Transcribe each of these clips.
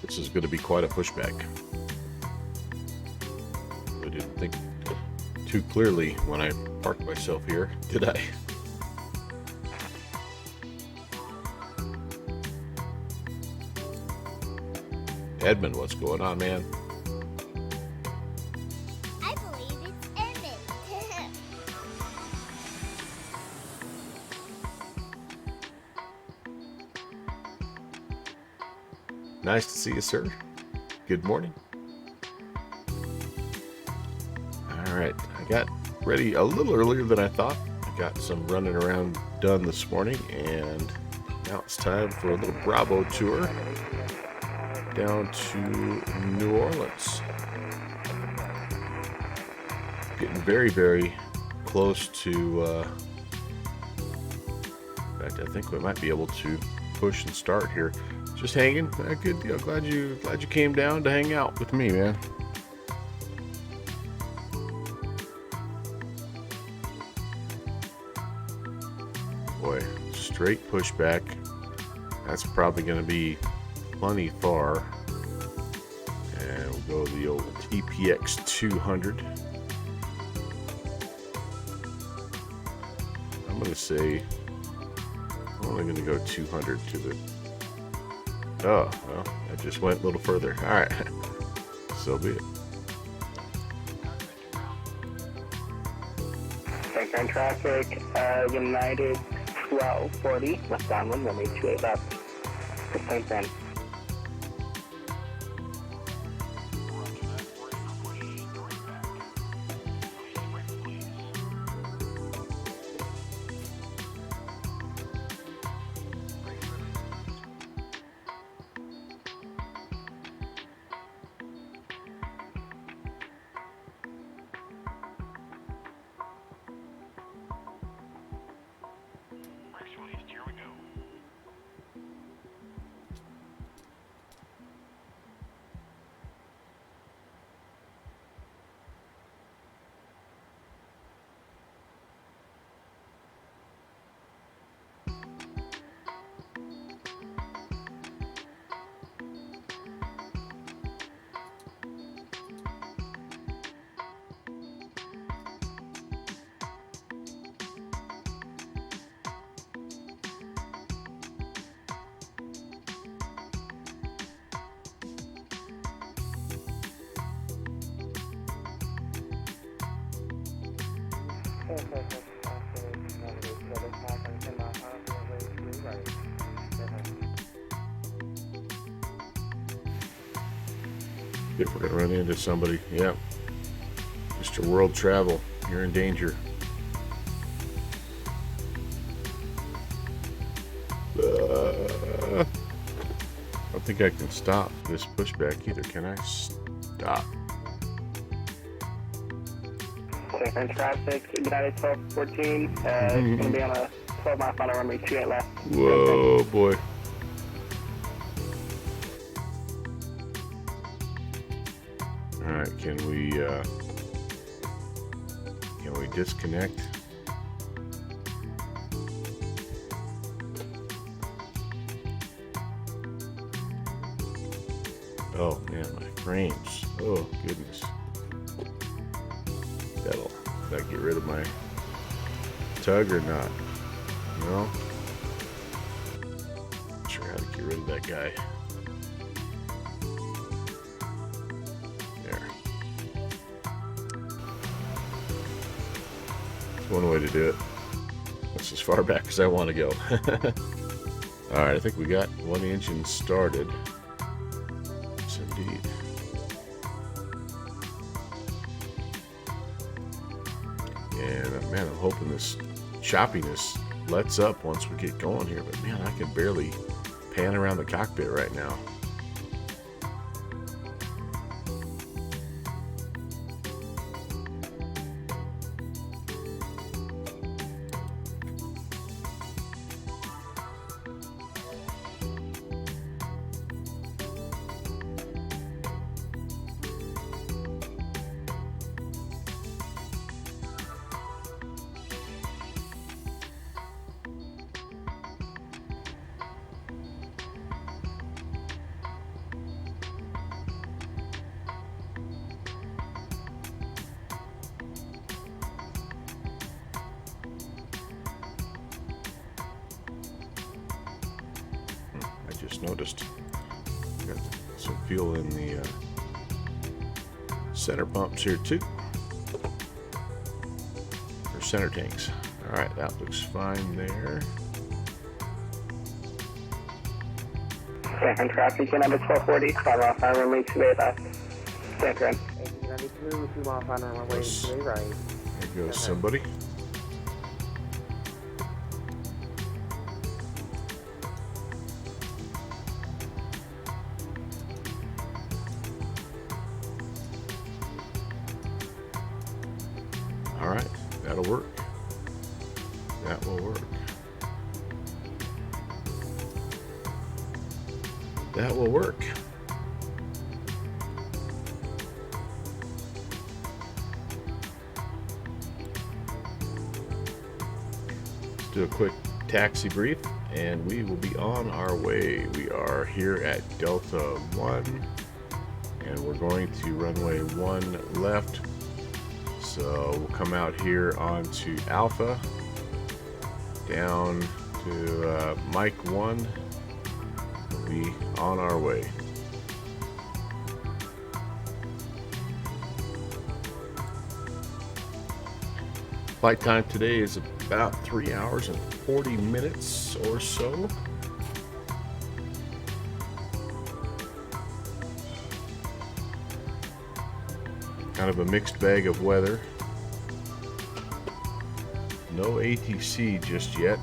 This is going to be quite a pushback. I didn't think too clearly when I parked myself here, did I? Edmund, what's going on, man? I believe it's Edmund. Nice to see you, sir. Good morning. All right, I got ready a little earlier than I thought. I got some running around done this morning, and now it's time for a little Bravo tour down to New Orleans. Getting very, very close to, in fact, I think we might be able to push and start here. Just hanging. Good deal. Glad you came down to hang out with me, man. Boy, straight pushback. That's probably going to be plenty far. And we'll go the old TPX 200. I'm going to say I'm only going to go 200 to the. Oh, well, I just went a little further. All right, so be it. Current traffic, United 1240, left downwind, runway 28 left. Thanks, then. If we're gonna run into somebody, yeah. Mr. World Travel, you're in danger. I don't think I can stop this pushback either. Can I stop? Current traffic, United 1214, it's going to be on a 12-mile final runway 28 left. Whoa, boy. All right, can we disconnect? Oh man, my frames. Oh goodness. Did I get rid of my tug or not? No. Not sure how to get rid of that guy. There. That's one way to do it. That's as far back as I want to go. Alright, I think we got one engine started. Yes, indeed. And man, I'm hoping this choppiness lets up once we get going here. But man, I can barely pan around the cockpit right now. just noticed. Got some fuel in the center pumps here too. Or center tanks. Alright, that looks fine there. San traffic in number 1240, 5 mile final runway 28 left. San Fran. 1892, 2 mile final runway 28 right. There goes somebody. Alright, that'll work. That will work. That will work. Let's do a quick taxi brief and we will be on our way. We are here at Delta 1 and we're going to runway 1 left. So we'll come out here onto Alpha, down to Mike 1. We'll be on our way. Flight time today is about 3 hours and 40 minutes or so. Kind of a mixed bag of weather. No ATC just yet.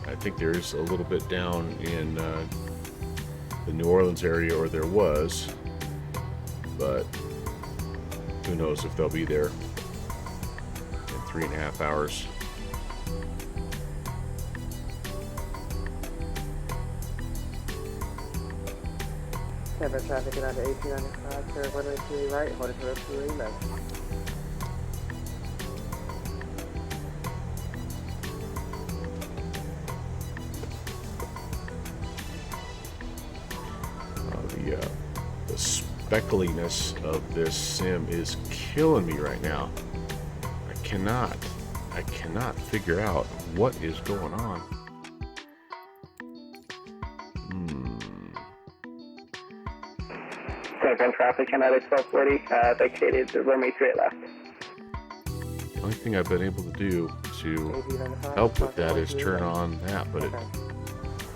I think there's a little bit down in the New Orleans area, or there was, but who knows if they'll be there in 3.5 hours. Seven traffic in under 1895, clear runway 28 right, hold it for the 28 left. The speckliness of this sim is killing me right now. I cannot figure out what is going on. San Fran traffic in under 1240, vacated the runway 38 left. The only thing I've been able to do to help with that is turn on that, but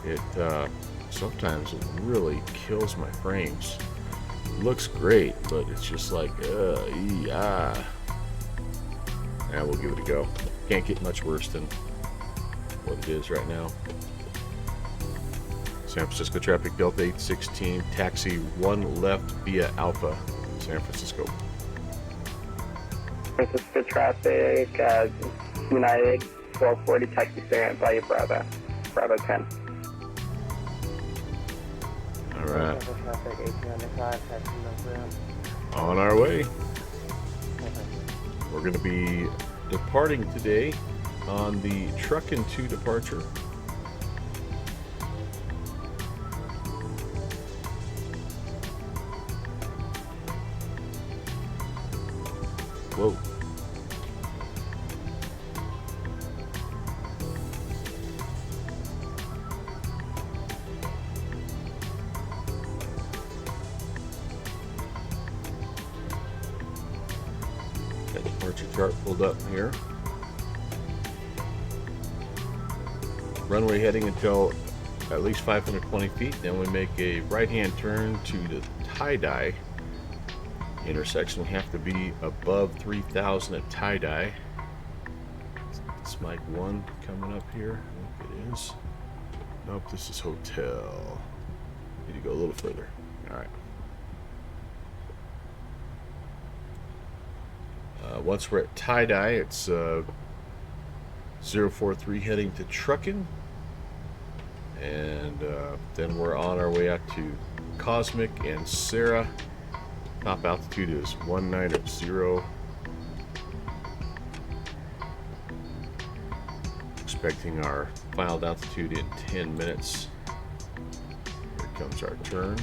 it sometimes it really kills my frames. It looks great, but it's just like, yeah, we'll give it a go. Can't get much worse than what it is right now. San Francisco traffic, Delta 816, taxi 1 left via Alpha, San Francisco. San Francisco traffic, United 1240, taxi stay via Bravo, Bravo 10. All right, Seven traffic, 1895, taxi number. on our way. We're going to be departing today on the Truckin' 2 departure. Whoa. Got the departure chart pulled up here. Runway heading until at least 520 feet. Then we make a right-hand turn to the tie-dye intersection. We have to be above 3,000 at tie-dye. It's Mike 1 coming up here. I think it is. Nope, this is hotel. Need to go a little further. All right. Once we're at tie-dye, it's 043 heading to Truckin'. And then we're on our way out to Cosmic and Sarah. Top altitude is 190. Expecting our final altitude in 10 minutes. Here comes our turn.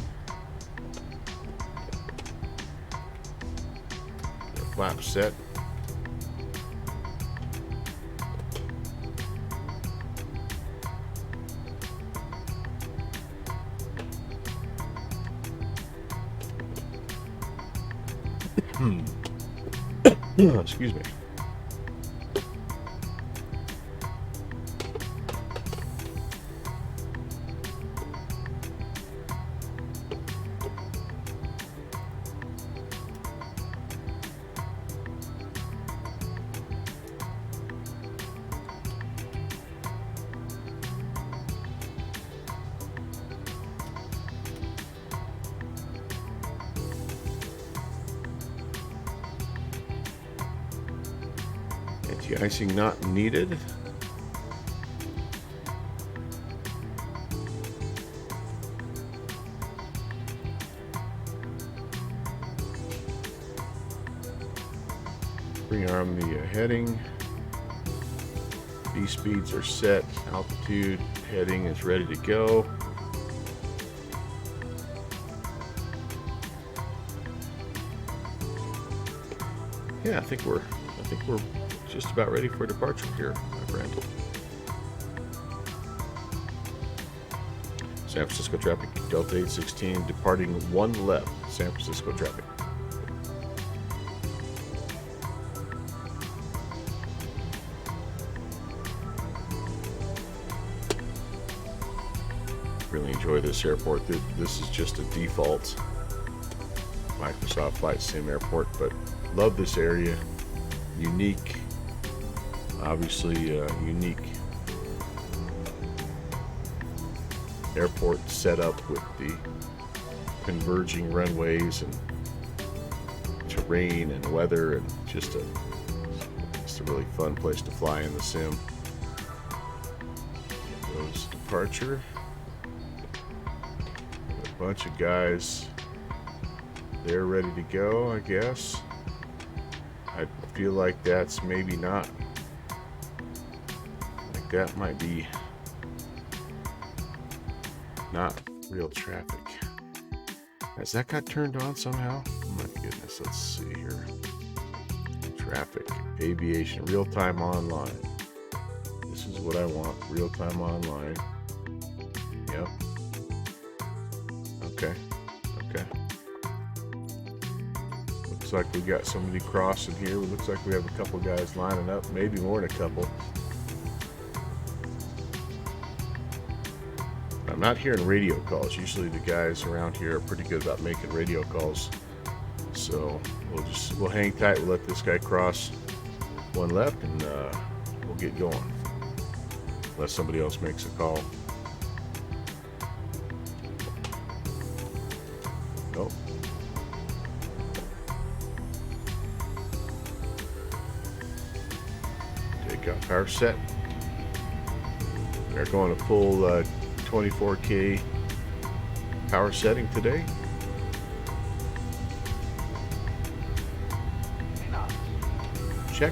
Flap set. Excuse me. Anti-icing not needed. Bring arm the heading. B speeds are set. Altitude heading is ready to go. Yeah, I think we're just about ready for departure here, my friend. San Francisco traffic, Delta 816, departing 1 left, San Francisco traffic. Really enjoy this airport. This is just a default Microsoft Flight Sim airport, but love this area. Unique, obviously unique airport setup with the converging runways and terrain and weather, and just a really fun place to fly in the sim. Goes departure. A bunch of guys, they're ready to go, I guess. I feel like that's maybe not, like that might be not real traffic. Has that got turned on somehow? Oh my goodness, let's see here. Traffic, aviation, real-time online. This is what I want, real-time online. Yep. Okay. Looks like we got somebody crossing here. It looks like we have a couple guys lining up, maybe more than a couple. I'm not hearing radio calls. Usually the guys around here are pretty good about making radio calls. So we'll hang tight. We'll let this guy cross 1 left, and we'll get going. Unless somebody else makes a call. Nope. Take out power set. They're going to pull 24K power setting today. Check.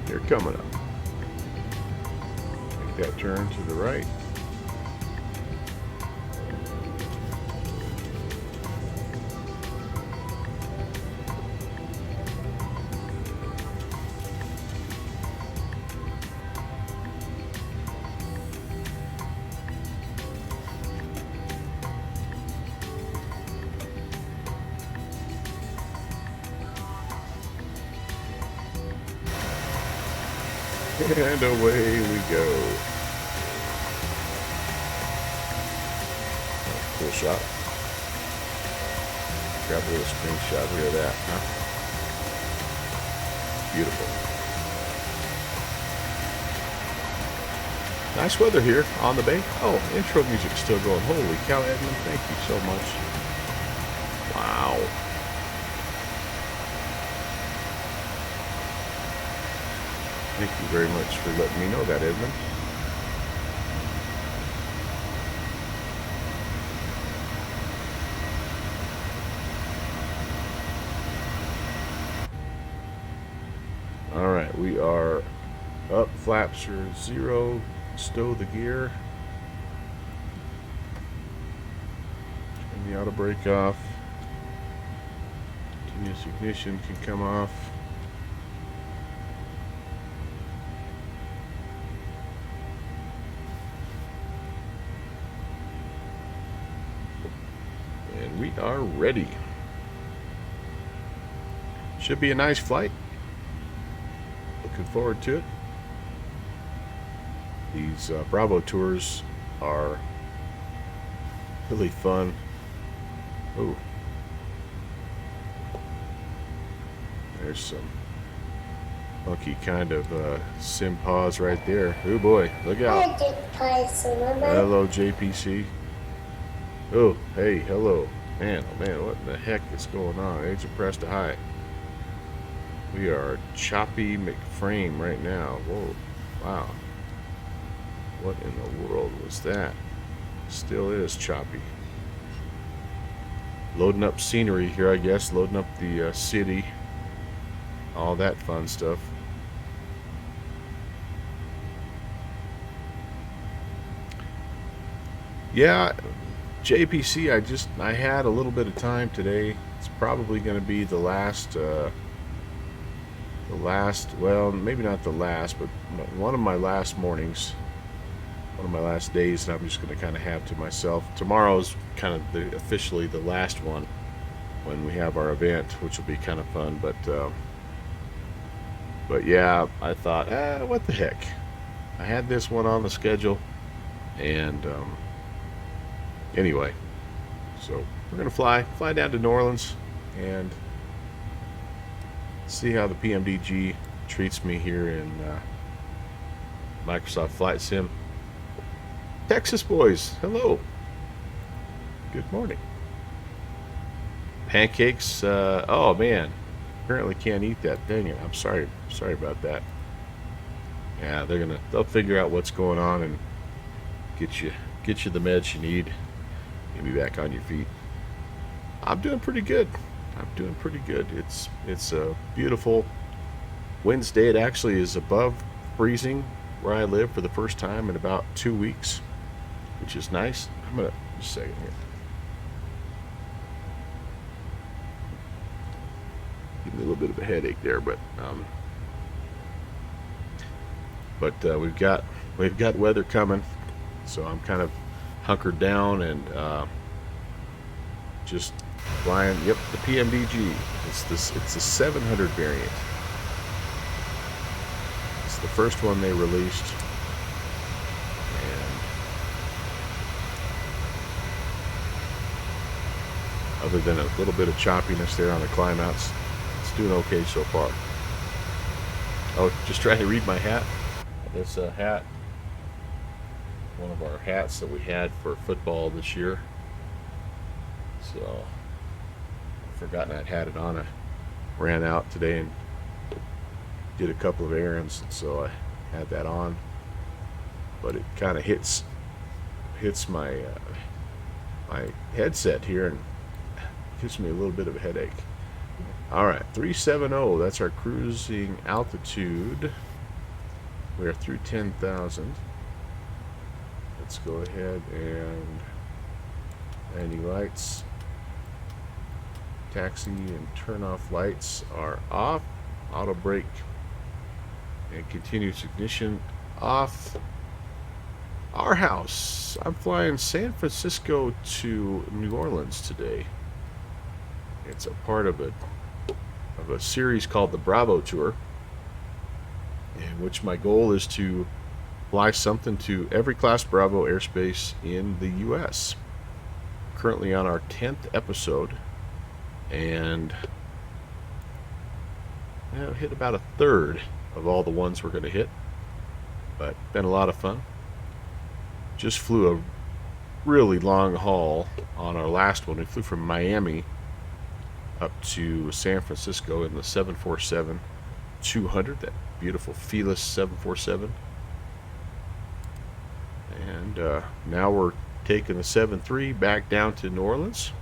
They're coming up. Make that turn to the right. And away we go. Oh, cool shot. Grab a little screenshot here of that, huh? Beautiful. Nice weather here on the bay. Oh, intro music's still going. Holy cow, Edmund, thank you so much. Wow. Thank you very much for letting me know that, Edmund. All right, we are up. Flaps are 0. Stow the gear. the auto brake off. Continuous ignition can come off. And we are ready. Should be a nice flight. Looking forward to it. These Bravo tours are really fun. Ooh. There's some funky kind of sim pause right there. Oh boy, look out. Hello, JPC. Oh, hey, hello. Man, oh man, what in the heck is going on? Agent press to high. We are choppy McFrame right now. Whoa, wow. What in the world was that? Still is choppy. Loading up scenery here, I guess. Loading up the city. All that fun stuff. Yeah, JPC, I had a little bit of time today. It's probably going to be the last, well, maybe not the last, but one of my last mornings, one of my last days that I'm just going to kind of have to myself. Tomorrow's kind of officially the last one when we have our event, which will be kind of fun. But yeah, I thought, what the heck? I had this one on the schedule, and anyway, so we're gonna fly down to New Orleans and see how the PMDG treats me here in Microsoft Flight Sim. Texas boys, hello. Good morning. Pancakes. Oh man, apparently can't eat that. Dang it! I'm sorry about that. Yeah, they'll figure out what's going on and get you the meds you need. Get me back on your feet. I'm doing pretty good. It's a beautiful Wednesday. It actually is above freezing where I live for the first time in about 2 weeks, which is nice. I'm gonna just a second here. Give me a little bit of a headache there, but we've got weather coming, so I'm kind of hunkered down and just flying. Yep, the PMDG. It's the 700 variant. It's the first one they released, and other than a little bit of choppiness there on the climb outs, it's doing okay so far. Oh, just trying to read my hat. This hat, one of our hats that we had for football this year. So I've forgotten I'd had it on. I ran out today and did a couple of errands, and so I had that on. But it kind of hits my my headset here and gives me a little bit of a headache. All right, 370. That's our cruising altitude. We are through 10,000. Let's go ahead and landing lights, taxi and turn off lights are off. Auto brake and continuous ignition off. Our house. I'm flying San Francisco to New Orleans today. It's a part of a series called the Bravo Tour, in which my goal is to fly something to every class Bravo airspace in the U.S. Currently on our 10th episode, and I've hit about a third of all the ones we're going to hit, but been a lot of fun. Just flew a really long haul on our last one. We flew from Miami up to San Francisco in the 747-200, that beautiful Felis 747. And now we're taking the 7-3 back down to New Orleans.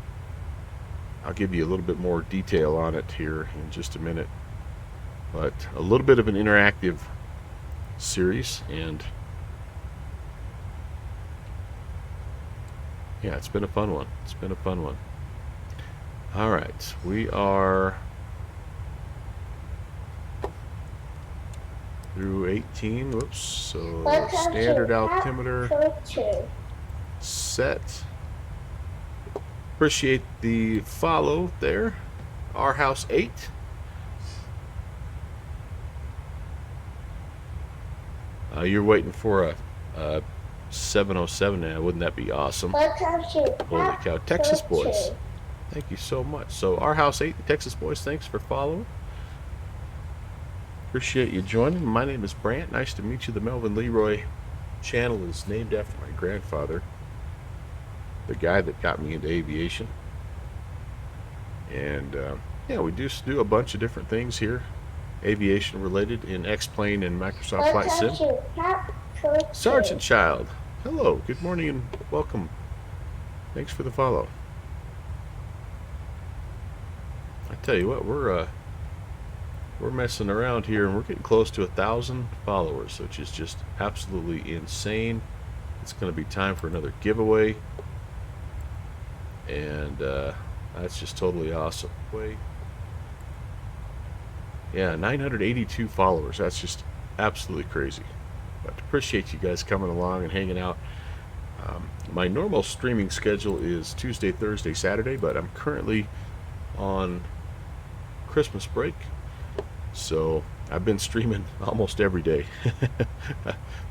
I'll give you a little bit more detail on it here in just a minute. But a little bit of an interactive series, and Yeah, it's been a fun one. It's been a fun one. All right, we are through 18. Whoops. So standard altimeter set. Appreciate the follow there. Our house 8. You're waiting for a 707 now. Wouldn't that be awesome? Holy cow. Texas boys. Thank you so much. So our house 8, the Texas boys, thanks for following. Appreciate you joining. My name is Brant. Nice to meet you. The Melvin Leroy channel is named after my grandfather, the guy that got me into aviation. And yeah, we do a bunch of different things here, aviation related, in X-Plane and Microsoft Flight Sim. Sergeant Child, hello, good morning and welcome. Thanks for the follow. I tell you what, we're messing around here and we're getting close to 1,000 followers, which is just absolutely insane. It's going to be time for another giveaway, and that's just totally awesome. Yeah, 982 followers. That's just absolutely crazy. But appreciate you guys coming along and hanging out. My normal streaming schedule is Tuesday, Thursday, Saturday, but I'm currently on Christmas break, so I've been streaming almost every day.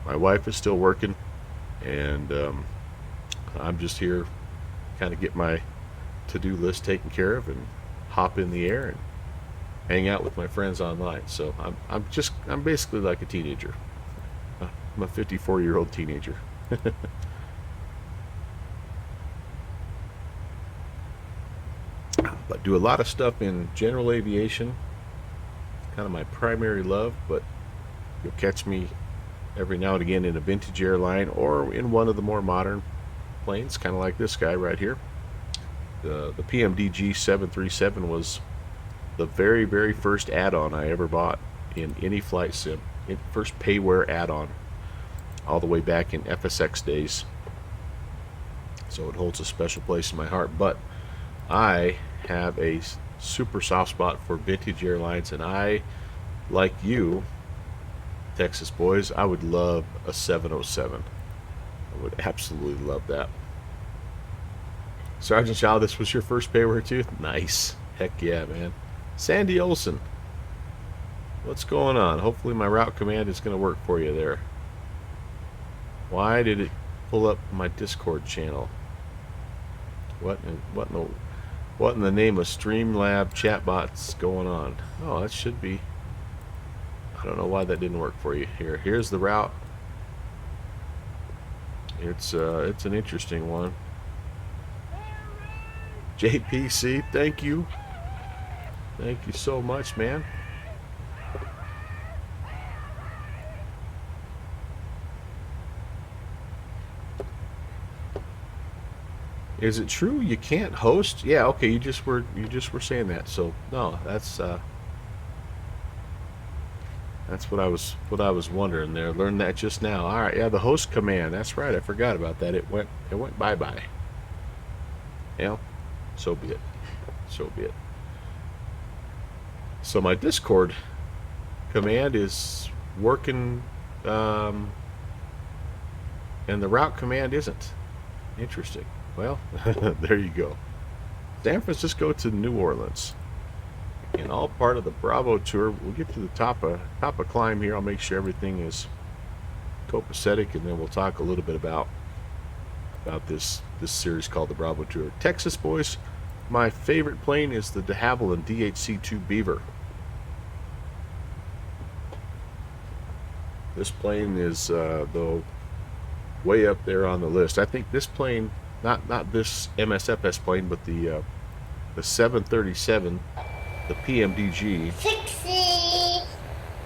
My wife is still working, and I'm just here kind of get my to-do list taken care of and hop in the air and hang out with my friends online. So I'm basically like a teenager. I'm a 54-year-old teenager. But do a lot of stuff in general aviation. Kind of my primary love, but you'll catch me every now and again in a vintage airline or in one of the more modern planes, kind of like this guy right here. The PMDG 737 was the very, very first add-on I ever bought in any flight sim. First payware add-on, all the way back in FSX days. So it holds a special place in my heart. But I have a super soft spot for vintage airlines, and I, like you, Texas boys, I would love a 707. I would absolutely love that. Sergeant Shaw, this was your first payware too? Nice. Heck yeah, man. Sandy Olson, what's going on? Hopefully my route command is going to work for you there. Why did it pull up my Discord channel? What in the name of Streamlab chatbots going on? Oh, that should be. I don't know why that didn't work for you. Here's the route. It's an interesting one. JPC, thank you. Thank you so much, man. Is it true you can't host? Yeah, okay, you just were saying that. So no, that's what I was wondering there. Learned that just now. All right, yeah, the host command. That's right. I forgot about that. It went bye-bye. Yeah, so be it. So be it. So my Discord command is working, and the route command isn't. Interesting. Well, there you go. San Francisco to New Orleans, and all part of the Bravo tour. We'll get to the top of climb here. I'll make sure everything is copacetic, and then we'll talk a little bit about this series called the Bravo tour. Texas boys, my favorite plane is the de Havilland DHC-2 Beaver. This plane is though way up there on the list. I think this plane, not this MSFS plane, but the 737, the PMDG. Fixie!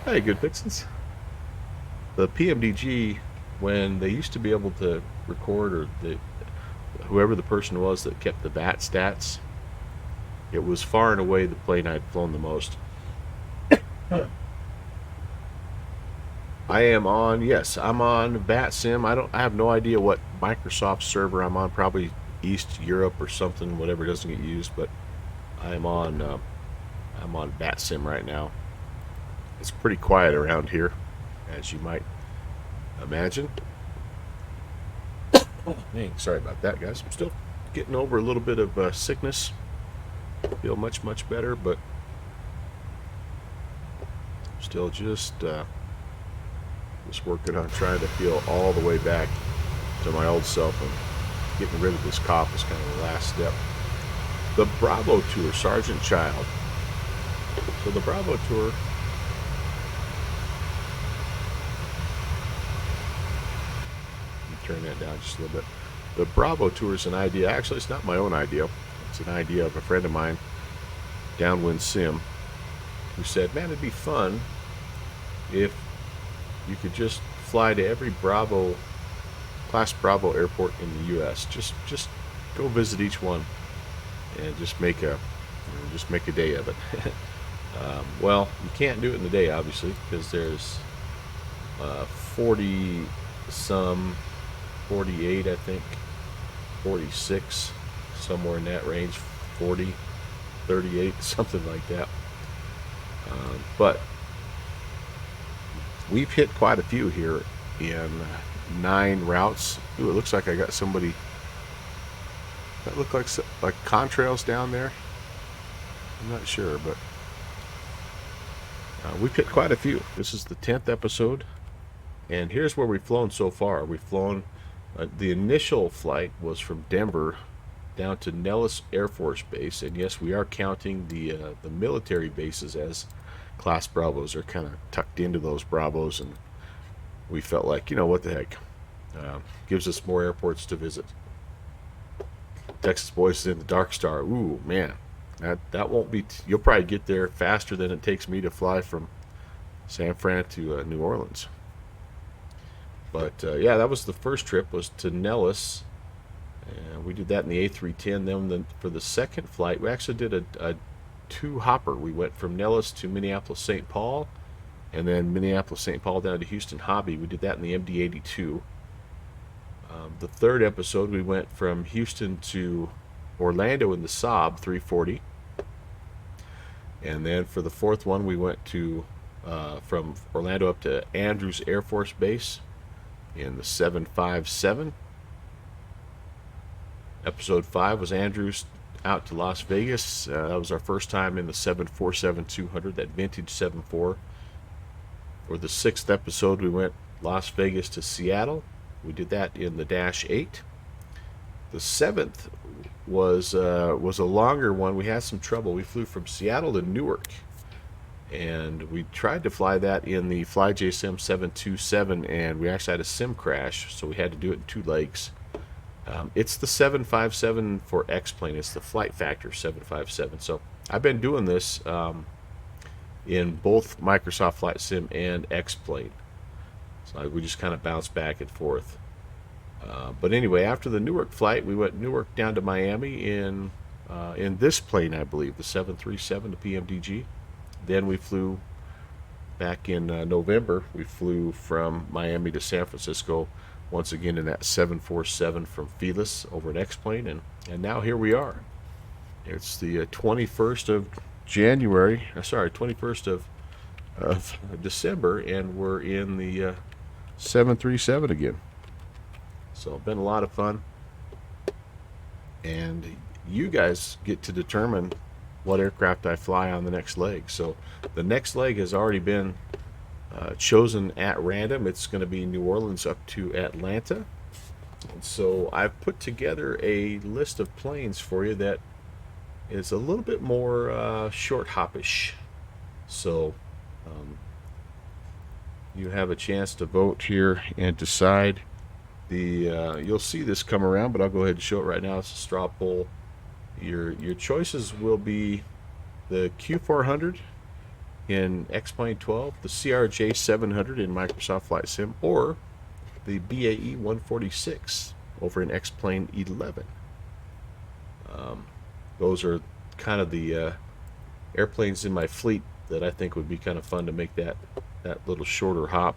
Hey, good fixins. The PMDG, when they used to be able to record, or whoever the person was that kept the VAT stats, it was far and away the plane I'd flown the most. I'm on VATSIM. I have no idea what Microsoft server I'm on. Probably East Europe or something, whatever doesn't get used. But I'm on Bat Sim right now. It's pretty quiet around here, as you might imagine. Hey, sorry about that, guys. I'm still getting over a little bit of sickness. Feel much better, but still just working on trying to feel all the way back to my old self, and getting rid of this cough is kind of the last step. The Bravo Tour, Sergeant Child. So the Bravo Tour, turn that down just a little bit. The Bravo Tour is an idea. Actually, it's not my own idea. It's an idea of a friend of mine, Downwind Sim, who said, man, it'd be fun if you could just fly to every Class Bravo airport in the U.S. Just go visit each one and just make a day of it. Well, you can't do it in the day, obviously, because there's 40 some, 48, I think, 46, somewhere in that range, 40, 38, something like that. But we've hit quite a few here in 9 routes. Ooh, it looks like I got somebody. That look like contrails down there. I'm not sure, but we've hit quite a few. This is the 10th episode, and here's where we've flown so far. We've flown. The initial flight was from Denver down to Nellis Air Force Base, and yes, we are counting the military bases as Class Bravos. They're kind of tucked into those Bravos, and we felt like, you know, what the heck, gives us more airports to visit. Texas Boys is in the Dark Star. Ooh, man, that won't be. You'll probably get there faster than it takes me to fly from San Fran to New Orleans. But yeah, that was the first trip, was to Nellis, and we did that in the A310. Then for the second flight, we actually did a 2-hopper. We went from Nellis to Minneapolis-St. Paul, and then Minneapolis-St. Paul down to Houston Hobby. We did that in the MD-82. The third episode, we went from Houston to Orlando in the Saab 340. And then for the fourth one, we went to from Orlando up to Andrews Air Force Base in the 757. Episode 5 was Andrews out to Las Vegas. That was our first time in the 747-200, that vintage 7.4. For the 6th episode, we went Las Vegas to Seattle. We did that in the Dash 8. The 7th was a longer one. We had some trouble. We flew from Seattle to Newark, and we tried to fly that in the FlyJSim 727, and we actually had a sim crash, so we had to do it in 2 legs. It's the 757 for X-Plane. It's the Flight Factor 757. So I've been doing this in both Microsoft Flight Sim and X-Plane. So we just kind of bounce back and forth. But anyway, after the Newark flight, we went Newark down to Miami in this plane, I believe, the 737, the PMDG. Then we flew back in November. We flew from Miami to San Francisco once again in that 747 from Felis over at X-Plane, and now here we are. It's the 21st of January, 21st of December, and we're in the 737 again. So been a lot of fun, and you guys get to determine what aircraft I fly on the next leg. So the next leg has already been chosen at random. It's going to be New Orleans up to Atlanta. And so I've put together a list of planes for you that is a little bit more short hoppish. So you have a chance to vote here and decide. You'll see this come around, but I'll go ahead and show it right now. It's a straw poll. Your choices will be the Q400 in X-Plane 12, the CRJ 700 in Microsoft Flight Sim, or the BAE 146 over in X-Plane 11. Those are kind of the airplanes in my fleet that I think would be kind of fun to make that little shorter hop.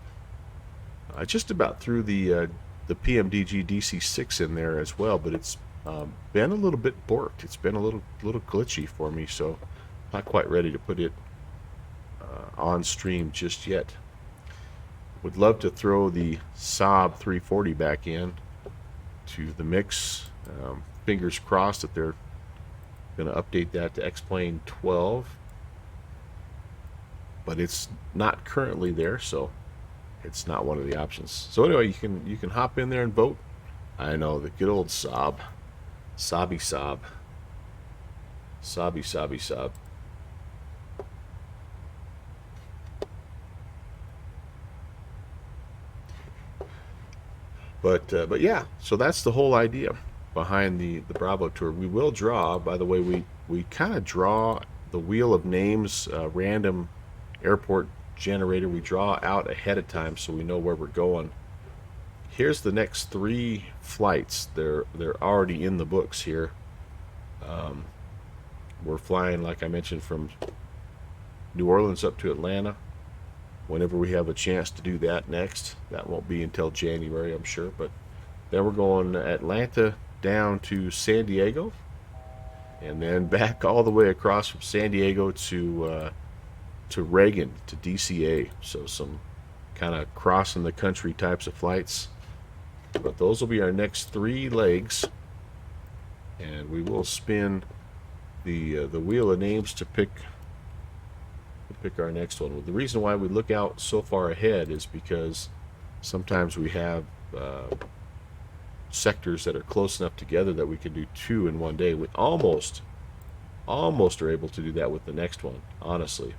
I just about threw the PMDG DC-6 in there as well, but it's been a little bit borked. It's been a little glitchy for me, so not quite ready to put it on stream just yet. Would love to throw the Saab 340 back in to the mix. Fingers crossed that they're going to update that to X-Plane 12, but it's not currently there, so it's not one of the options. So anyway, you can hop in there and vote. I know, the good old Saab, Sabi Saab, Sabi Saab. But yeah, so that's the whole idea behind the Bravo tour. We will draw, by the way, we kind of draw the wheel of names, random airport generator. We draw out ahead of time so we know where we're going. Here's the next 3 flights. They're already in the books here. We're flying, like I mentioned, from New Orleans up to Atlanta. Whenever we have a chance to do that next, that won't be until January, I'm sure. But then we're going Atlanta down to San Diego, and then back all the way across from San Diego to Reagan to DCA. So some kind of crossing the country types of flights. But those will be our next 3 legs, and we will spin the wheel of names to pick our next one. Well, the reason why we look out so far ahead is because sometimes we have sectors that are close enough together that we can do 2 in one day. We almost are able to do that with the next one, honestly.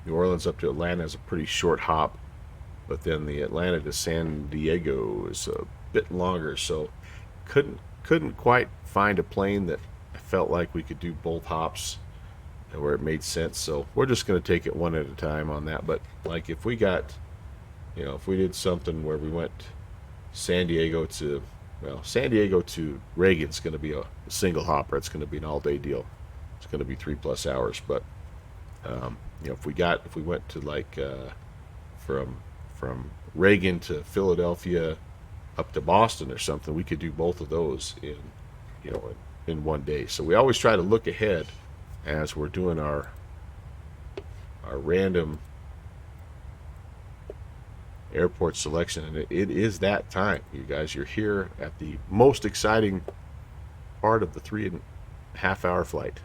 New Orleans up to Atlanta is a pretty short hop, but then the Atlanta to San Diego is a bit longer, so couldn't quite find a plane that I felt like we could do both hops where it made sense. So we're just going to take it one at a time on that. But like if we got, if we did something where we went San Diego to Reagan's going to be a single hopper. It's going to be an all-day deal. It's going to be 3+ hours. But if we went to like from Reagan to Philadelphia up to Boston or something, we could do both of those in one day. So we always try to look ahead as we're doing our random airport selection, and it is that time, you guys. You're here at the most exciting part of the 3.5-hour flight,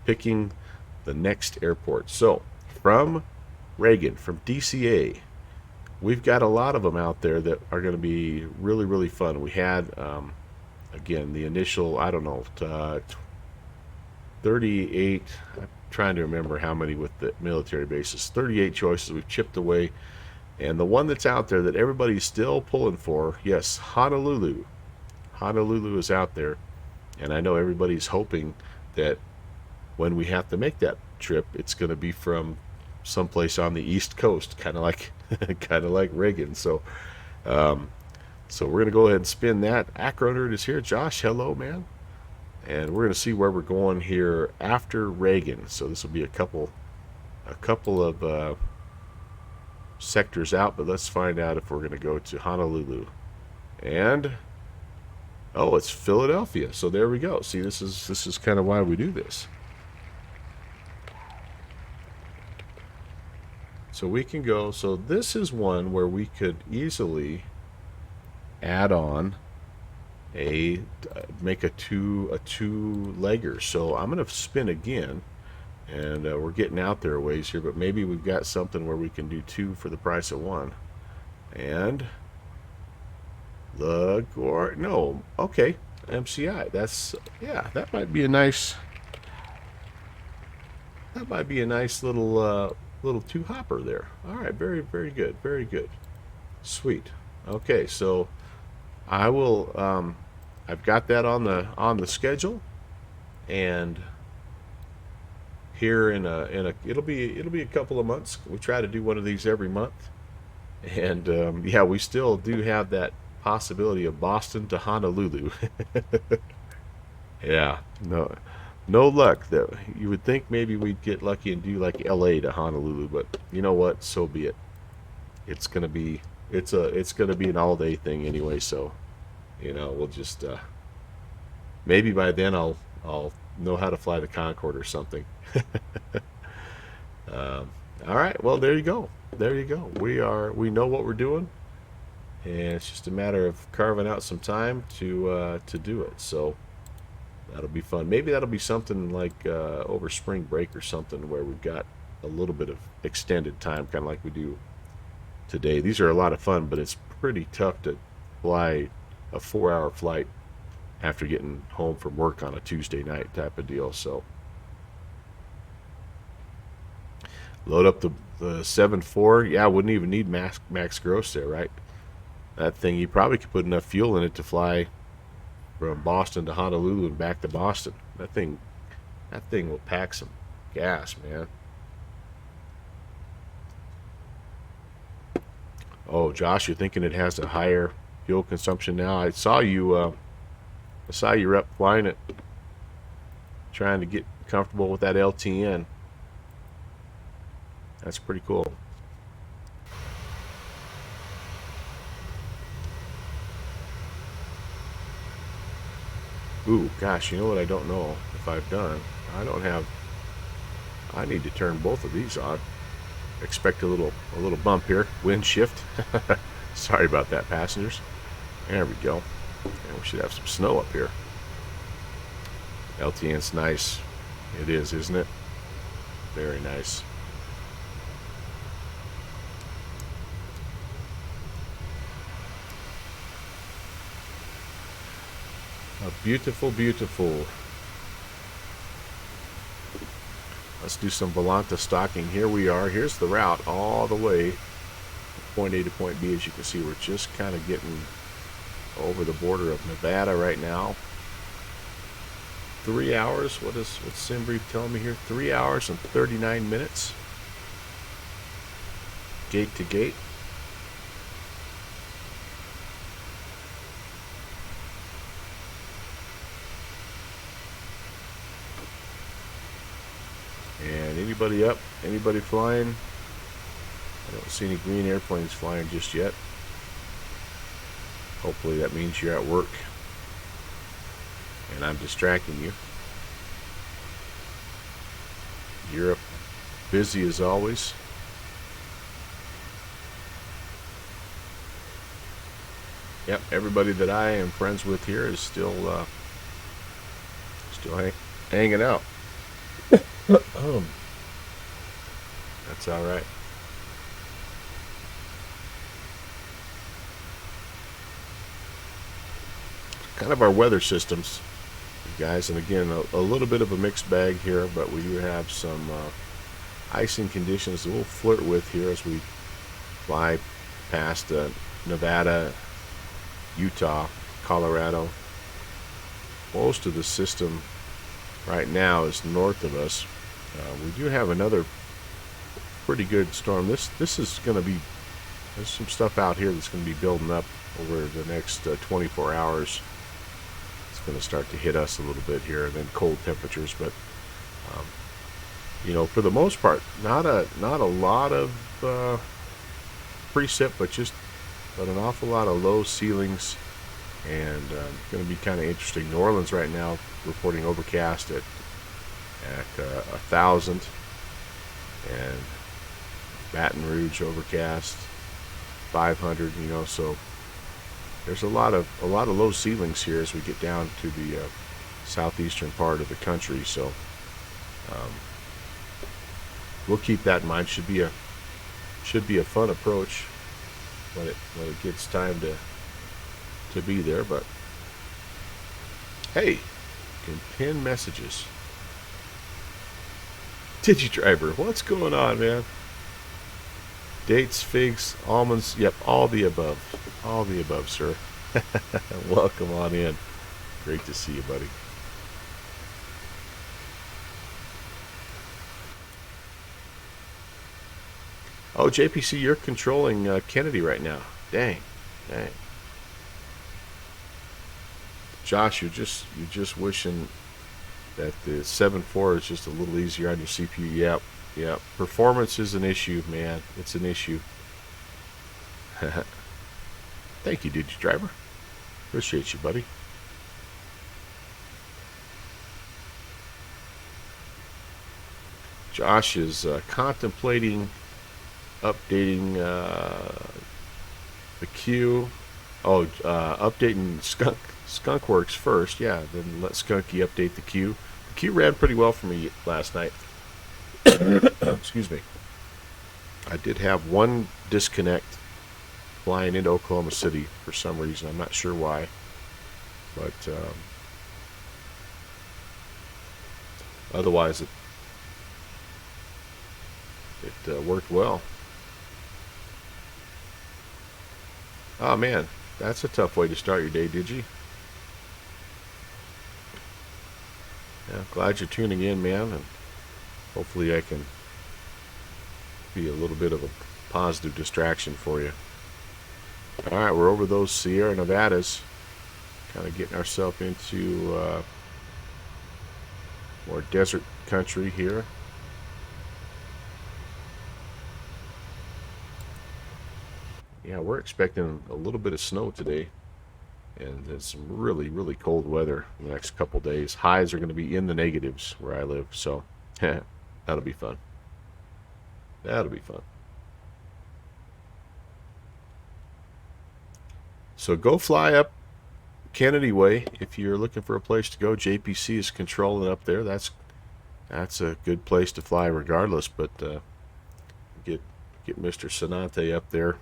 picking the next airport. So from Reagan, from DCA, we've got a lot of them out there that are going to be really, really fun. We had again the initial, I don't know, 38, I'm trying to remember how many with the military bases, 38 choices. We've chipped away, and the one that's out there that everybody's still pulling for, yes, Honolulu is out there, and I know everybody's hoping that when we have to make that trip, it's going to be from someplace on the East Coast, kind of like Reagan. So we're going to go ahead and spin that. Acronerd is here. Josh, hello, man. And we're going to see where we're going here after Reagan. So this will be a couple of sectors out, but let's find out if we're going to go to Honolulu. And oh, it's Philadelphia. So there we go. See, this is kind of why we do this. So we can go. So this is one where we could easily add on make a two-legger. So I'm going to spin again, and we're getting out there a ways here, but maybe we've got something where we can do 2 for the price of 1. And no, okay, MCI. That might be a nice little 2-hopper there. All right, very, very good, very good, sweet. Okay, so I will. I've got that on the schedule, and here in a it'll be a couple of months. We try to do one of these every month, and yeah, we still do have that possibility of Boston to Honolulu. Yeah, no luck though. You would think maybe we'd get lucky and do like LA to Honolulu, but you know what? So be it. It's gonna be it's going to be an all day thing anyway. So we'll just maybe by then I'll know how to fly the Concorde or something. um, all right, well there you go. There you go. We know what we're doing, and it's just a matter of carving out some time to do it. So that'll be fun. Maybe that'll be something like over spring break or something where we've got a little bit of extended time, kind of like we do today. These are a lot of fun, but it's pretty tough to fly a 4-hour flight after getting home from work on a Tuesday night type of deal. So load up the 7.4. Yeah, wouldn't even need max gross there, right? That thing, you probably could put enough fuel in it to fly from Boston to Honolulu and back to Boston. That thing will pack some gas, man. Oh, Josh, you're thinking it has a higher fuel consumption now? I saw you up flying it, trying to get comfortable with that LTN. That's pretty cool. Ooh, gosh, you know what I don't know if I've done? I need to turn both of these on. Expect a little bump here. Wind shift. Sorry about that, passengers. There we go. And we should have some snow up here. LTN's nice. It is, isn't it? Very nice. A beautiful, beautiful. Let's do some Volanta stocking. Here we are. Here's the route all the way from point A to point B. As you can see, we're just kind of getting over the border of Nevada right now. 3 hours. What's SimBrief telling me here? 3 hours and 39 minutes. Gate to gate. And anybody up? Anybody flying? I don't see any green airplanes flying just yet. Hopefully that means you're at work and I'm distracting you. Europe, busy as always. Yep, everybody that I am friends with here is still hanging out. That's all right. Kind of our weather systems, you guys, and again, a little bit of a mixed bag here, but we do have some icing conditions that we'll flirt with here as we fly past Nevada, Utah, Colorado. Most of the system right now is north of us. We do have another pretty good storm. This is going to be, there's some stuff out here that's going to be building up over the next 24 hours. It's going to start to hit us a little bit here, and then cold temperatures. But for the most part, not a lot of precip, but an awful lot of low ceilings, and going to be kind of interesting. New Orleans right now reporting overcast at 1,000, and Baton Rouge overcast 500. So there's a lot of low ceilings here as we get down to the southeastern part of the country. So we'll keep that in mind. Should be a fun approach when it gets time to be there. But hey, you can pin messages. DigiDriver, what's going on, man? Dates, figs, almonds, yep, all the above. All the above, sir. Welcome on in. Great to see you, buddy. Oh, JPC, you're controlling Kennedy right now. Dang. Josh, you're just wishing that the 7.4 is just a little easier on your CPU. Yep. Performance is an issue, man. It's an issue. Thank you, Digi Driver. Appreciate you, buddy. Josh is contemplating updating the queue. Oh, updating Skunkworks first. Yeah, then let Skunky update the queue. The queue ran pretty well for me last night. Excuse me. I did have one disconnect flying into Oklahoma City for some reason. I'm not sure why, but otherwise it worked well. Oh man, that's a tough way to start your day, Digi. Yeah, glad you're tuning in, man, and hopefully I can be a little bit of a positive distraction for you. All right, we're over those Sierra Nevadas, kind of getting ourselves into more desert country here. Yeah, we're expecting a little bit of snow today, and there's some really, really cold weather in the next couple days. Highs are going to be in the negatives where I live, so that'll be fun. That'll be fun. So go fly up Kennedy Way if you're looking for a place to go. JPC is controlling up there. That's a good place to fly regardless, but get Mr. Sonante up there.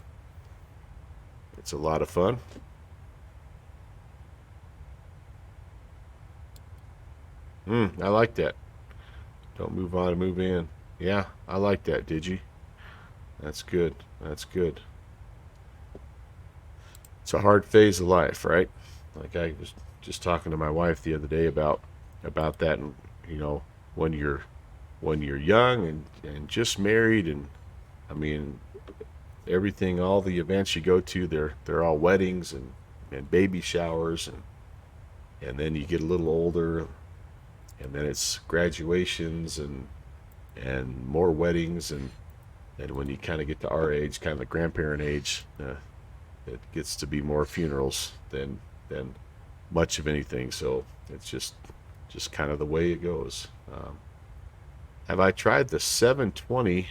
It's a lot of fun. I like that. Don't move on and move in. Yeah, I like that, Digi. That's good. That's good. It's a hard phase of life, right? Like I was just talking to my wife the other day about that, and you know, when you're young and just married, and I mean everything, all the events you go to, they're all weddings and baby showers, and then you get a little older, and then it's graduations and more weddings, and when you kind of get to our age, kind of the grandparent age, it gets to be more funerals than much of anything. So it's just kind of the way it goes. Have I tried the 720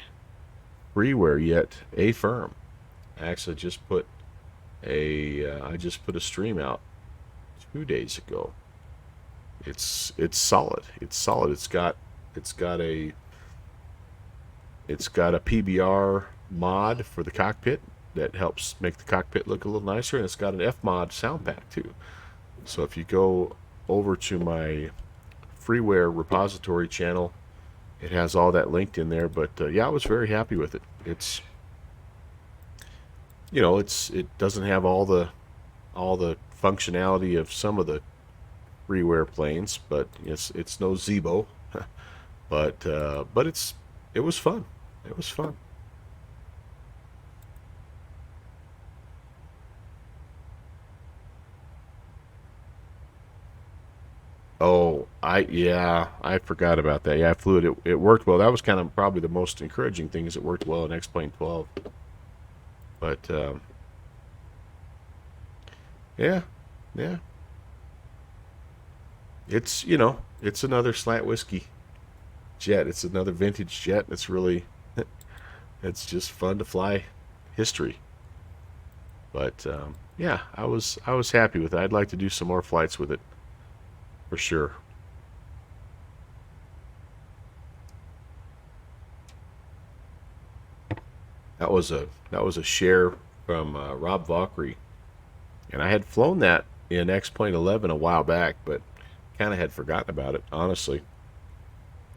freeware yet? A firm. I actually just put a stream out 2 days ago. It's solid. It's solid. It's got a PBR mod for the cockpit that helps make the cockpit look a little nicer, and it's got an F-mod sound pack too. So if you go over to my freeware repository channel, it has all that linked in there. But yeah, I was very happy with it. It's it doesn't have all the functionality of some of the freeware planes, but it's no Zebo. but it was fun. It was fun. Oh, I forgot about that. Yeah, I flew it. It worked well. That was kind of probably the most encouraging thing, is it worked well in X-Plane 12. But yeah, yeah, it's it's another slant whiskey jet. It's another vintage jet. It's really it's just fun to fly history. But yeah, I was happy with it. I'd like to do some more flights with it for sure. That was a share from Rob Valkyrie, and I had flown that in X-Plane 11 a while back, but kind of had forgotten about it, honestly.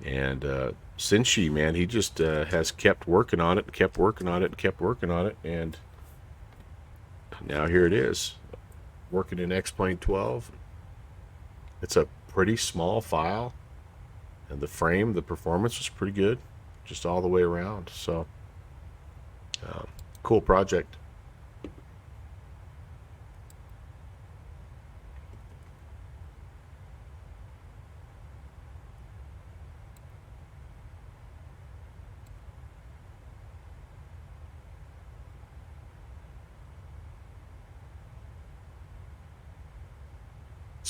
And Sinchi, man, he just has kept working on it, kept working on it, kept working on it, and now here it is, working in X-Plane 12. It's a pretty small file, and the performance was pretty good, just all the way around. So, cool project.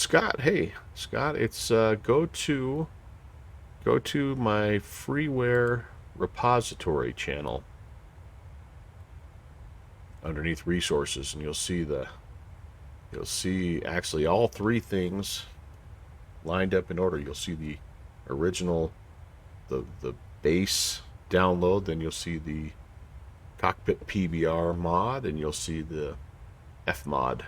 Scott, hey, Scott, it's go to my freeware repository channel underneath resources, and you'll see actually all three things lined up in order. You'll see the original, the base download, then you'll see the cockpit PBR mod, and you'll see the F mod.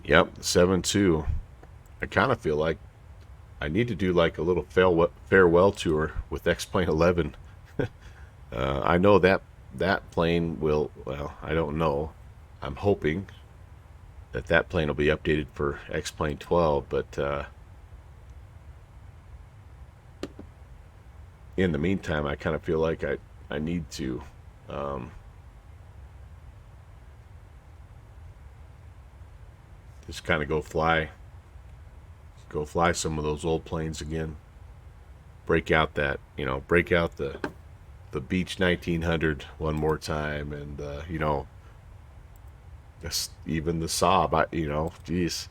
Yep, 7-2. I kind of feel like I need to do like a little farewell tour with X-Plane 11. I know that plane will, well, I don't know. I'm hoping that plane will be updated for X-Plane 12, but in the meantime, I kind of feel like I need to just kind of go fly some of those old planes again. Break out that, break out the Beech 1900 one more time, and just even the Saab. Geez,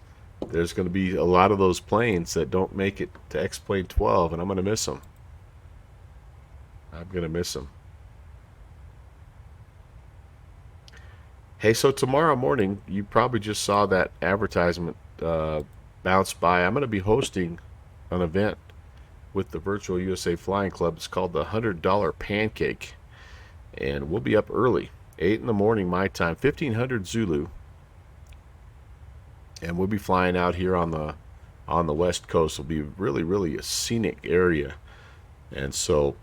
there's going to be a lot of those planes that don't make it to X-Plane 12, and I'm going to miss them. I'm going to miss them. Hey, so tomorrow morning, you probably just saw that advertisement bounce by. I'm going to be hosting an event with the Virtual USA Flying Club. It's called the $100 Pancake, and we'll be up early, 8 in the morning my time, 1500 Zulu, and we'll be flying out here on the West Coast. It'll be really a scenic area, and so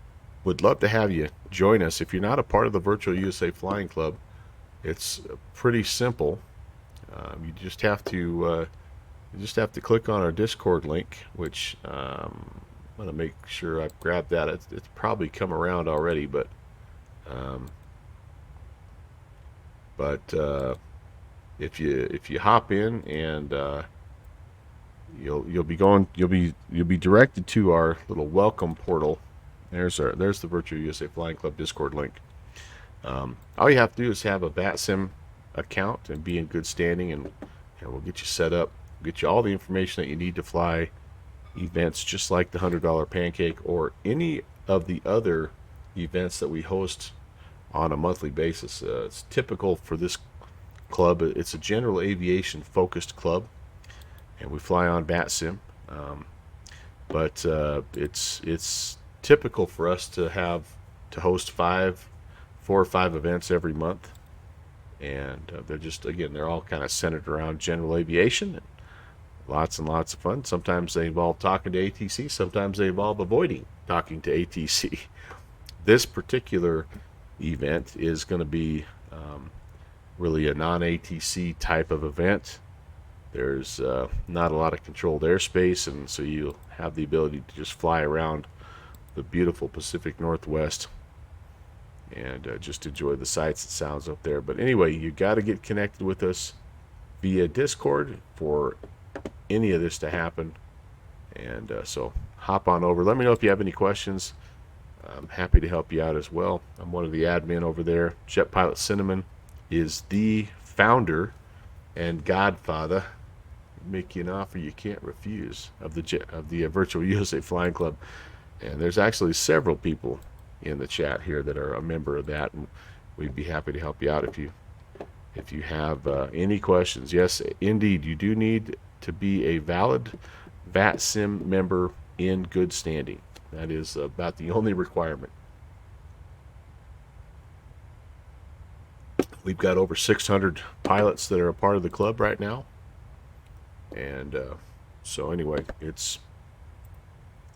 would love to have you join us. If you're not a part of the Virtual USA Flying Club, it's pretty simple. You just have to click on our Discord link, which I'm gonna make sure I grab that. It's probably come around already, but if you hop in, and you'll be directed to our little welcome portal. There's the Virtual USA Flying Club Discord link. All you have to do is have a VATSIM account and be in good standing, and we'll get you set up, get you all the information that you need to fly events just like the $100 Pancake or any of the other events that we host on a monthly basis. It's typical for this club. It's a general aviation focused club, and we fly on VATSIM, but it's typical for us to host 4 or 5 events every month, and they're all kind of centered around general aviation, and lots and lots of fun. Sometimes they involve talking to ATC, sometimes they involve avoiding talking to ATC. This particular event is going to be really a non-ATC type of event. There's not a lot of controlled airspace, and so you'll have the ability to just fly around the beautiful Pacific Northwest and just enjoy the sights and sounds up there. But anyway, you got to get connected with us via Discord for any of this to happen, and so hop on over. Let me know if you have any questions. I'm happy to help you out as well. I'm one of the admin over there. Jet Pilot Cinnamon is the founder and godfather. Make you an offer you can't refuse of the Virtual USA Flying Club, and there's actually several people in the chat here that are a member of that, and we'd be happy to help you out if you have any questions. Yes, indeed, you do need to be a valid VATSIM member in good standing. That is about the only requirement. We've got over 600 pilots that are a part of the club right now, and so anyway, it's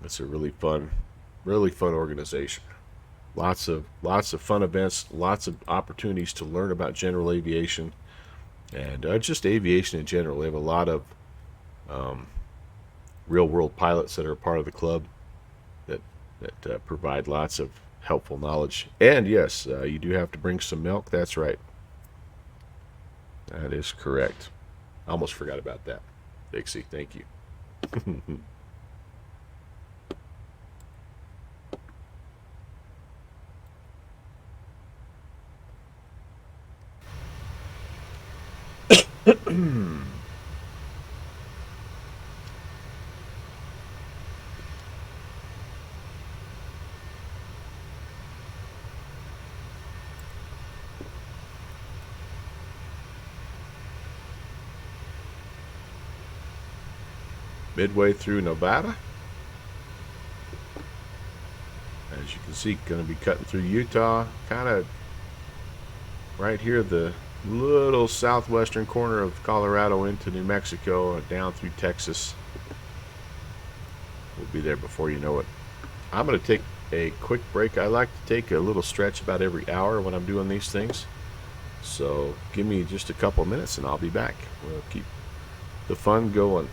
It's a really fun organization. Lots of fun events, lots of opportunities to learn about general aviation and just aviation in general. They have a lot of um, real world pilots that are a part of the club that provide lots of helpful knowledge. And yes, you do have to bring some milk. That's right. That is correct. I almost forgot about that. Dixie, thank you. Midway through Nevada. As you can see, going to be cutting through Utah, kind of right here, the little southwestern corner of Colorado into New Mexico, down through Texas. We'll be there before you know it. I'm going to take a quick break. I like to take a little stretch about every hour when I'm doing these things. So give me just a couple minutes and I'll be back. We'll keep the fun going.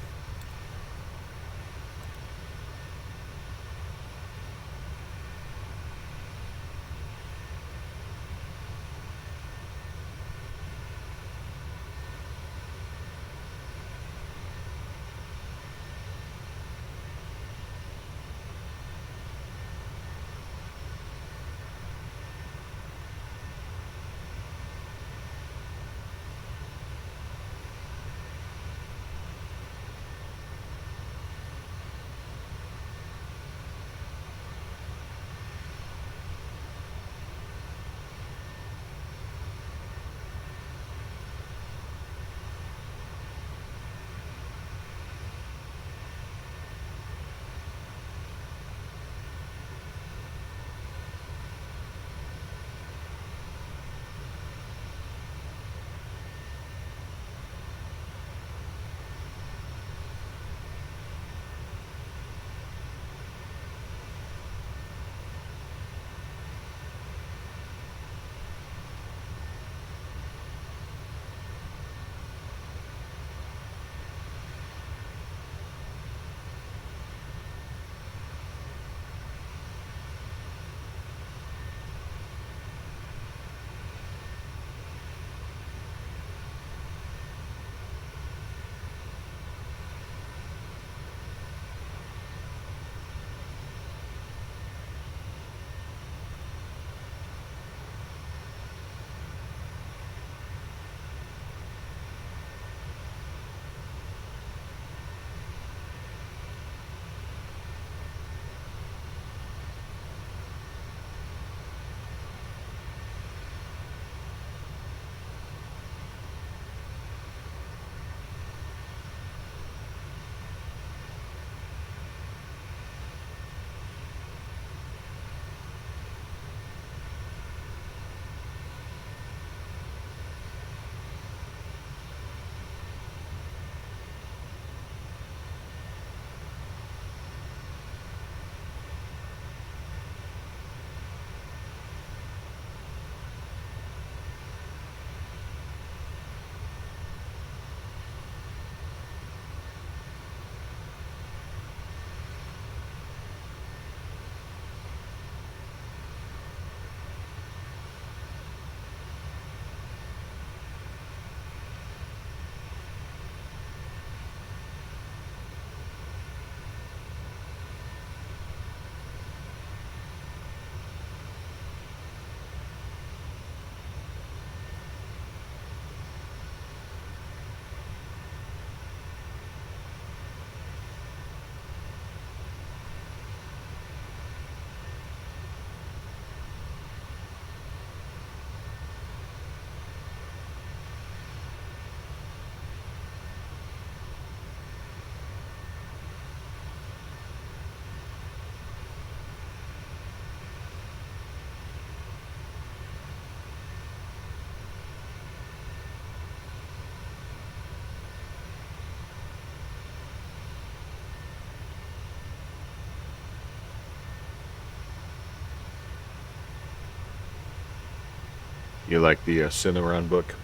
You like the Cinnamon book?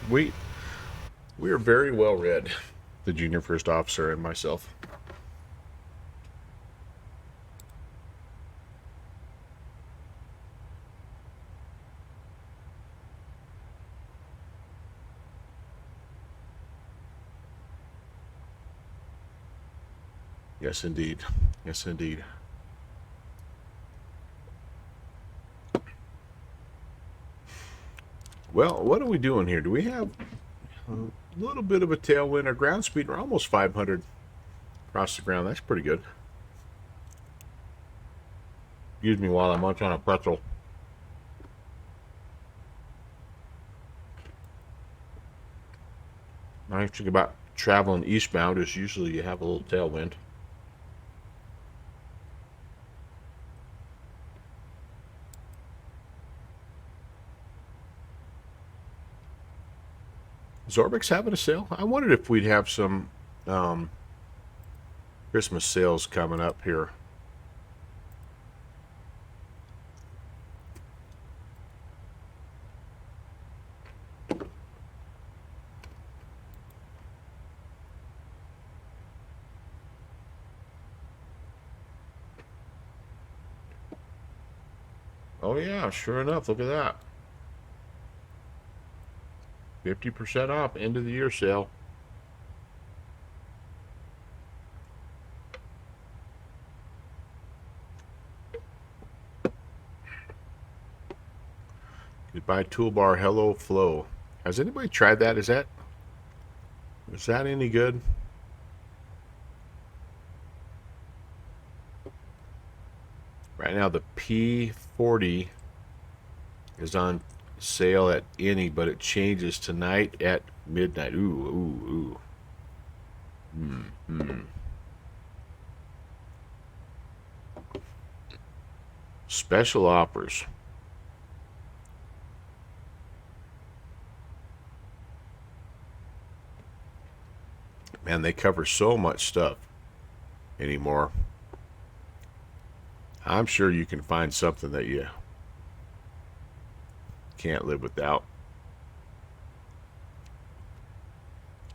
We are very well read, the junior first officer and myself. Yes, indeed. Yes, indeed. Well, what are we doing here? Do we have a little bit of a tailwind? Our ground speed, we're almost 500 across the ground. That's pretty good. Excuse me while I munch on a pretzel. Nice thing about traveling eastbound is usually you have a little tailwind. Zorbic's having a sale. I wondered if we'd have some Christmas sales coming up here. Oh yeah, sure enough, look at that. 50% off, end of the year sale. Goodbye toolbar, hello flow. Has anybody tried that? Is that any good? Right now the P40 is on sale at any, but it changes tonight at midnight. Ooh. Special offers. Man, they cover so much stuff anymore. I'm sure you can find something that you can't live without.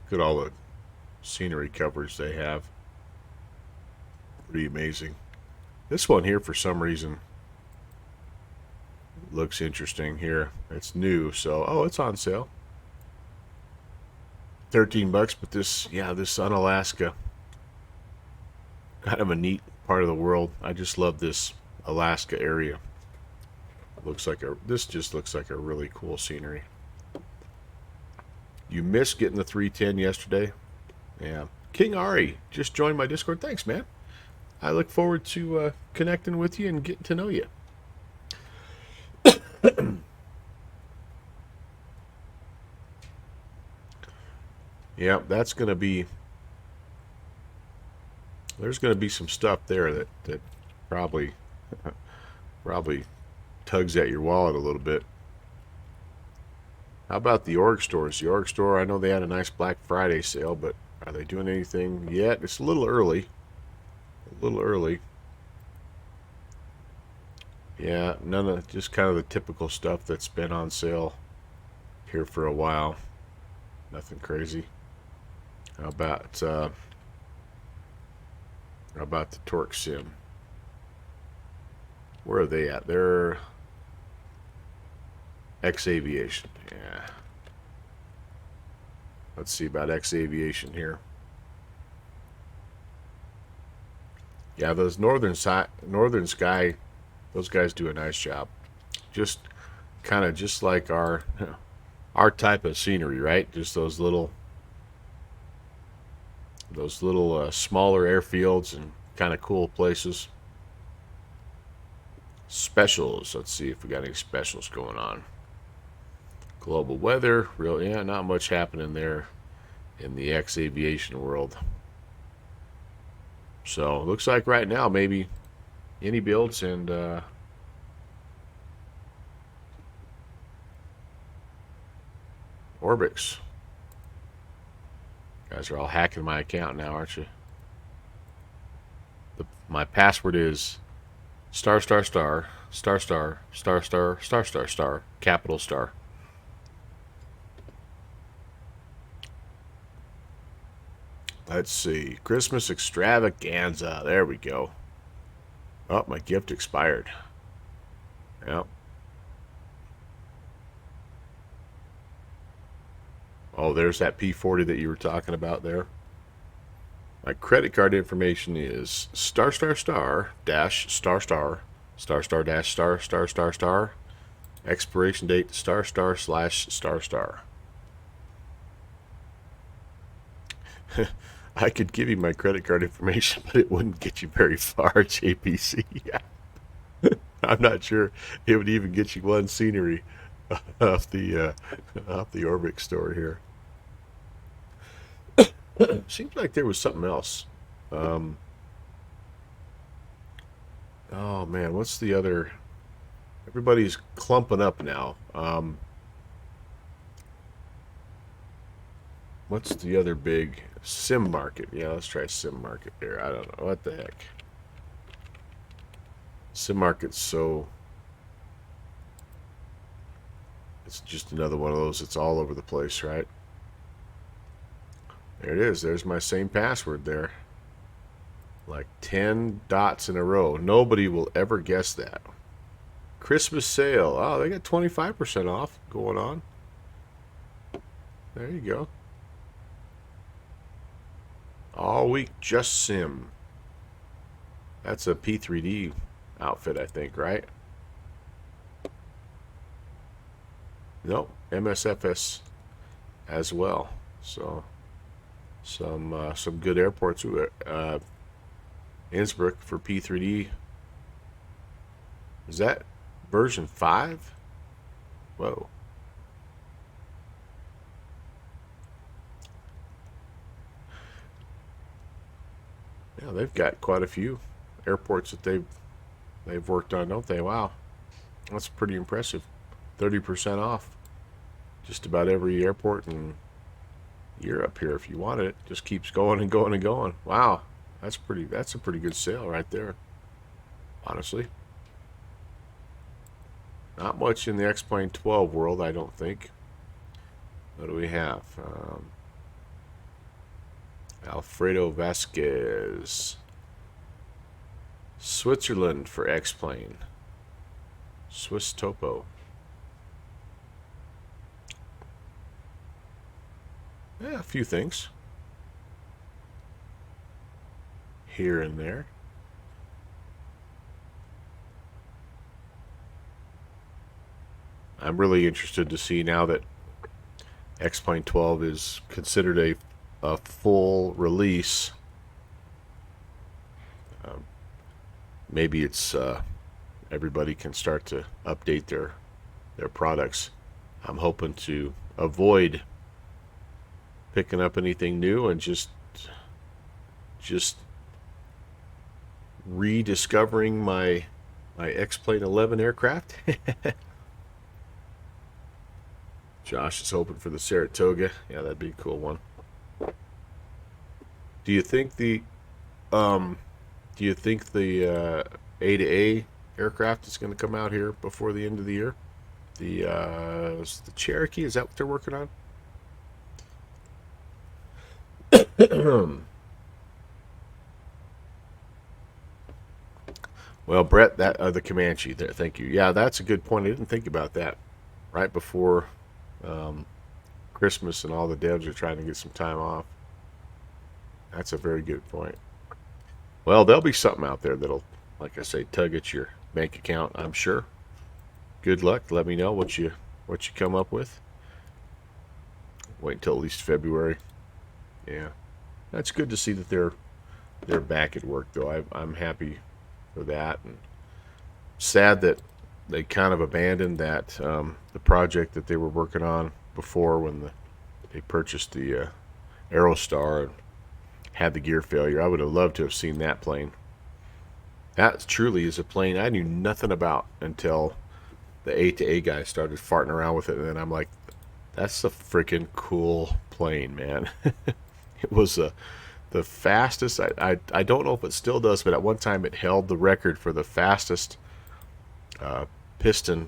Look at all the scenery coverage they have. Pretty amazing. This one here, for some reason, looks interesting here. It's new, so it's on sale. $13, but this Unalaska, kind of a neat part of the world. I just love this Alaska area. This just looks like a really cool scenery. You missed getting the 310 yesterday. Yeah. King Ari just joined my Discord. Thanks, man. I look forward to connecting with you and getting to know you. Yeah, that's going to be... There's going to be some stuff there that probably tugs at your wallet a little bit. How about the org stores? The org store, I know they had a nice Black Friday sale, but are they doing anything yet? It's a little early. Yeah, just kind of the typical stuff that's been on sale here for a while. Nothing crazy. How about the Torque Sim? Where are they at? They're X Aviation. Yeah. Let's see about X Aviation here. Yeah, those Northern Sky, those guys do a nice job. Just kind of just like our type of scenery, right? Just those little smaller airfields and kind of cool places. Specials. Let's see if we got any specials going on. Global weather. Not much happening there in the X Aviation world. So looks like right now maybe any builds and Orbix. You guys are all hacking my account now, aren't you? My password is ****. star star star star star star star capital star. Let's see. Christmas extravaganza. There we go. Oh, my gift expired. Yep. Oh, there's that P40 that you were talking about there. My credit card information is star star star dash star star star star dash star star star star. Expiration date star star slash star star. I could give you my credit card information, but it wouldn't get you very far, JPC. I'm not sure it would even get you one scenery off the Orbic store here. Seems like there was something else. Oh man, what's the other? Everybody's clumping up now. What's the other big sim market? Yeah, let's try sim market there. I don't know what the heck. Sim market's so. It's just another one of those. It's all over the place, right? There it is. There's my same password there. Like 10 dots in a row. Nobody will ever guess that. Christmas sale. Oh, they got 25% off going on. There you go. All week, just sim. That's a P3D outfit, I think, right? Nope, MSFS as well. So some good airports. Innsbruck for P3D. Is that version 5? Whoa. Yeah, they've got quite a few airports that they've worked on, don't they? Wow, that's pretty impressive. 30% off just about every airport in Europe here if you want it. Just keeps going and going and going. Wow, that's a pretty good sale right there. Honestly, not much in the X-Plane 12 world, I don't think. What do we have? Alfredo Vasquez. Switzerland for X-Plane. Swiss Topo. Yeah, a few things. Here and there. I'm really interested to see now that X-Plane 12 is considered a full release. Maybe it's everybody can start to update their products. I'm hoping to avoid picking up anything new and just rediscovering my X-Plane 11 aircraft. Josh is hoping for the Saratoga. Yeah, that'd be a cool one. Do you think the A to A aircraft is going to come out here before the end of the year? The Cherokee, is that what they're working on? Well, Brett, that the Comanche there. Thank you. Yeah, that's a good point. I didn't think about that. Right before Christmas and all the devs are trying to get some time off. That's a very good point. Well, there'll be something out there that'll, like I say, tug at your bank account, I'm sure. Good luck. Let me know what you come up with. Wait until at least February. Yeah, that's good to see that they're back at work, though. I'm happy for that, and sad that they kind of abandoned that the project that they were working on before when they purchased the Aerostar and had the gear failure. I would have loved to have seen that plane. That truly is a plane I knew nothing about until the A2A guy started farting around with it, and then I'm like, that's a freaking cool plane, man. It was the fastest. I don't know if it still does, but at one time it held the record for the fastest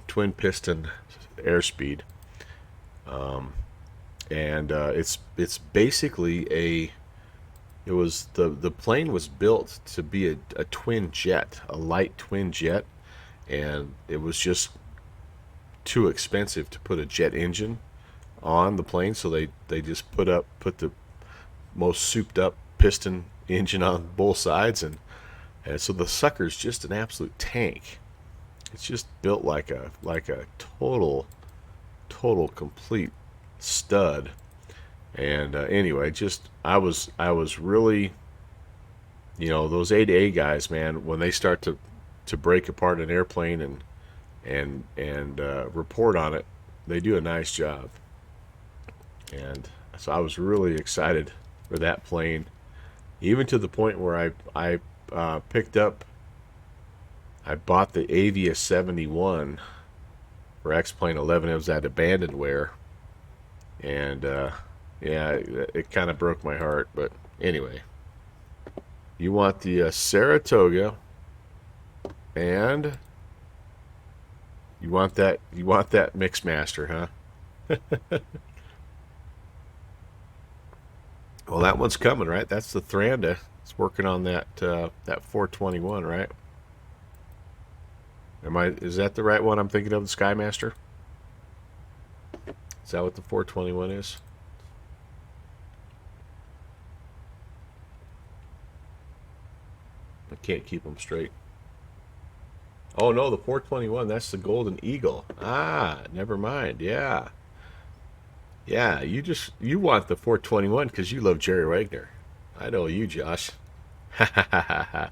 twin piston airspeed, and it's basically the plane was built to be a twin jet, a light twin jet, and it was just too expensive to put a jet engine on the plane, so they just put the most souped up piston engine on both sides, and so the sucker's just an absolute tank. It's just built like a total complete stud. And anyway, just I was really, those A-to-A guys, man, when they start to break apart an airplane and report on it, they do a nice job. And so I was really excited for that plane, even to the point where I bought the Avia 71 for X-Plane 11. It was at Abandonware, and yeah, it kind of broke my heart. But anyway, you want the Saratoga, and you want that Mixmaster, huh? Well, that one's coming, right? That's the Thranduil. It's working on that 421, right? Is that the right one I'm thinking of, the Skymaster? Is that what the 421 is? I can't keep them straight. Oh no, the 421, that's the Golden Eagle. Ah, never mind. Yeah. Yeah, you want the 421 because you love Jerry Wagner. I know you, Josh. The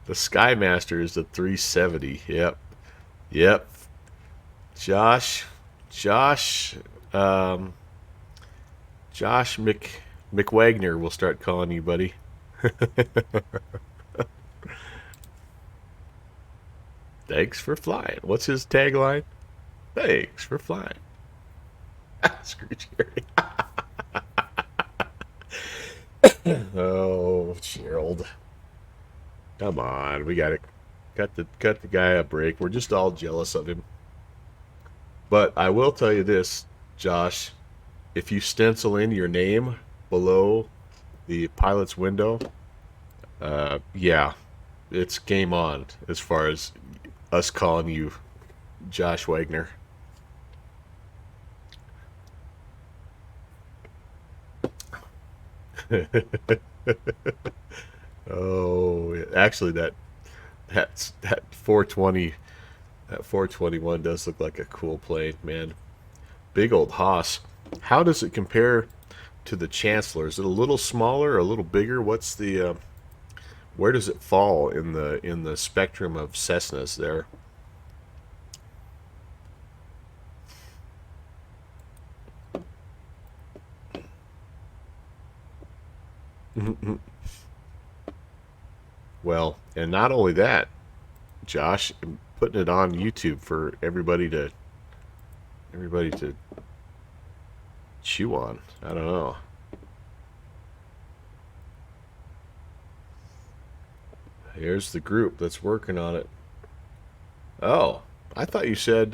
Skymaster is the 370. Yep. Yep. Josh, um, Josh McWagner will start calling you, buddy. Thanks for flying. What's his tagline? Thanks for flying. Screw Jerry. Oh, Gerald. Come on, we gotta cut the guy a break. We're just all jealous of him. But I will tell you this, Josh. If you stencil in your name below the pilot's window, yeah, it's game on as far as us calling you Josh Wagner. Oh, actually, that 420, that 421 does look like a cool plane, man. Big old Haas. How does it compare to the Chancellor? Is it a little smaller, a little bigger? What's the where does it fall in the spectrum of Cessnas there? Well, and not only that, Josh, I'm putting it on YouTube for everybody to chew on. I don't know. Here's the group that's working on it. Oh, I thought you said.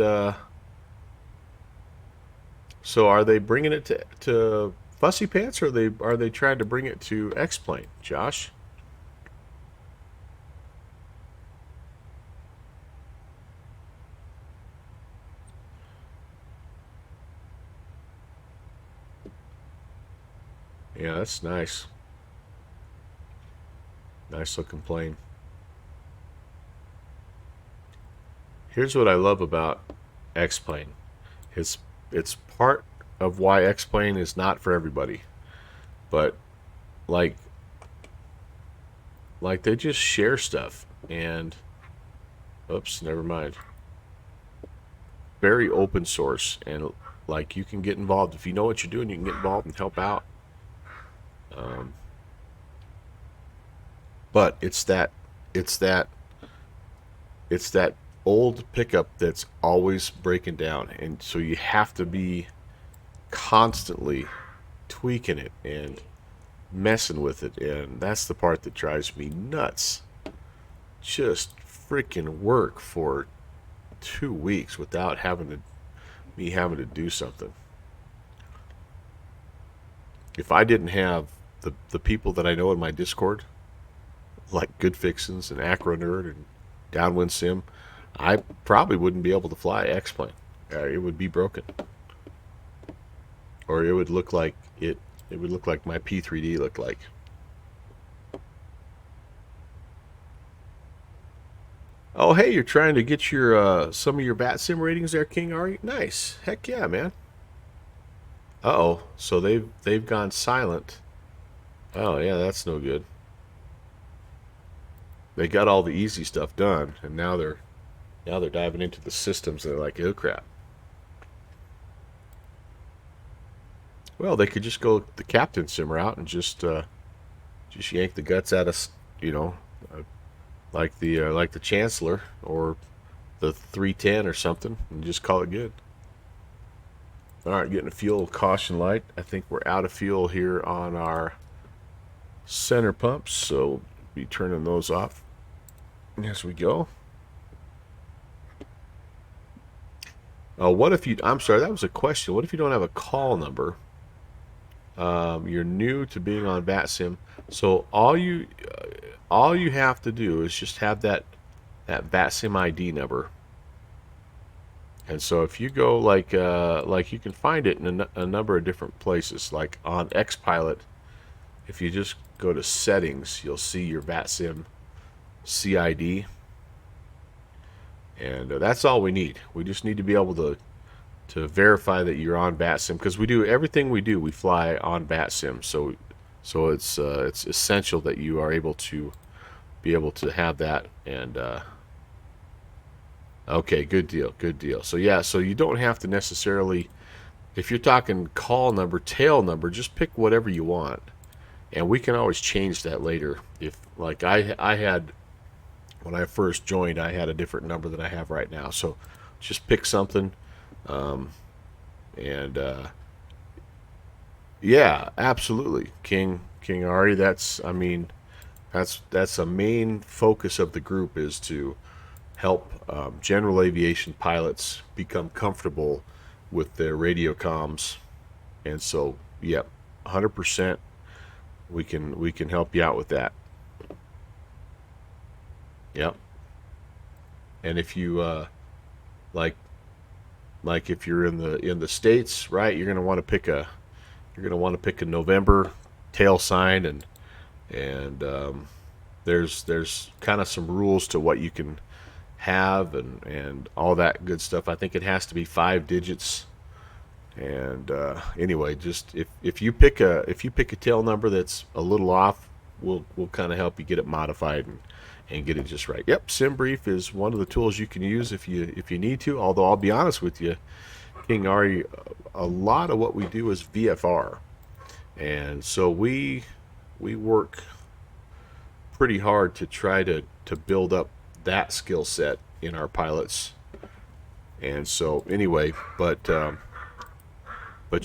So are they bringing it to Fussy Pants, or are they trying to bring it to X-Plane, Josh? Yeah, that's nice. Nice looking plane. Here's what I love about X-Plane. It's part of why X-Plane is not for everybody. But like they just share stuff, and oops, never mind. Very open source, and like you can get involved if you know what you're doing. You can get involved and help out. But it's that old pickup that's always breaking down, and so you have to be constantly tweaking it and messing with it, and that's the part that drives me nuts. Just freaking work for 2 weeks without me having to do something. If I didn't have the people that I know in my Discord, like Good Fixins and Acro Nerd and Downwind Sim, I probably wouldn't be able to fly X-Plane. It would be broken, or it would look like it would look like my P3D looked like. Oh, hey, you're trying to get your some of your bat sim ratings there, King Ari? Nice. Heck yeah, man. Uh-oh. So they've gone silent. Oh, yeah, that's no good. They got all the easy stuff done, and now they're diving into the systems. And they're like, oh crap. Well, they could just go the captain sim route and just yank the guts out of, you know, uh, like the Chancellor or the 310 or something, and just call it good. All right, getting a fuel caution light. I think we're out of fuel here on our center pumps, so be turning those off as we go. What if you? I'm sorry, that was a question. What if you don't have a call number? You're new to being on VATSIM, so all you have to do is just have that VATSIM ID number. And so if you go like you can find it in a number of different places, like on XPilot. If you just go to settings, you'll see your VATSIM CID, and that's all we need. We just need to be able to verify that you're on VATSIM, because we do everything we fly on VATSIM. So it's essential that you are able to have that. And okay, good deal. So yeah, so you don't have to necessarily, if you're talking call number, tail number, just pick whatever you want, and we can always change that later. If, like, I had, when I first joined, I had a different number than I have right now. So just pick something. And yeah, absolutely, King Ari. That's a main focus of the group, is to help general aviation pilots become comfortable with their radio comms. And so, yep, 100%. We can help you out with that. Yep. And if you like if you're in the States, right, you're gonna want to pick a November tail sign, and there's kind of some rules to what you can have, and all that good stuff. I think it has to be 5 digits. And anyway, just if you pick a tail number that's a little off, we'll kind of help you get it modified and get it just right. Yep, SimBrief is one of the tools you can use if you need to. Although I'll be honest with you, King Ari, a lot of what we do is VFR, and so we work pretty hard to try to build up that skill set in our pilots. And so anyway, but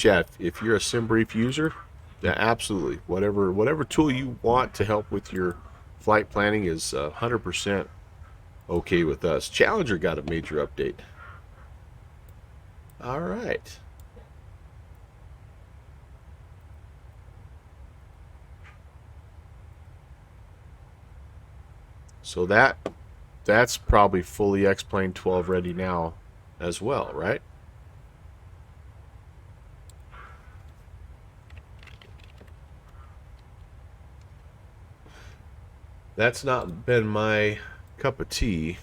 yeah, if you're a SimBrief user, yeah, absolutely, whatever tool you want to help with your flight planning is 100% okay with us. Challenger got a major update. All right. So that's probably fully X-Plane 12 ready now as well, right? That's not been my cup of tea,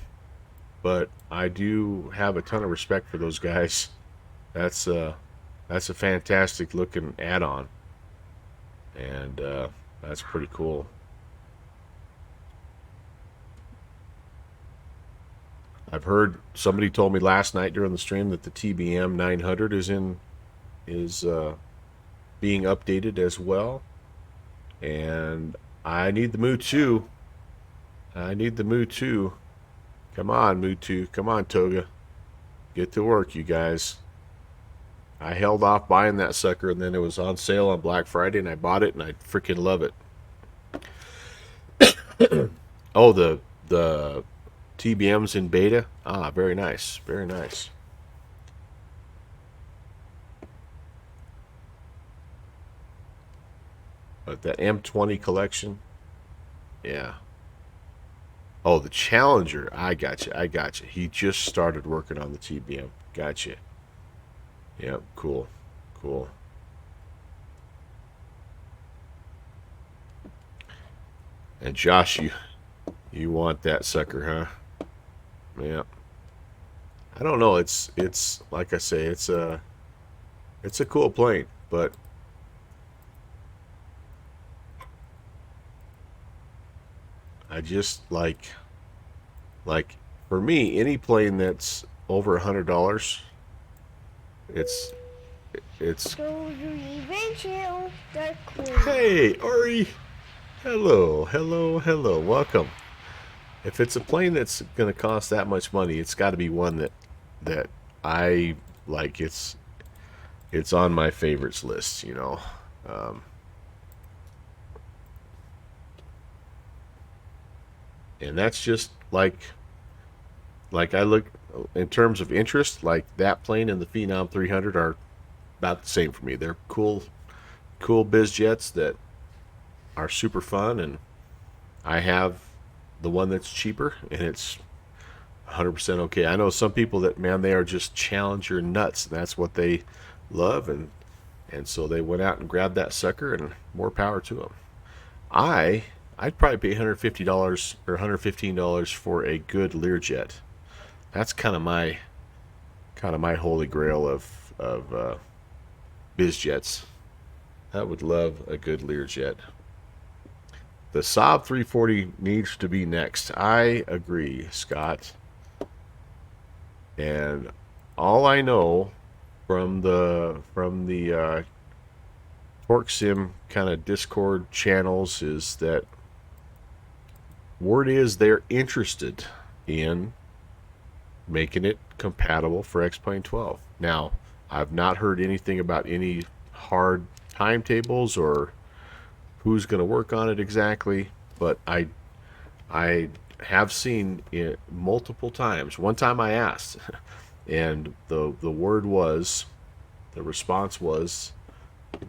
but I do have a ton of respect for those guys. That's a fantastic looking add-on, and that's pretty cool. I've heard, somebody told me last night during the stream that the TBM 900 is being updated as well, and I need the Mu 2. I need the Mu 2. Come on, Mu 2. Come on, Toga. Get to work, you guys. I held off buying that sucker, and then it was on sale on Black Friday, and I bought it, and I freaking love it. Oh, the TBM's in beta. Ah, very nice. Very nice. But that M20 collection, yeah. Oh, the Challenger. I got you. I got you. He just started working on the TBM. Gotcha. Yep. Cool. Cool. And Josh, you want that sucker, huh? Yeah. I don't know. It's like I say, it's a cool plane, but I just like for me, any plane that's over $100, it's it's. Hey, Ori. Hello, hello, hello. Welcome. If it's a plane that's going to cost that much money, it's got to be one that I like. It's on my favorites list, you know. Um, and that's just like I look in terms of interest, like that plane and the Phenom 300 are about the same for me. They're cool biz jets that are super fun, and I have the one that's cheaper, and it's 100% okay. I know some people that, man, they are just Challenger nuts. That's what they love, and so they went out and grabbed that sucker, and more power to them. I'd probably pay $150 or $115 for a good Learjet. That's kind of my holy grail of biz jets. I would love a good Learjet. The Saab 340 needs to be next. I agree, Scott. And all I know from the Torque Sim kind of Discord channels is that word is they're interested in making it compatible for X-Plane 12. Now, I've not heard anything about any hard timetables or who's going to work on it exactly, but I have seen it multiple times. One time I asked, and the response was,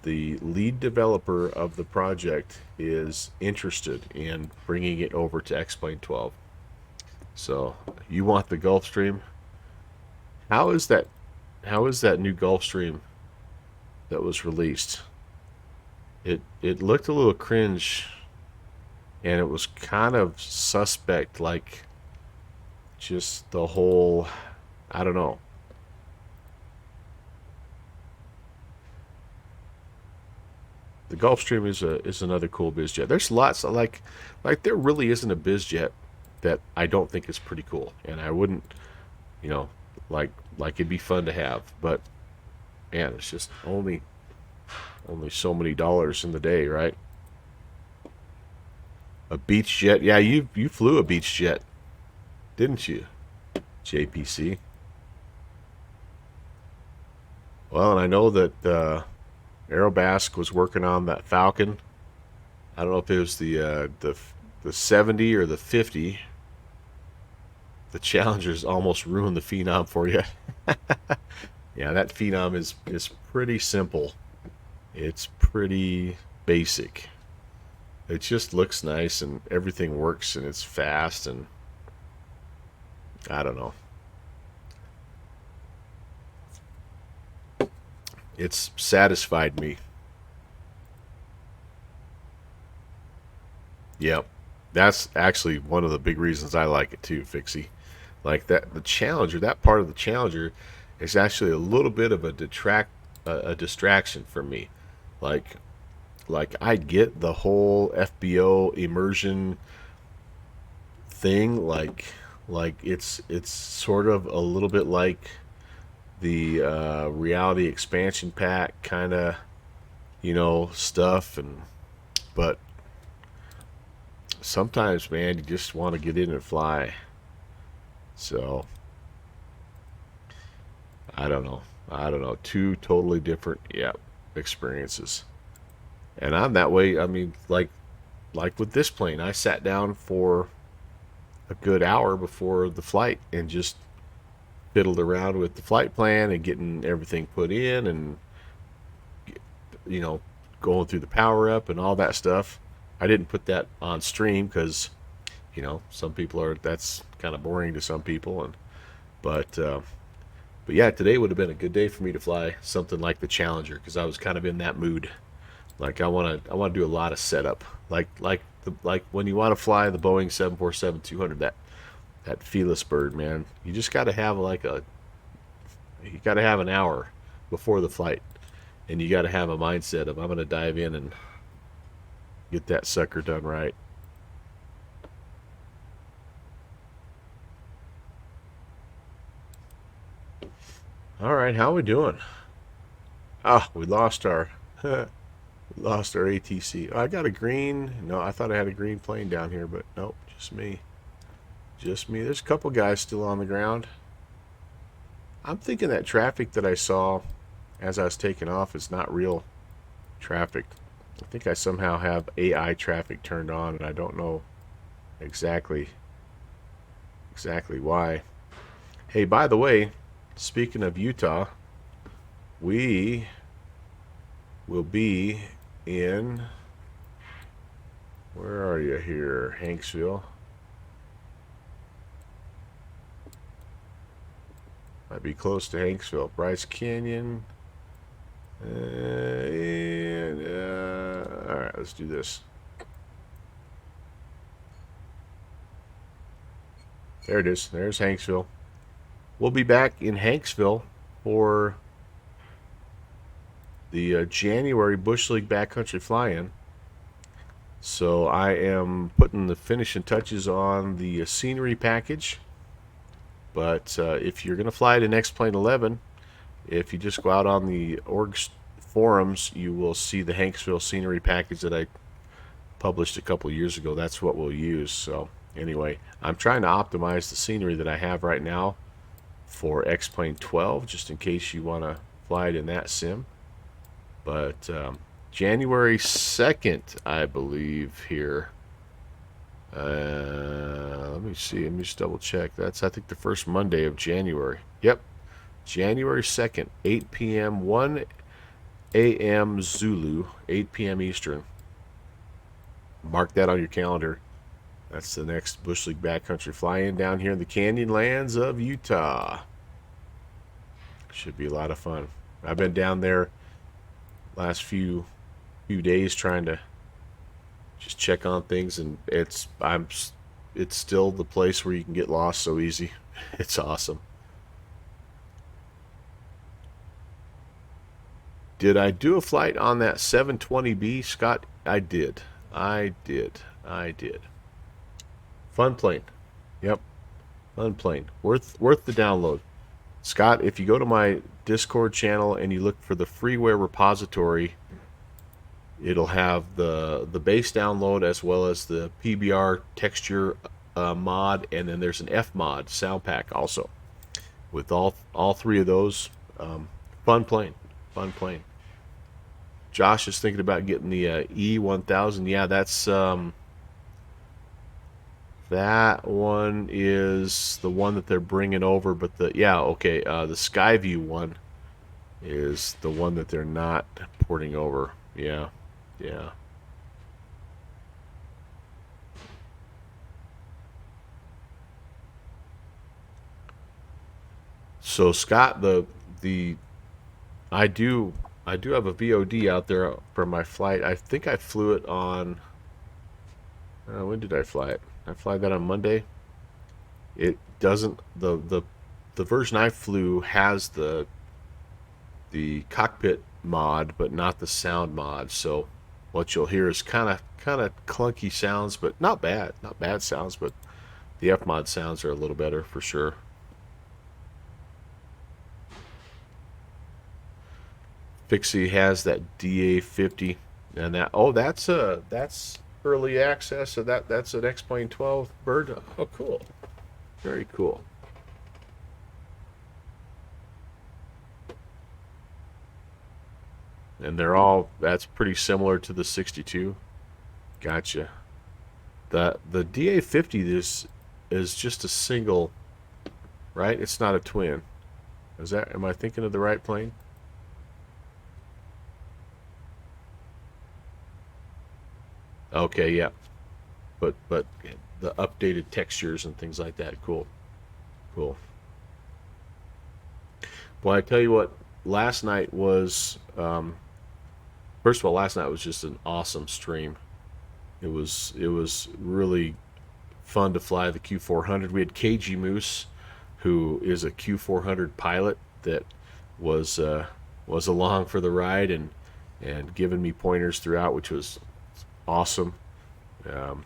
the lead developer of the project is interested in bringing it over to X-Plane 12. So you want the Gulfstream? How is that new Gulfstream that was released? It looked a little cringe, and it was kind of suspect, like just the whole, I don't know. The Gulfstream is another cool biz jet. There's lots of, like there really isn't a biz jet that I don't think is pretty cool, and I wouldn't, you know, like it'd be fun to have, but man, it's just only so many dollars in the day, right? A beach jet, yeah, you flew a beach jet, didn't you, JPC? Well, and I know that Aerobasque was working on that Falcon. I don't know if it was the 70 or the 50. The Challengers almost ruined the Phenom for you. Yeah, that Phenom is pretty simple. It's pretty basic. It just looks nice, and everything works, and it's fast, and I don't know. It's satisfied me. Yep. That's actually one of the big reasons I like it too, Fixie. Like that, the Challenger, that part of the Challenger is actually a little bit of a distraction for me. Like I get the whole FBO immersion thing, like it's sort of a little bit like the reality expansion pack kind of, you know, stuff, and but sometimes, man, you just want to get in and fly. So I don't know, two totally different, yeah, experiences. And I'm that way. I mean, like with this plane, I sat down for a good hour before the flight and just fiddled around with the flight plan and getting everything put in and, you know, going through the power up and all that stuff. I didn't put that on stream because, you know, some people are, that's kind of boring to some people. And but yeah, today would have been a good day for me to fly something like the Challenger because I was kind of in that mood. Like I want to do a lot of setup. Like when you want to fly the Boeing 747-200, that fearless bird, man. You just got to have you got to have an hour before the flight, and you got to have a mindset of I'm going to dive in and get that sucker done right. All right, how we doing? Ah, we lost our lost our ATC. Oh, I got a green. No, I thought I had a green plane down here, but nope, just me. Just me. There's a couple guys still on the ground. I'm thinking that traffic that I saw as I was taking off is not real traffic. I think I somehow have AI traffic turned on, and I don't know exactly why. Hey, by the way, speaking of Utah, we will be in, where are you here? Hanksville. Might be close to Hanksville. Bryce Canyon. All right, let's do this. There it is. There's Hanksville. We'll be back in Hanksville for the January Bush League Backcountry Fly-In. So I am putting the finishing touches on the scenery package. But if you're going to fly to Next Plane 11, if you just go out on the org forums, you will see the Hanksville scenery package that I published a couple years ago. That's what we'll use. So anyway, I'm trying to optimize the scenery that I have right now for X-Plane 12, just in case you want to fly it in that sim. But January 2nd, I believe, here. Let me see. Let me just double check. That's, I think, the first Monday of January. Yep. January 2nd, 8 p.m., 1 a.m. Zulu, 8 p.m. Eastern. Mark that on your calendar. That's the next Bush League Backcountry Fly-In down here in the canyon lands of Utah. Should be a lot of fun. I've been down there last few days trying to just check on things, and it's still the place where you can get lost so easy. It's awesome. Did I do a flight on that 720B, Scott? I did. I did. Fun plane. Yep. Fun plane. Worth the download. Scott, if you go to my Discord channel and you look for the freeware repository, it'll have the base download as well as the PBR texture mod, and then there's an F mod sound pack also. With all three of those, fun plane. Josh is thinking about getting the E1000. Yeah, that's that one is the one that they're bringing over, but the Skyview one is the one that they're not porting over. Yeah. So Scott, I do have a VOD out there for my flight. I think I flew it on. When did I fly it? I fly that on Monday. It doesn't. The version I flew has the cockpit mod, but not the sound mod. So what you'll hear is kind of clunky sounds, but not bad sounds. But the F mod sounds are a little better for sure. Fixie has that DA50, and that's early access. So that's an X-Plane 12 bird. Oh, cool, very cool. And that's pretty similar to the 62. Gotcha. The DA50 is just a single, right? It's not a twin. Am I thinking of the right plane? Okay, yeah. But the updated textures and things like that. Cool. Cool. Well, I tell you what, last night was first of all, last night was just an awesome stream. It was really fun to fly the Q400. We had KG Moose, who is a Q400 pilot that was was along for the ride and giving me pointers throughout, which was awesome. Um,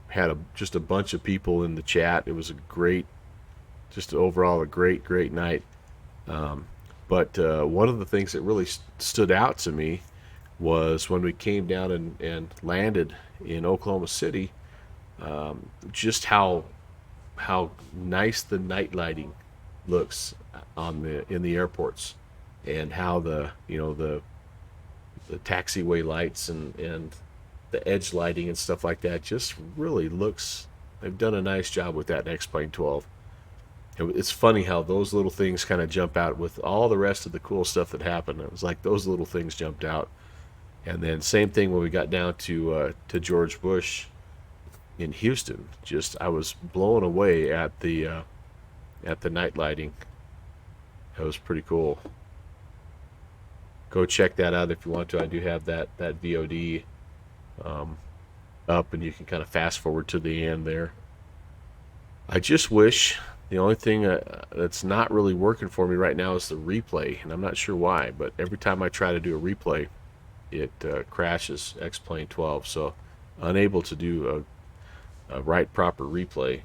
had just a bunch of people in the chat. It was a great, just overall a great night. Um, but one of the things that really stood out to me was when we came down and landed in Oklahoma City, just how nice the night lighting looks in the airports, and how the taxiway lights and the edge lighting and stuff like that just really looks. They've done a nice job with that in X-Plane 12. It's funny how those little things kind of jump out with all the rest of the cool stuff that happened. It was like those little things jumped out. And then same thing when we got down to George Bush in Houston. Just I was blown away at the night lighting. That was pretty cool. Go check that out if you want to. I do have that VOD up, and you can kind of fast forward to the end there. I just wish the only thing that's not really working for me right now is the replay, and I'm not sure why, but every time I try to do a replay, it crashes X-Plane 12, so unable to do a right proper replay.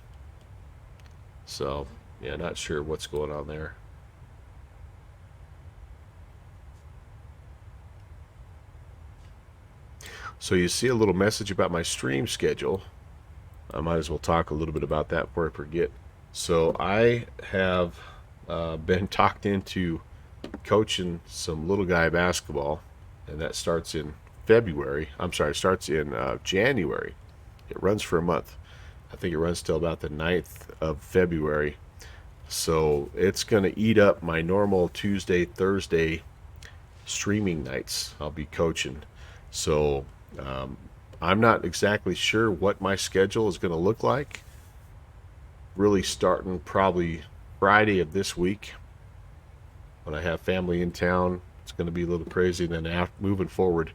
So yeah, not sure what's going on there. So you see a little message about my stream schedule. I might as well talk a little bit about that before I forget. So I have been talked into coaching some little guy basketball, and that starts in February. I'm sorry, it starts in January. It runs for a month. I think it runs till about the 9th of February. So it's going to eat up my normal Tuesday, Thursday streaming nights. I'll be coaching. So I'm not exactly sure what my schedule is going to look like. Really starting probably Friday of this week when I have family in town. It's going to be a little crazy. Then moving forward,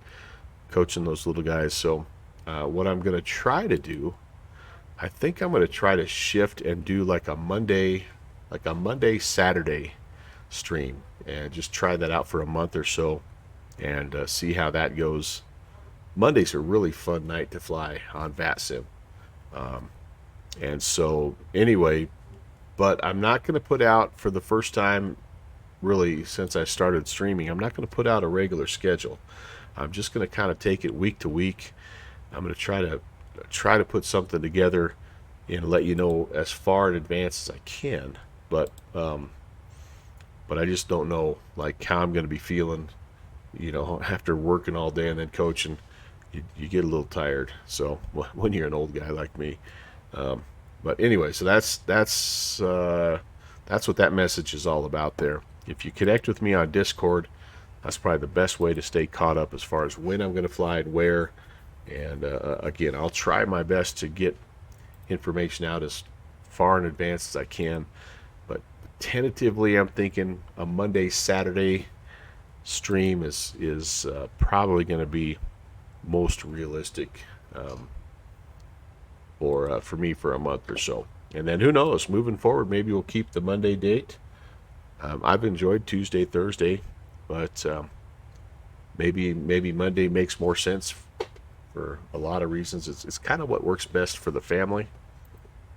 coaching those little guys. So what I'm going to try to do, I think I'm going to try to shift and do like a Monday Saturday stream, and just try that out for a month or so, and see how that goes. Monday's a really fun night to fly on VATSIM. And so anyway, but I'm not going to put out, for the first time really since I started streaming, I'm not going to put out a regular schedule. I'm just going to kind of take it week to week. I'm going to try to put something together and let you know as far in advance as I can. But I just don't know like how I'm going to be feeling, after working all day and then coaching. You get a little tired. So when you're an old guy like me. But anyway, so that's what that message is all about there. If you connect with me on Discord, that's probably the best way to stay caught up as far as when I'm going to fly and where. And again, I'll try my best to get information out as far in advance as I can. But tentatively, I'm thinking a Monday, Saturday stream is probably going to be most realistic for me for a month or so. And then who knows, moving forward, maybe we'll keep the Monday date. I've enjoyed Tuesday, Thursday, but maybe Monday makes more sense for a lot of reasons. It's kind of what works best for the family,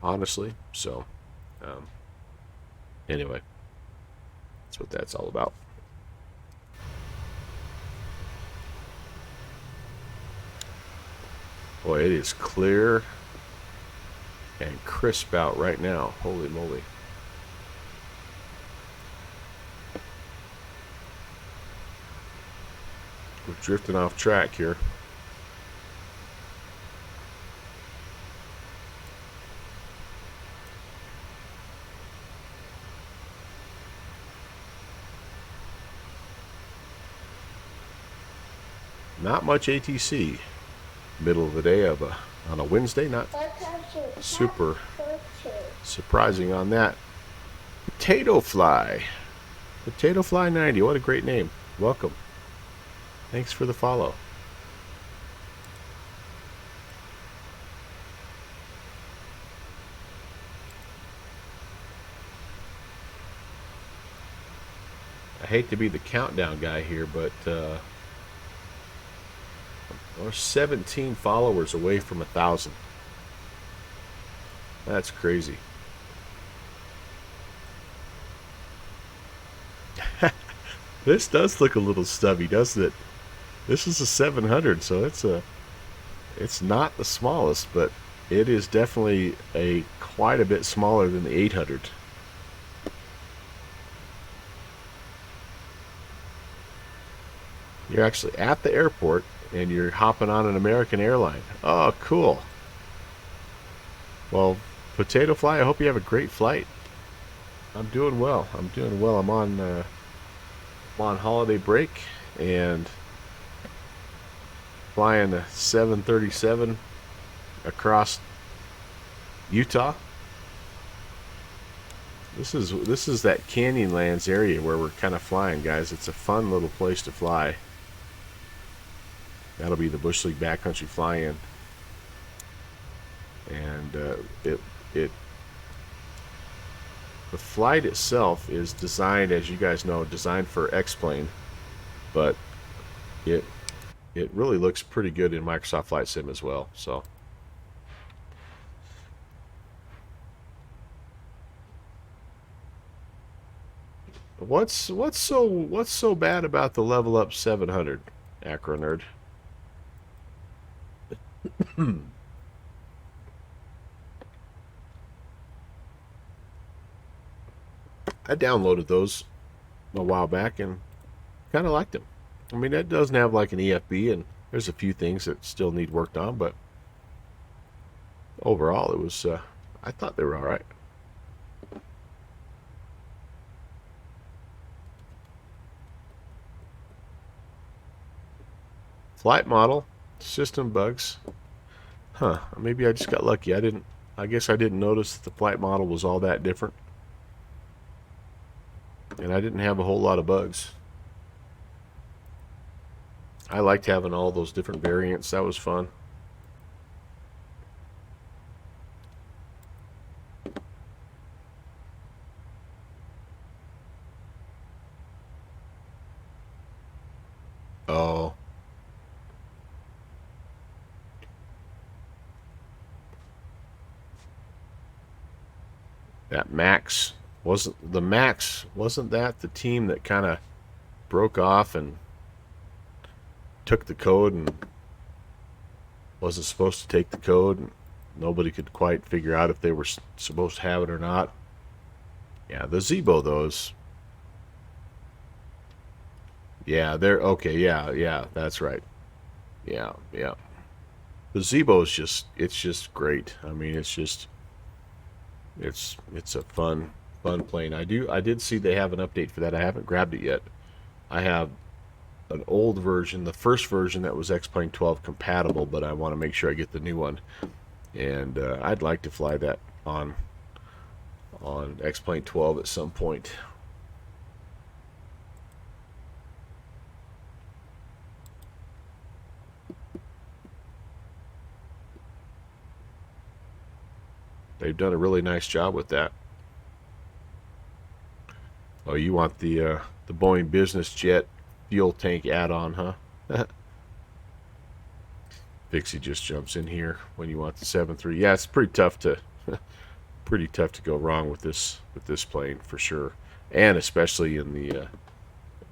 honestly. So anyway, that's what that's all about. Boy, it is clear and crisp out right now. Holy moly. We're drifting off track here. Not much ATC. Middle of the day on a Wednesday. Not super surprising on that. Potato Fly. Potato Fly 90. What a great name. Welcome. Thanks for the follow. I hate to be the countdown guy here, but we're 17 followers away from 1,000. That's crazy. This does look a little stubby, doesn't it? This is a 700, so it's not the smallest, but it is definitely quite a bit smaller than the 800. You're actually at the airport and you're hopping on an American airline. Oh, cool. Well, Potato Fly, I hope you have a great flight. I'm doing well. I'm doing well. I'm on holiday break and flying a 737 across Utah. This is that Canyonlands area where we're kind of flying, guys. It's a fun little place to fly. That'll be the Bush League Backcountry Fly-In, and the flight itself is designed, as you guys know, designed for X-Plane, but it really looks pretty good in Microsoft Flight Sim as well. So what's so bad about the level up 700, Acro Nerd? I downloaded those a while back and kind of liked them. I mean, it doesn't have like an EFB, and there's a few things that still need worked on, but overall, it was. I thought they were all right. Flight model, system bugs. Huh? Maybe I just got lucky. I guess I didn't notice that the flight model was all that different, and I didn't have a whole lot of bugs. I liked having all those different variants. That was fun. Oh. That Max wasn't that the team that kind of broke off and took the code and wasn't supposed to take the code, and nobody could quite figure out if they were supposed to have it or not? Yeah, the Zebo, those. Yeah, they're okay. Yeah, that's right. Yeah. The Zebo is it's just great. I mean, it's a fun plane. I did see they have an update for that. I haven't grabbed it yet. I have an old version, the first version that was X-Plane 12 compatible, but I want to make sure I get the new one. And I'd like to fly that on X-Plane 12 at some point. They've done a really nice job with that. Oh, you want the Boeing Business Jet fuel tank add-on, huh? Vixie just jumps in here when you want the 7.3. Yeah, it's pretty tough to go wrong with this plane for sure, and especially in the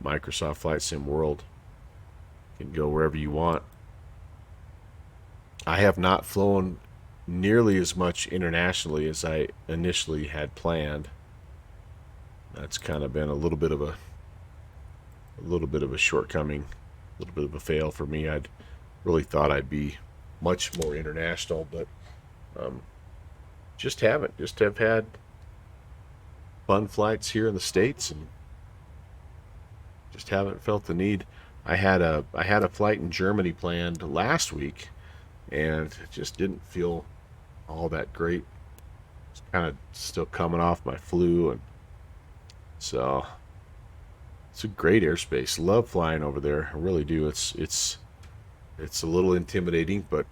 Microsoft Flight Sim world. You can go wherever you want. I have not flown nearly as much internationally as I initially had planned. That's kind of been a little bit of a shortcoming, a little bit of a fail for me. I'd really thought I'd be much more international, but just haven't. Just have had fun flights here in the States and just haven't felt the need. I had a flight in Germany planned last week, and it just didn't feel all that great. It's kind of still coming off my flu, and so it's a great airspace. Love flying over there. I really do. It's a little intimidating, but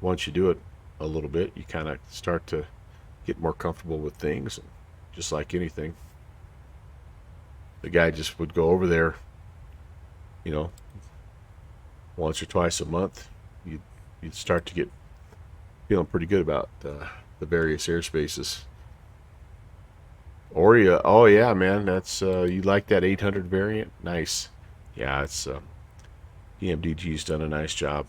once you do it a little bit, you kind of start to get more comfortable with things. Just like anything, the guy just would go over there, you know, once or twice a month. You'd start to get feeling pretty good about the various airspaces. Or you, oh yeah, man, that's you like that 800 variant? Nice. Yeah, it's PMDG's done a nice job.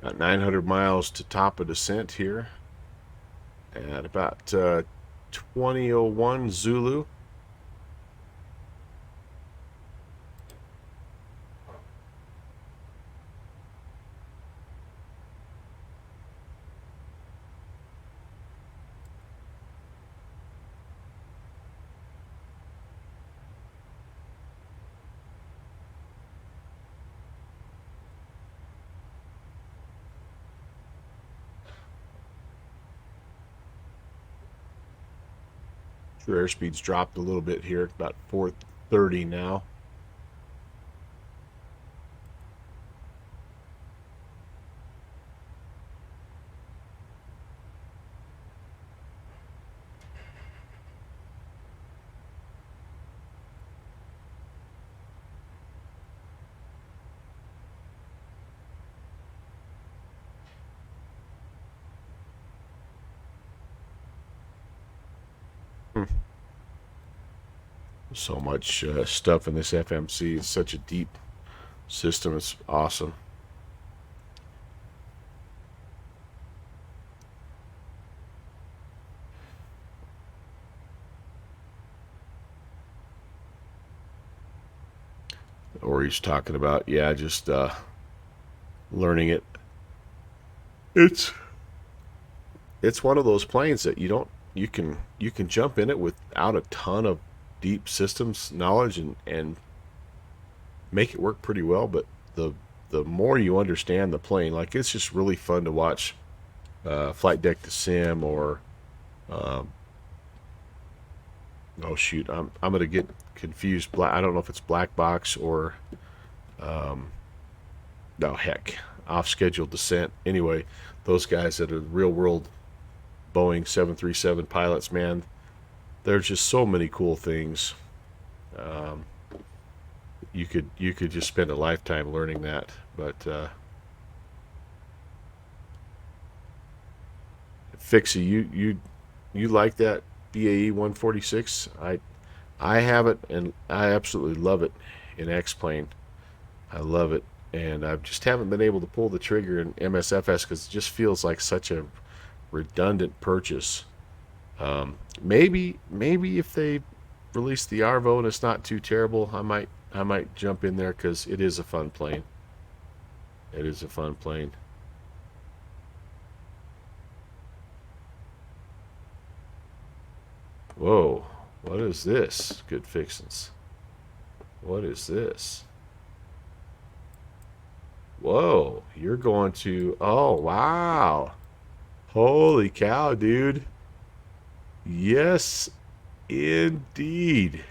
About 900 miles to top of descent here at about 2001 Zulu. True airspeed's dropped a little bit here, about 430 now. Hmm. So much stuff in this FMC. It's such a deep system. It's awesome. Or he's talking about, yeah, just learning it. It's it's one of those planes that you can jump in it without a ton of deep systems knowledge and make it work pretty well. But the more you understand the plane, like it's just really fun to watch flight deck to sim or um, oh shoot, I'm gonna get confused. I don't know if it's black box or um, no heck, off schedule descent. Anyway, those guys that are real world Boeing 737 pilots, man, there's just so many cool things. Um, you could just spend a lifetime learning that. But Fixie, you like that BAE 146? I have it and I absolutely love it in X plane. I love it, and I just haven't been able to pull the trigger in MSFS because it just feels like such a redundant purchase. Maybe if they release the Arvo and it's not too terrible, I might jump in there because it is a fun plane. It is a fun plane. Whoa, what is this? Good fixins'. What is this? Whoa, you're going to. Oh, wow. Holy cow, dude. Yes, indeed.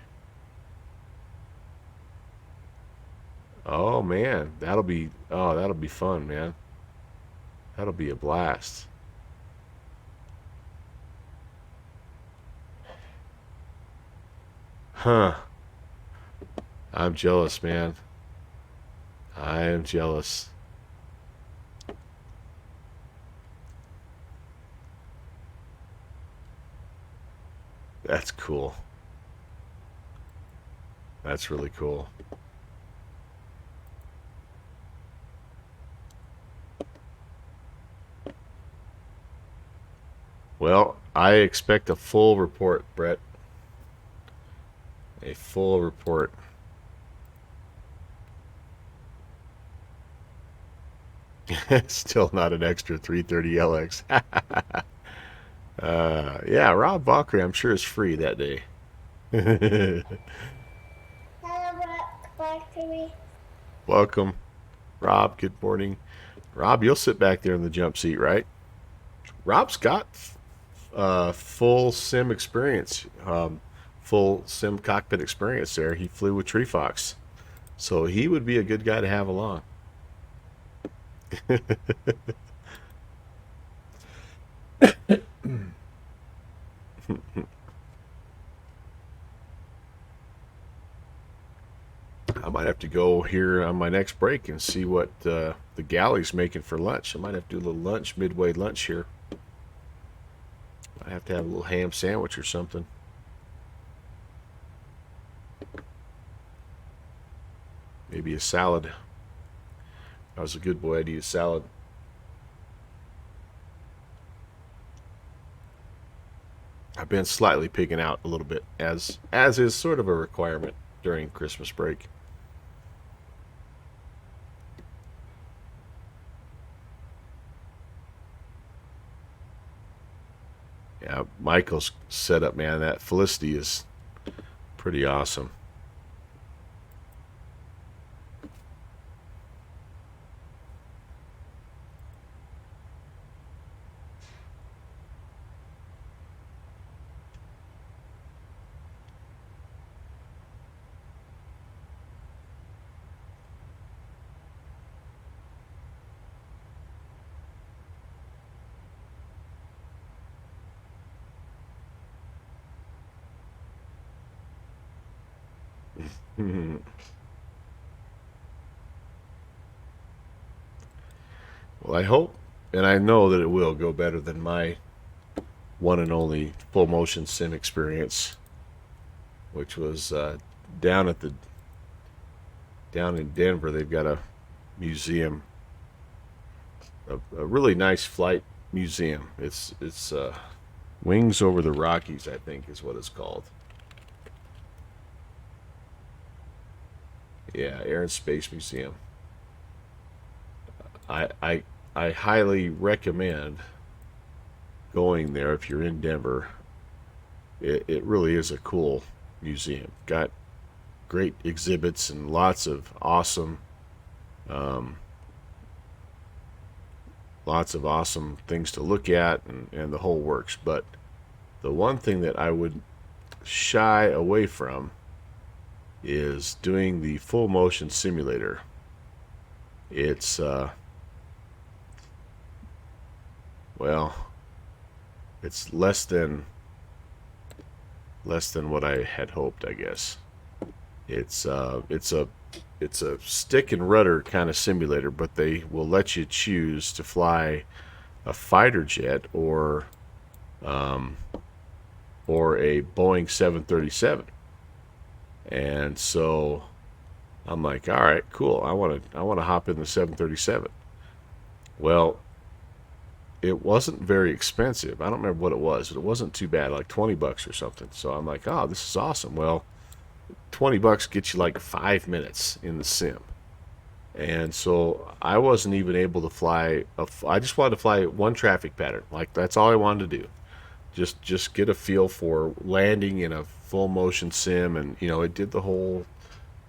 Oh man, that'll be fun, man. That'll be a blast. Huh. I'm jealous, man. I am jealous. That's cool. That's really cool. Well, I expect a full report, Brett. A full report. Still not an extra 330 LX. Yeah, Rob Valkyrie, I'm sure is free that day. Back to me. Welcome, Rob. Good morning. Rob, you'll sit back there in the jump seat, right? Rob's got full sim experience, full sim cockpit experience there. He flew with Tree Fox. So he would be a good guy to have along. I might have to go here on my next break and see what the galley's making for lunch. I might have to do a little lunch, midway lunch here. I have to have a little ham sandwich or something. Maybe a salad. I was a good boy, I'd eat a salad. I've been slightly pigging out a little bit, as is sort of a requirement during Christmas break. Yeah, Michael's setup, man, that Felicity is pretty awesome. Well, I hope and I know that it will go better than my one and only full motion sim experience, which was down at the down in Denver. They've got a museum, a really nice flight museum. It's Wings Over the Rockies, I think, is what it's called. Yeah, Air and Space Museum. I I I highly recommend going there if you're in Denver. It really is a cool museum. Got great exhibits and um, lots of awesome things to look at and the whole works. But the one thing that I would shy away from is doing the full motion simulator. It's well, it's less than what I had hoped, I guess. It's a stick and rudder kind of simulator, but they will let you choose to fly a fighter jet um, or a Boeing 737. And so I'm like, all right, cool. I want to hop in the 737. Well, it wasn't very expensive. I don't remember what it was, but it wasn't too bad, like $20 or something. So I'm like, oh, this is awesome. Well, $20 gets you like 5 minutes in the sim. And so I wasn't even able to fly. I just wanted to fly one traffic pattern. Like that's all I wanted to do. Just get a feel for landing in a full motion sim, and it did the whole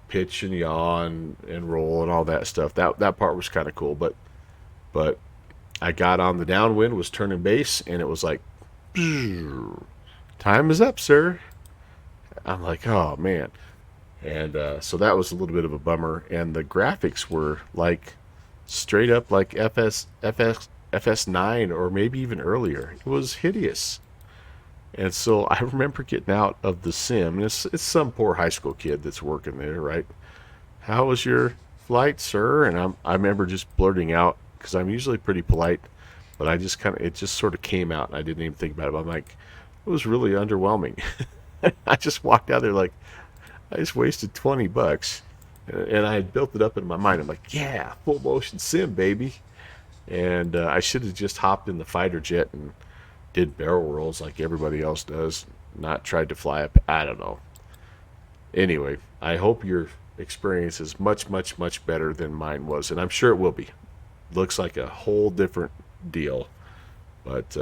pitch and yaw and roll and all that stuff. That part was kind of cool, but I got on the downwind, was turning base, and it was like, time is up, sir. I'm like, oh man. And so that was a little bit of a bummer. And the graphics were like straight up like FS9 or maybe even earlier. It was hideous. And so I remember getting out of the sim. And it's some poor high school kid that's working there, right? How was your flight, sir? And I remember just blurting out because I'm usually pretty polite, but it just sort of came out and I didn't even think about it. But I'm like, it was really underwhelming. I just walked out there like I just wasted $20, and I had built it up in my mind. I'm like, yeah, full motion sim, baby. And I should have just hopped in the fighter jet and did barrel rolls like everybody else does, not tried to fly up. I don't know. Anyway, I hope your experience is much, much, much better than mine was, and I'm sure it will be. Looks like a whole different deal, but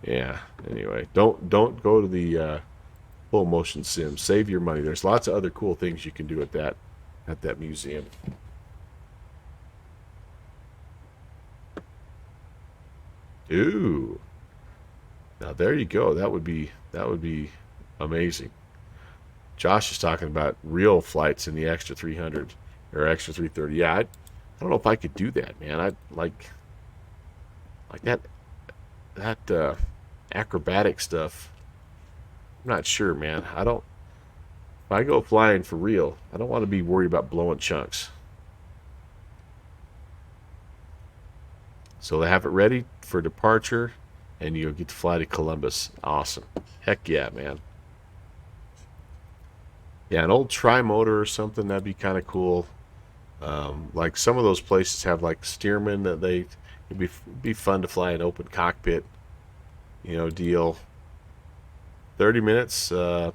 yeah. Anyway, don't go to the full motion sim. Save your money. There's lots of other cool things you can do at that museum. Ooh, now there you go. That would be amazing. Josh is talking about real flights in the extra 300 or extra 330. Yeah, I don't know if I could do that, man. I like that acrobatic stuff. I'm not sure, man. I don't. If I go flying for real, I don't want to be worried about blowing chunks. So they have it ready for departure, and you'll get to fly to Columbus. Awesome. Heck yeah, man. Yeah, an old tri-motor or something, that'd be kind of cool. Like some of those places have like steermen that it'd be fun to fly an open cockpit, deal. 30 minutes. It's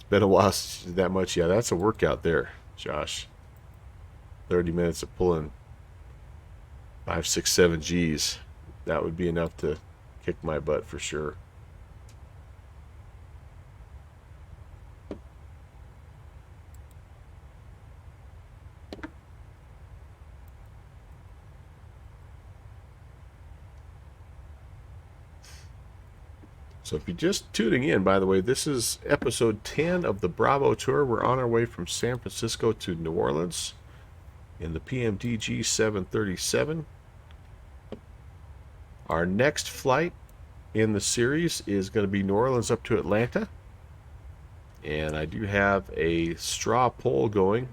been a while since you did that much. Yeah, that's a workout there, Josh. 30 minutes of pulling 5, 6, 7 G's. That would be enough to kick my butt for sure. So if you're just tuning in, by the way, this is episode 10 of the Bravo Tour. We're on our way from San Francisco to New Orleans in the PMDG 737. Our next flight in the series is going to be New Orleans up to Atlanta. And I do have a straw poll going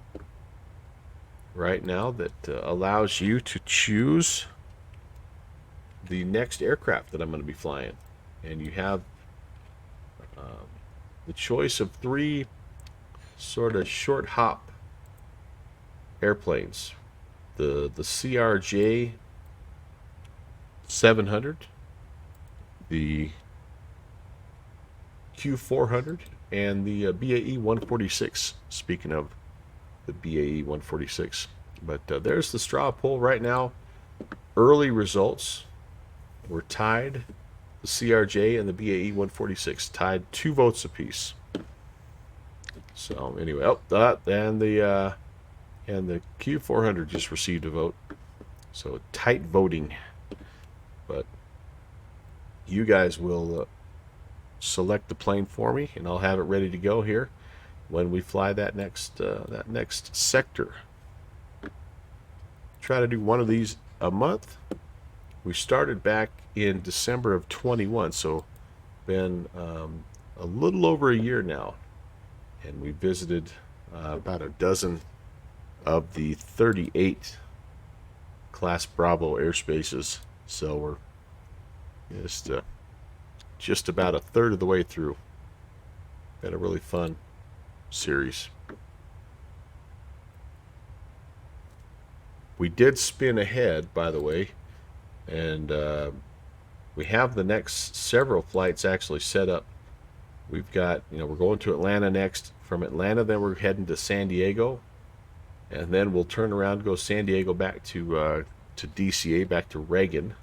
right now that allows you to choose the next aircraft that I'm going to be flying. And you have the choice of 3 sort of short hop airplanes. The CRJ 700, the Q400, and the BAE 146. Speaking of the BAE 146. But there's the straw poll right now. Early results. We're tied. The CRJ and the BAE 146 tied 2 votes apiece. So anyway, and the Q400 just received a vote. So tight voting, but you guys will select the plane for me, and I'll have it ready to go here when we fly that next sector. Try to do one of these a month. We started back in December of 21, so been a little over a year now, and we visited about a dozen of the 38 Class Bravo airspaces. So we're just about a third of the way through. Been a really fun series. We did spin ahead, by the way, and we have the next several flights actually set up. We've got, we're going to Atlanta next. From Atlanta, then we're heading to San Diego, and then we'll turn around, go San Diego back to DCA, back to Reagan,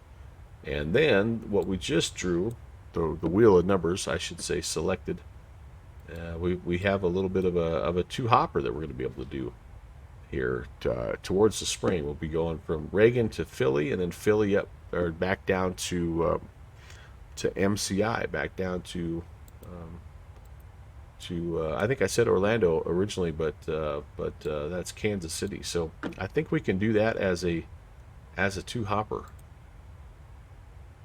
and then what we just drew, the wheel of numbers, I should say, selected. We have a little bit of a 2-hopper that we're going to be able to do here towards the spring. We'll be going from Reagan to Philly, and then Philly up or back down to MCI, back down to I think I said Orlando originally, but that's Kansas City. So I think we can do that as a 2-hopper,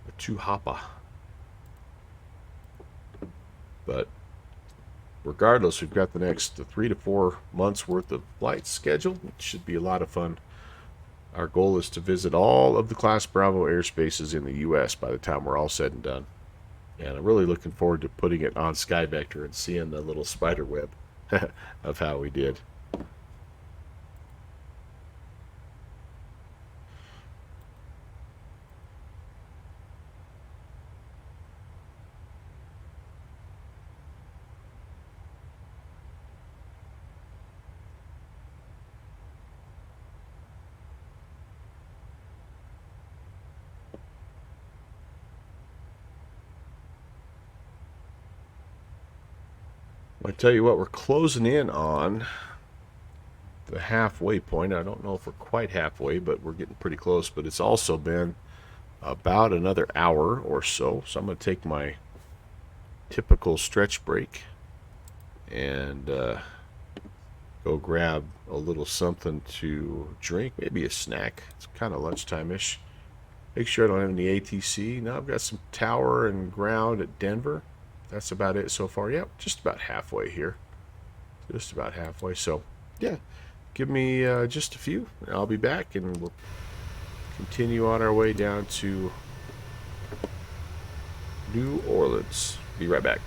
a 2-hopper. But regardless, we've got the next 3 to 4 months worth of flights scheduled. It should be a lot of fun. Our goal is to visit all of the Class Bravo airspaces in the U.S. by the time we're all said and done. And I'm really looking forward to putting it on Sky Vector and seeing the little spider web of how we did. I tell you what, we're closing in on the halfway point. I don't know if we're quite halfway, but we're getting pretty close. But it's also been about another hour or so. So I'm going to take my typical stretch break and go grab a little something to drink, maybe a snack. It's kind of lunchtime-ish. Make sure I don't have any ATC. Now I've got some tower and ground at Denver. That's about it so far. Yep, just about halfway here. Just about halfway. So, yeah, give me just a few. I'll be back, and we'll continue on our way down to New Orleans. Be right back.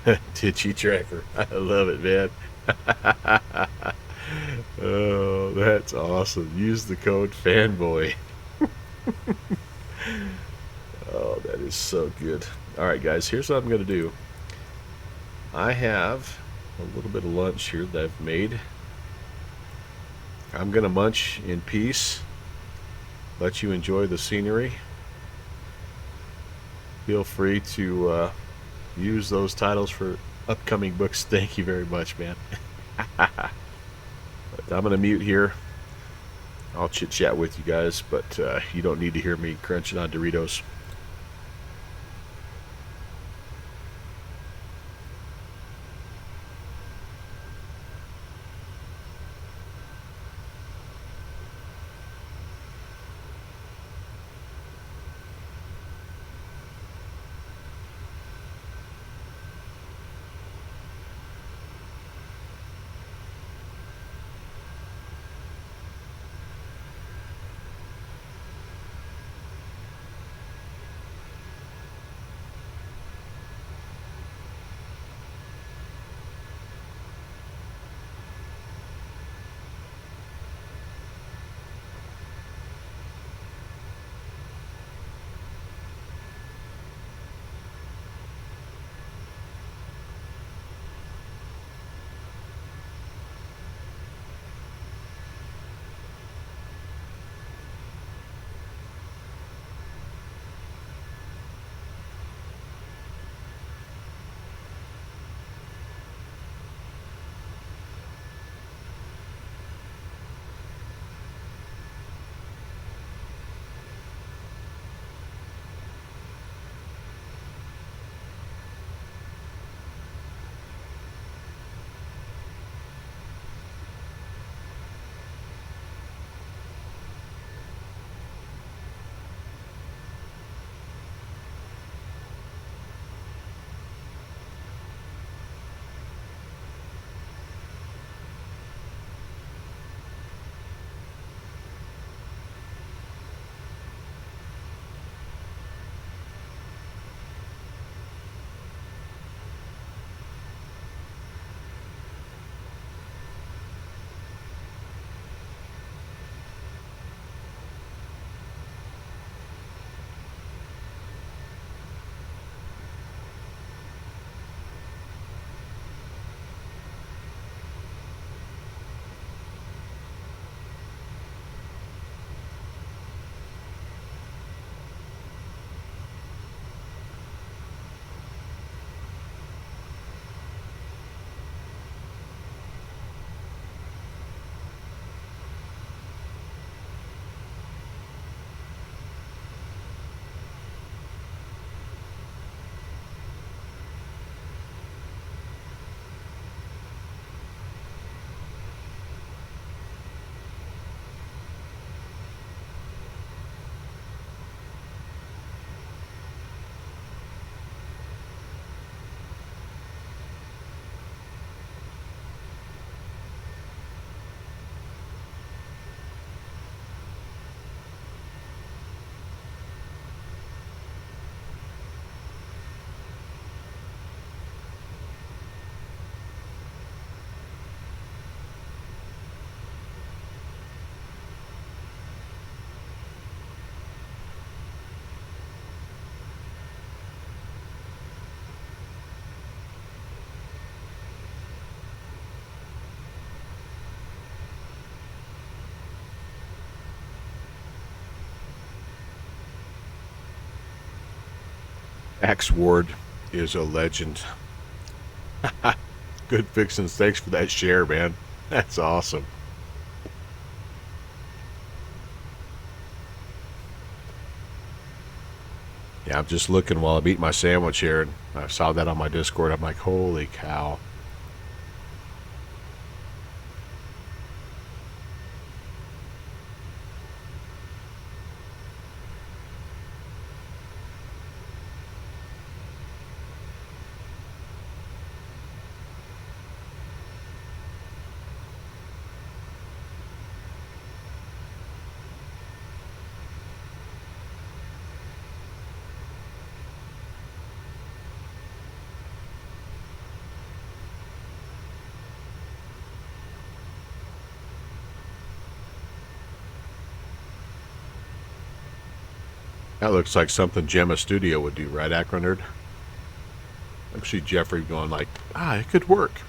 Titchy Tracker. I love it, man. Oh, that's awesome. Use the code fanboy. Oh, that is so good. All right, guys, here's what I'm going to do. I have a little bit of lunch here that I've made. I'm going to munch in peace, let you enjoy the scenery. Feel free to use those titles for upcoming books. Thank you very much, man. But I'm going to mute here. I'll chit chat with you guys, but you don't need to hear me crunching on Doritos. Axe Ward is a legend. Good fixins. Thanks for that share, man. That's awesome. Yeah, I'm just looking while I'm eating my sandwich here, and I saw that on my Discord. I'm like, holy cow. That looks like something Gemma Studio would do, right, Acro Nerd? I see Jeffrey going like, it could work.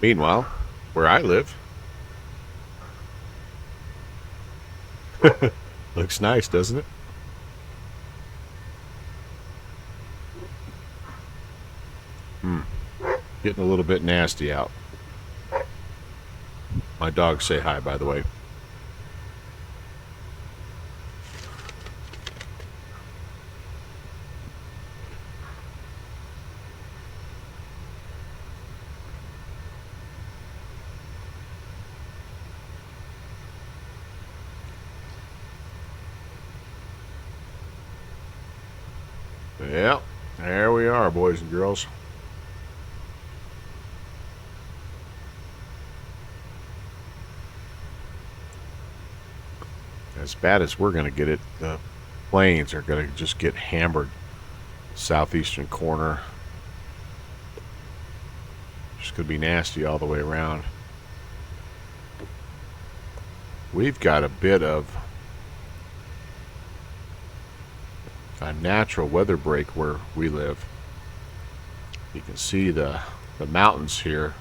Meanwhile, where I live, looks nice, doesn't it? Getting a little bit nasty out. My dogs say hi, by the way. Yep, there we are, boys and girls. As bad as we're going to get it, the plains are going to just get hammered. Southeastern corner. Just going to be nasty all the way around. We've got a bit of a natural weather break where we live. You can see the mountains here.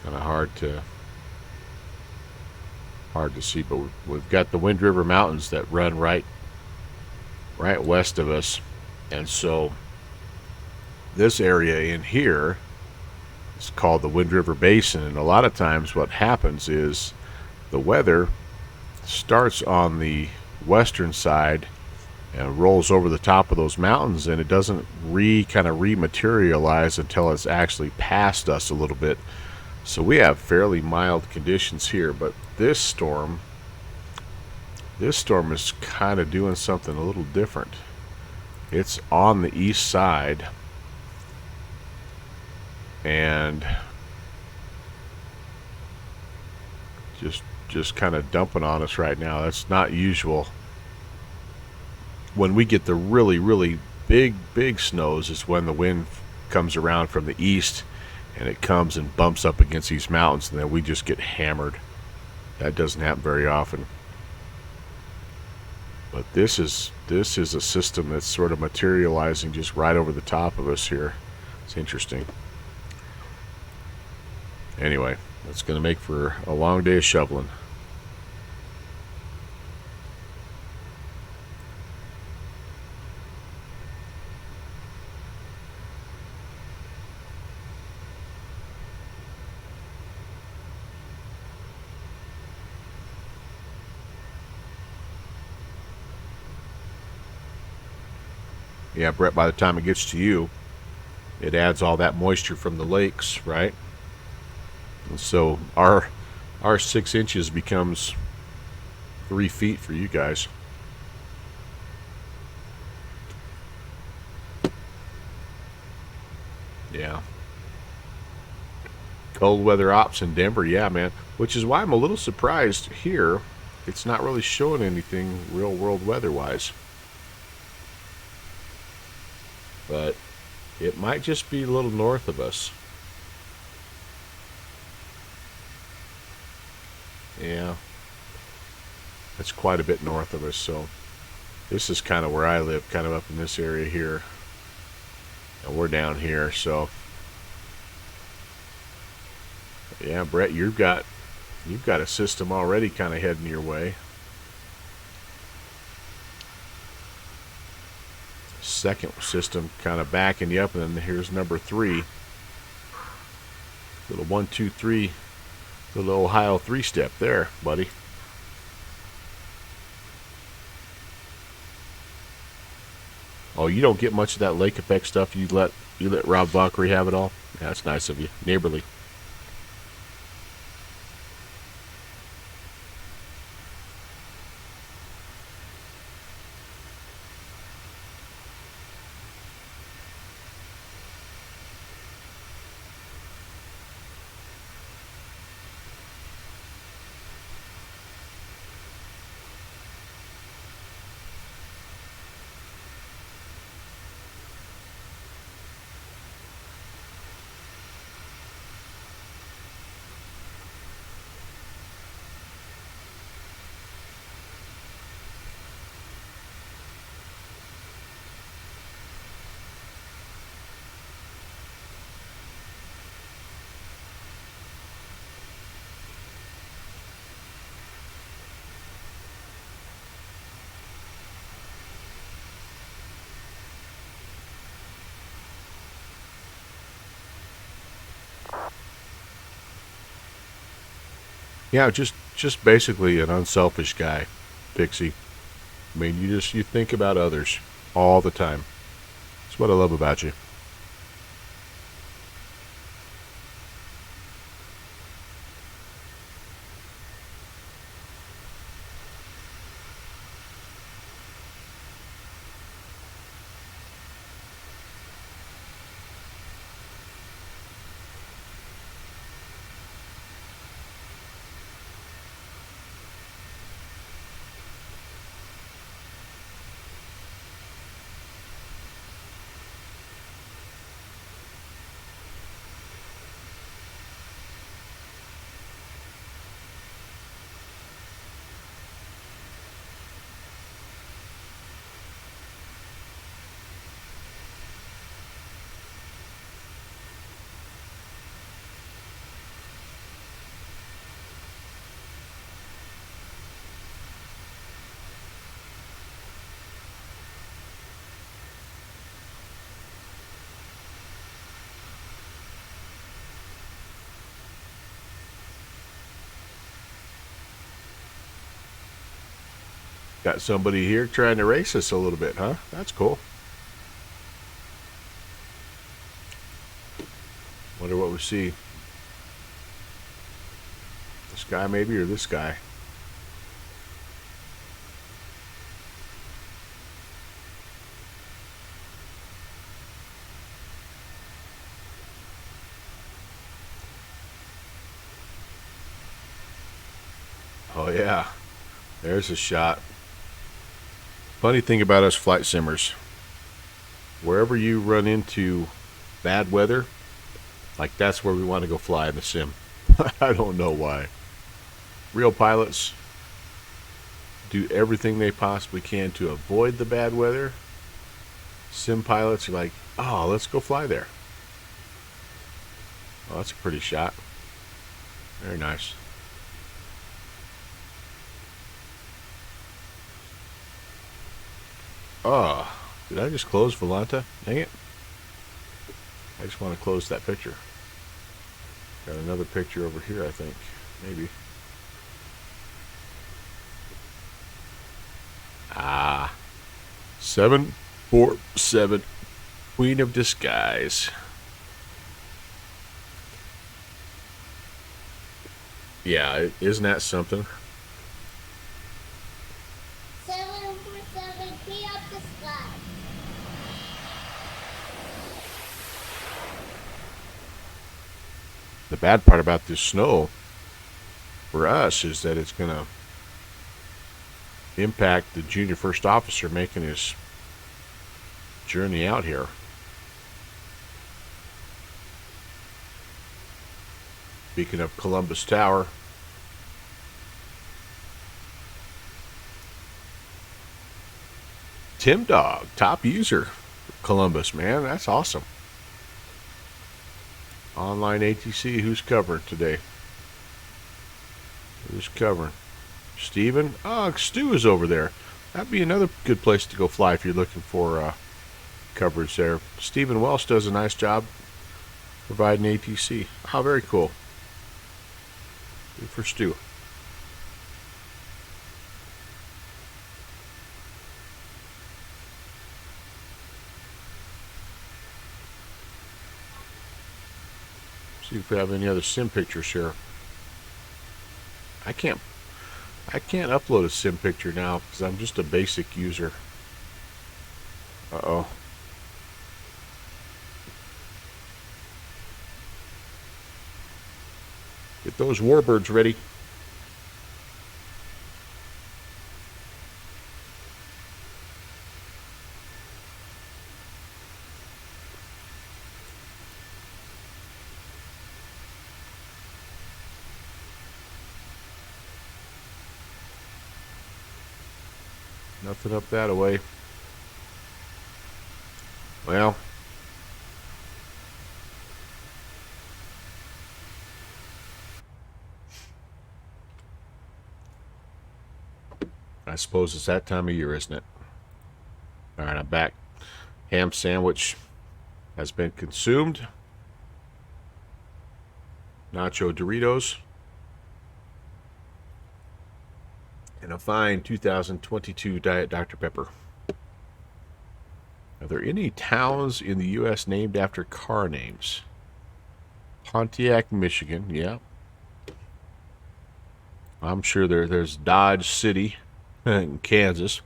Kind of hard to see, but we've got the Wind River Mountains that run right west of us, and so this area in here is called the Wind River Basin. And a lot of times what happens is the weather starts on the western side and rolls over the top of those mountains, and it doesn't kind of rematerialize until it's actually past us a little bit. So we have fairly mild conditions here, but this storm is kind of doing something a little different. It's on the east side, and just kind of dumping on us right now. That's not usual. When we get the really, really big snows is when the wind comes around from the east, and it comes and bumps up against these mountains, and then we just get hammered. That doesn't happen very often. But this is a system that's sort of materializing just right over the top of us here. It's interesting. Anyway, that's going to make for a long day of shoveling. Yeah, Brett, by the time it gets to you, it adds all that moisture from the lakes, right? And so our 6 inches becomes 3 feet for you guys. Yeah. Cold weather ops in Denver, yeah, man. Which is why I'm a little surprised here. It's not really showing anything real world weather-wise. But it might just be a little north of us. Yeah. That's quite a bit north of us, so this is kind of where I live, kind of up in this area here. And we're down here, so yeah, Brett, you've got a system already kind of heading your way. Second system kind of backing you up, and then here's number 3. Little 1, 2, 3, little Ohio 3-step there, buddy. Oh, you don't get much of that lake effect stuff. You let Rob Valkyrie have it all. Yeah, that's nice of you. Neighborly. Yeah, just basically an unselfish guy, Pixie. I mean, you think about others all the time. That's what I love about you. Got somebody here trying to race us a little bit, huh? That's cool. Wonder what we see. This guy maybe, or this guy? Oh yeah, there's a shot. Funny thing about us flight simmers, wherever you run into bad weather, like that's where we want to go fly in the sim. I don't know why. Real pilots do everything they possibly can to avoid the bad weather. Sim pilots are like, oh, let's go fly there. Oh, that's a pretty shot. Very nice. Oh, did I just close Volanta? Dang it. I just want to close that picture. Got another picture over here, I think. Maybe. Ah. 747 Queen of Disguise. Yeah, isn't that something? 747 Queen of the Sky. The bad part about this snow for us is that it's going to impact the junior first officer making his journey out here. Speaking of Columbus Tower, Tim Dog, top user, Columbus, man, that's awesome. Online ATC, who's covering today? Who's covering? Steven? Oh, Stu is over there. That'd be another good place to go fly if you're looking for coverage there. Stephen Welsh does a nice job providing ATC. Oh, very cool. Good for Stu. See if we have any other sim pictures here. I can't upload a sim picture now because I'm just a basic user. Uh-oh. Get those warbirds ready. Nothing up that way. Well, I suppose it's that time of year, isn't it? All right, I'm back. Ham sandwich has been consumed. Nacho Doritos. And a fine 2022 Diet Dr. Pepper. Are there any towns in the U.S. named after car names? Pontiac, Michigan, yeah. I'm sure there's Dodge City in Kansas.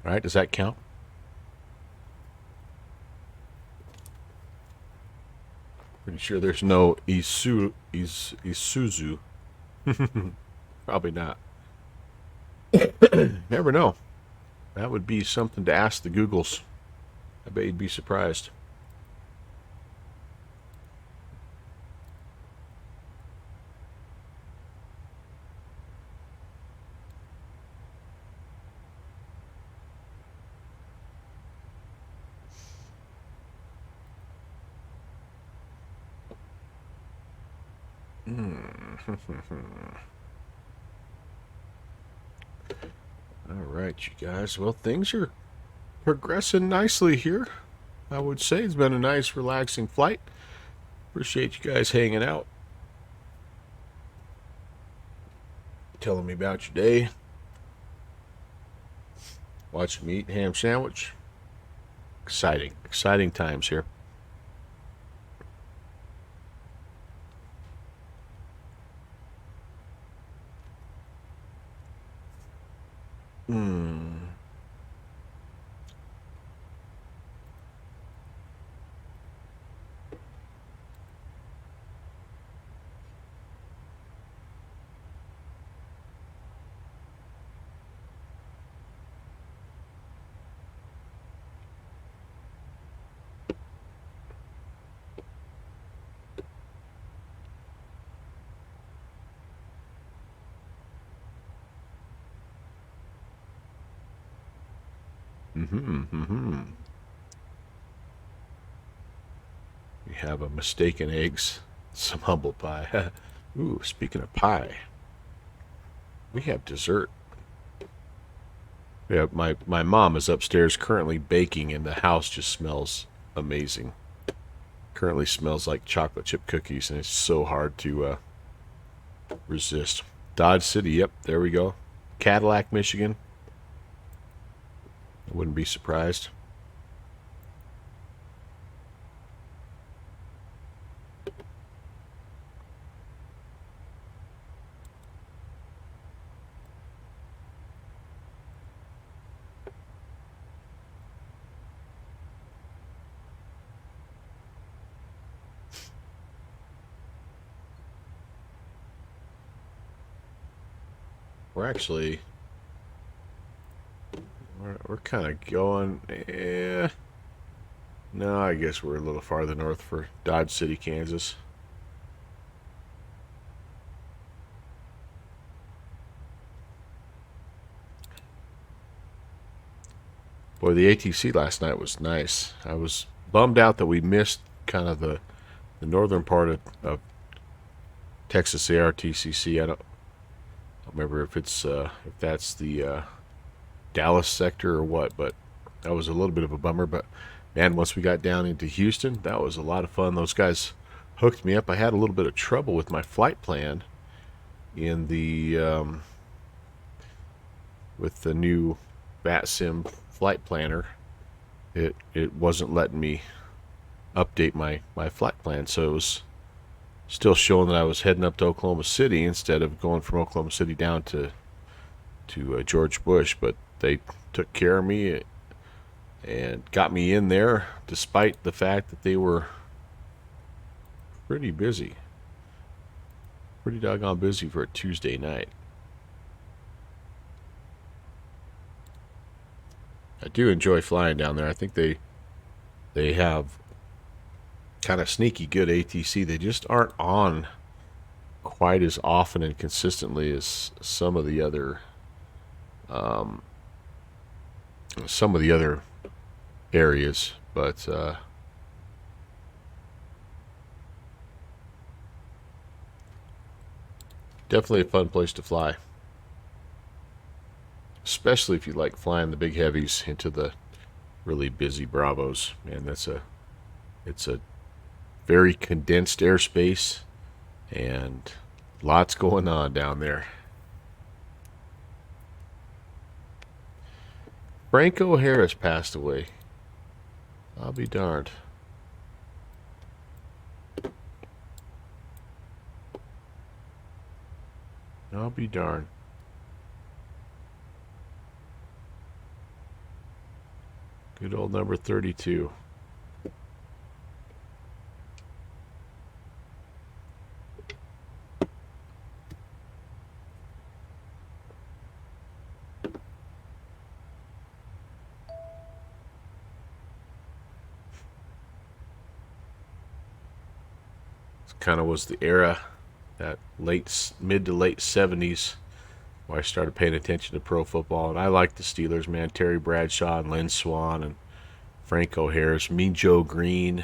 All right, does that count? Pretty sure there's no Isuzu. Probably not. Never know. That would be something to ask the Googles. I bet you'd be surprised. All right, you guys. Well, things are progressing nicely here. I would say it's been a nice, relaxing flight. Appreciate you guys hanging out, telling me about your day, watching me eat ham sandwich. Exciting times here. We have a mistaken eggs, some humble pie. Ooh, speaking of pie, we have dessert. Yeah, my mom is upstairs currently baking, and the house just smells amazing. Currently smells like chocolate chip cookies, and it's so hard to resist. Dodge City, yep, there we go. Cadillac, Michigan. I wouldn't be surprised. We're actually, we're kind of going, no, I guess we're a little farther north for Dodge City, Kansas. Boy, the ATC last night was nice. I was bummed out that we missed kind of the the northern part of Texas ARTCC. I don't remember if it's if that's the Dallas sector or what, but that was a little bit of a bummer. But man, once we got down into Houston, that was a lot of fun. Those guys hooked me up. I had a little bit of trouble with my flight plan in the with the new VATSIM flight planner. It wasn't letting me update my flight plan, so it was still showing that I was heading up to Oklahoma City instead of going from Oklahoma City down to George Bush. But they took care of me and got me in there, despite the fact that they were pretty busy, pretty doggone busy for a Tuesday night. I do enjoy flying down there. I think they have kind of sneaky good ATC. They just aren't on quite as often and consistently as some of the other areas, but definitely a fun place to fly, especially if you like flying the big heavies into the really busy Bravos. Man, it's a very condensed airspace and lots going on down there. Franco Harris passed away. I'll be darned. I'll be darned. Good old number 32. Kind of was the era, that mid to late 70s, where I started paying attention to pro football. And I liked the Steelers, man. Terry Bradshaw and Lynn Swann and Franco Harris, Mean Joe Green.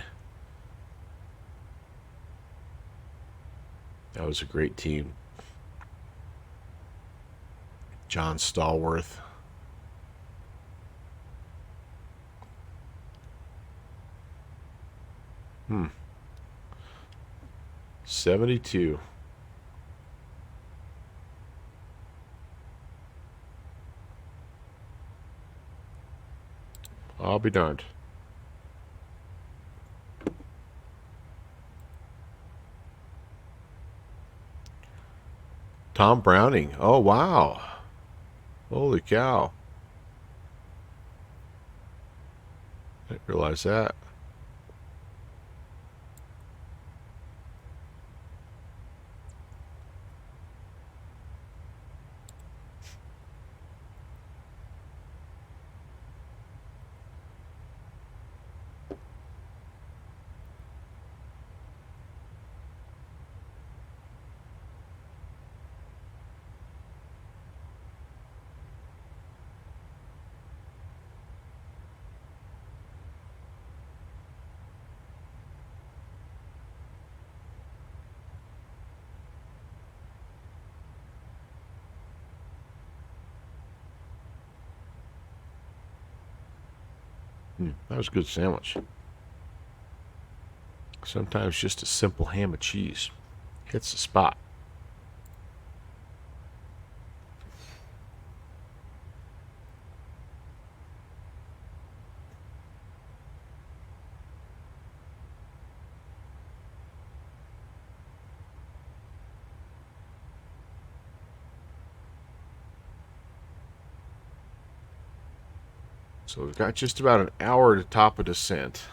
That was a great team. John Stallworth. 72. I'll be darned. Tom Browning. Oh, wow. Holy cow. I didn't realize that. That was a good sandwich. Sometimes just a simple ham and cheese hits the spot. So we've got just about an hour to top a descent.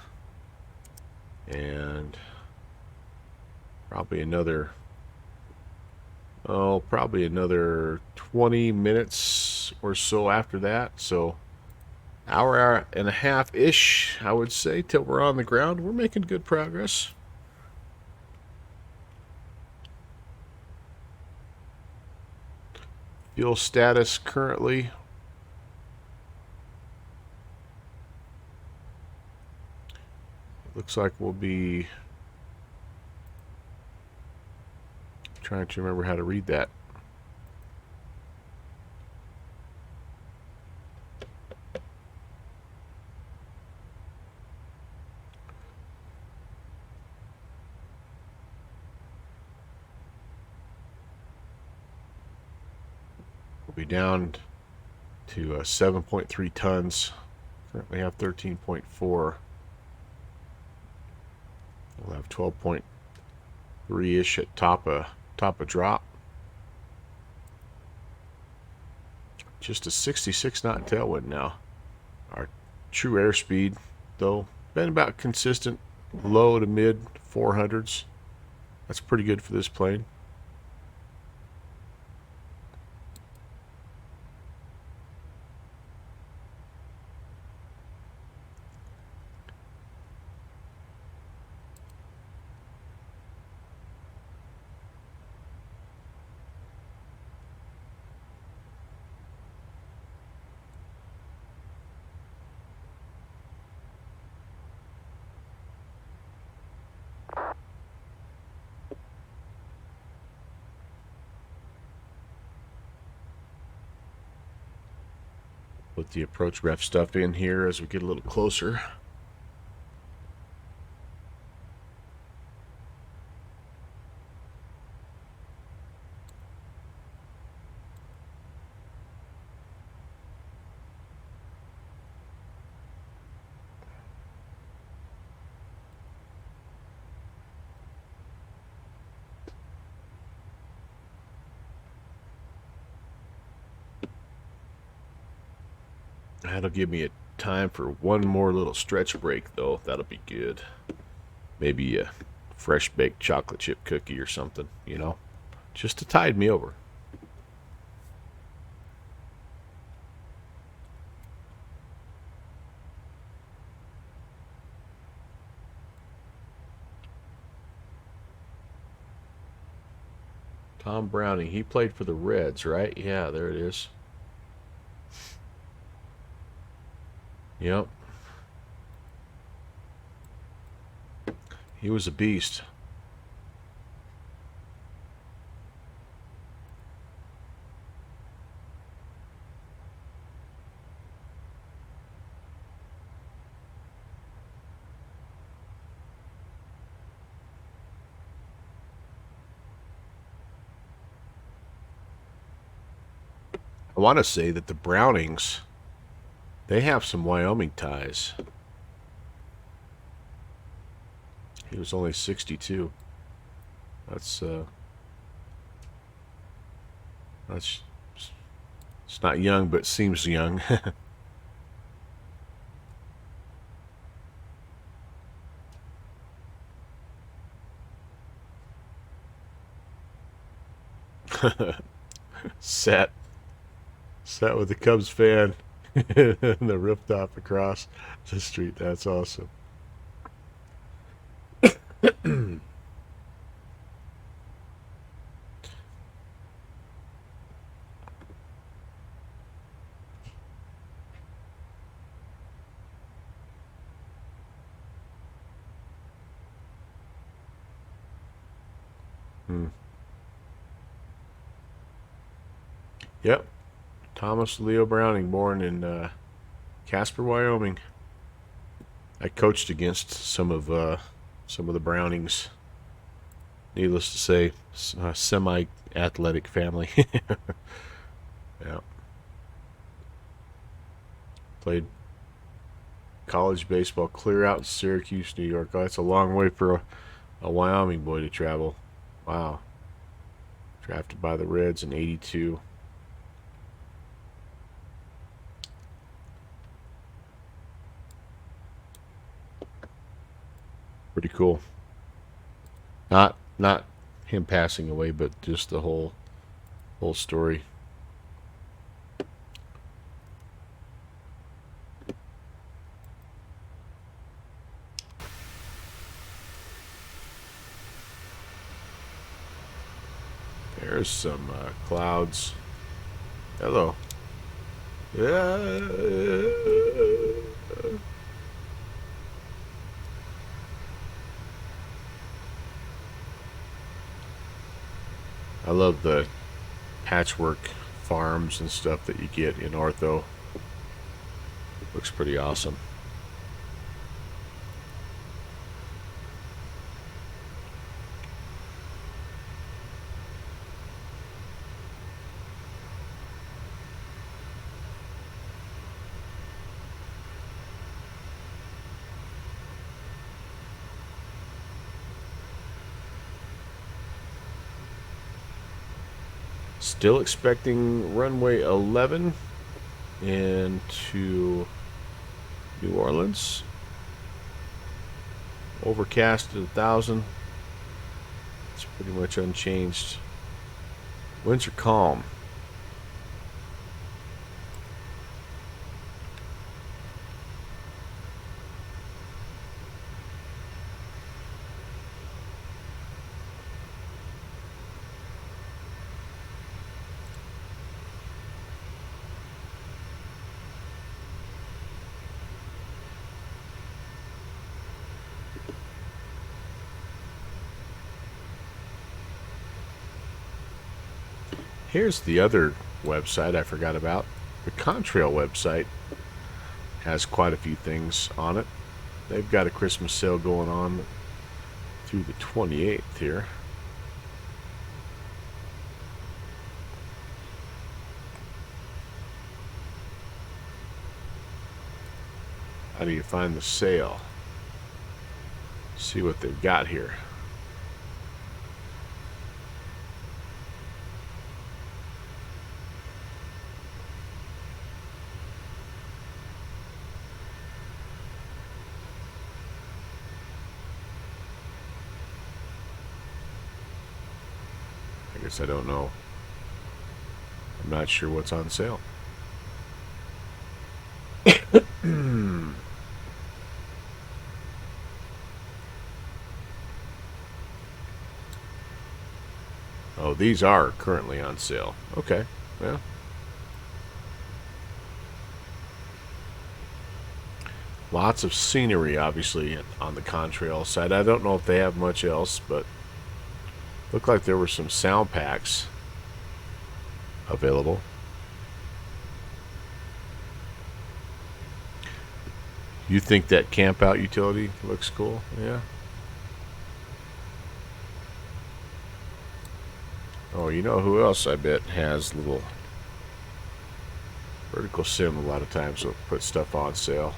And probably another 20 minutes or so after that. So hour and a half-ish, I would say, till we're on the ground. We're making good progress. Fuel status currently. Looks like we'll be trying to remember how to read that. We'll be down to 7.3 tons. Currently have 13.4. We'll have 12.3-ish at top of drop. Just a 66 knot tailwind now. Our true airspeed, though, been about consistent, low to mid 400s. That's pretty good for this plane. Put the approach ref stuff in here as we get a little closer. That'll give me a time for one more little stretch break, though. That'll be good. Maybe a fresh baked chocolate chip cookie or something, you know, just to tide me over. Tom Browning, he played for the Reds, right? Yeah, there it is. Yep. He was a beast. I want to say that the Brownings, they have some Wyoming ties. He was only 62. That's it's not young, but seems young. Set with the Cubs fan and the rooftop across the street. That's awesome. Yep. Thomas Leo Browning, born in Casper, Wyoming. I coached against some of the Brownings. Needless to say, semi-athletic family. Yeah. Played college baseball clear out in Syracuse, New York. Oh, that's a long way for a Wyoming boy to travel. Wow. Drafted by the Reds in '82. Pretty cool. Not him passing away, but just the whole story. There's some clouds. Hello. Yeah. I love the patchwork farms and stuff that you get in Ortho. Looks pretty awesome. Still expecting runway 11 into New Orleans. Overcast at 1,000. It's pretty much unchanged. Winds are calm. Here's the other website I forgot about. The Contrail website has quite a few things on it. They've got a Christmas sale going on through the 28th here. How do you find the sale? See what they've got here. I guess I don't know. I'm not sure what's on sale. Oh, these are currently on sale. Okay, well. Lots of scenery, obviously, on the Contrail side. I don't know if they have much else, but looked like there were some sound packs available. You think that camp out utility looks cool? Yeah. Oh, you know who else I bet has little vertical sim a lot of times will put stuff on sale.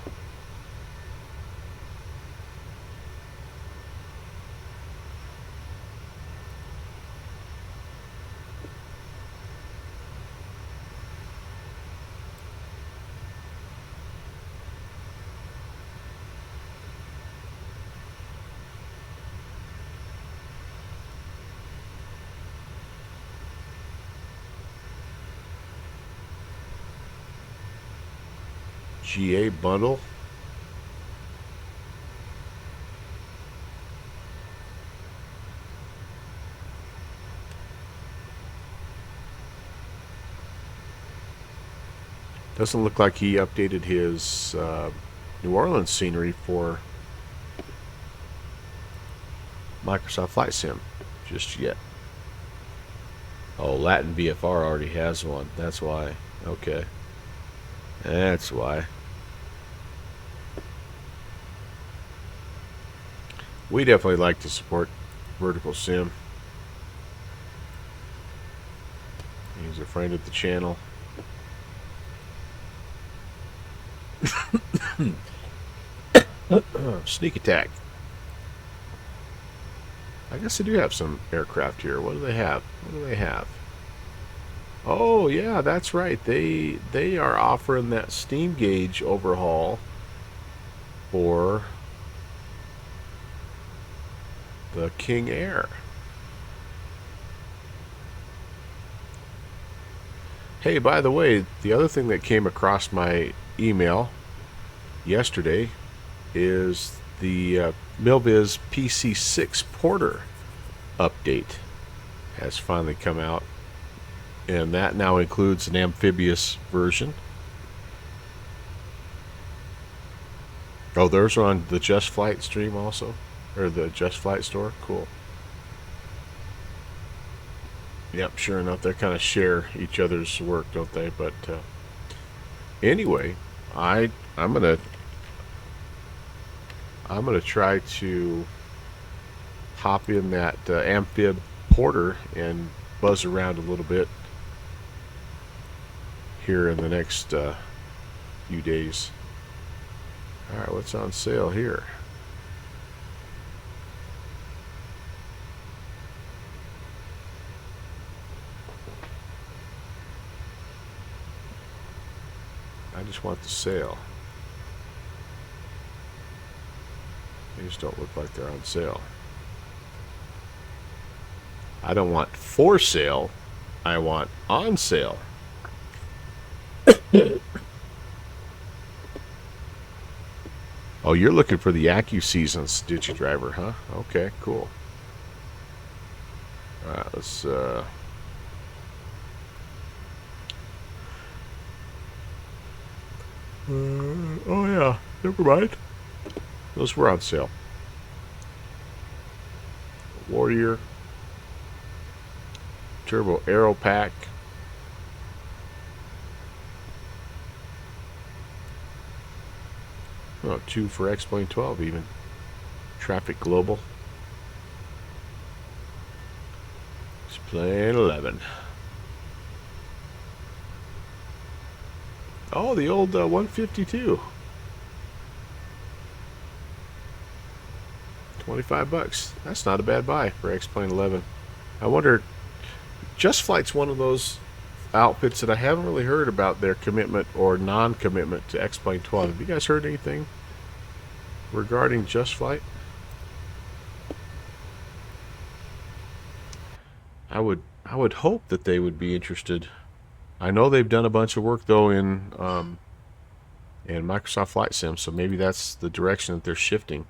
GA bundle. Doesn't look like he updated his New Orleans scenery for Microsoft Flight Sim just yet. Oh, Latin VFR already has one. That's why. Okay. That's why. We definitely like to support vertical sim. He's a friend of the channel. Sneak attack. I guess they do have some aircraft here. What do they have? What do they have? Oh yeah, that's right. They are offering that steam gauge overhaul for the King Air. Hey, by the way, the other thing that came across my email yesterday is the Milviz PC6 Porter update has finally come out, and that now includes an amphibious version. Oh, there's on the Just Flight stream also, or the Just Flight store. Cool. Yep, sure enough, they kind of share each other's work, don't they? But anyway, I I'm gonna I'm gonna try to hop in that amphib porter and buzz around a little bit here in the next few days. All right, what's on sale here? I just want the sale. They just don't look like they're on sale. I don't want for sale. I want on sale. Oh, you're looking for the AccuSeasons Digidriver, huh? Okay, cool. All right, let's oh yeah, never mind. Those were on sale. Warrior, Turbo Aero Pack. Oh, 2 for X-Plane 12 even. Traffic Global. X-Plane 11. Oh, the old 152. 25 bucks. That's not a bad buy for X-Plane 11. I wonder, Just Flight's one of those outfits that I haven't really heard about their commitment or non-commitment to X-Plane 12. Have you guys heard anything regarding Just Flight? I would hope that they would be interested. I know they've done a bunch of work though in Microsoft Flight Sim, so maybe that's the direction that they're shifting.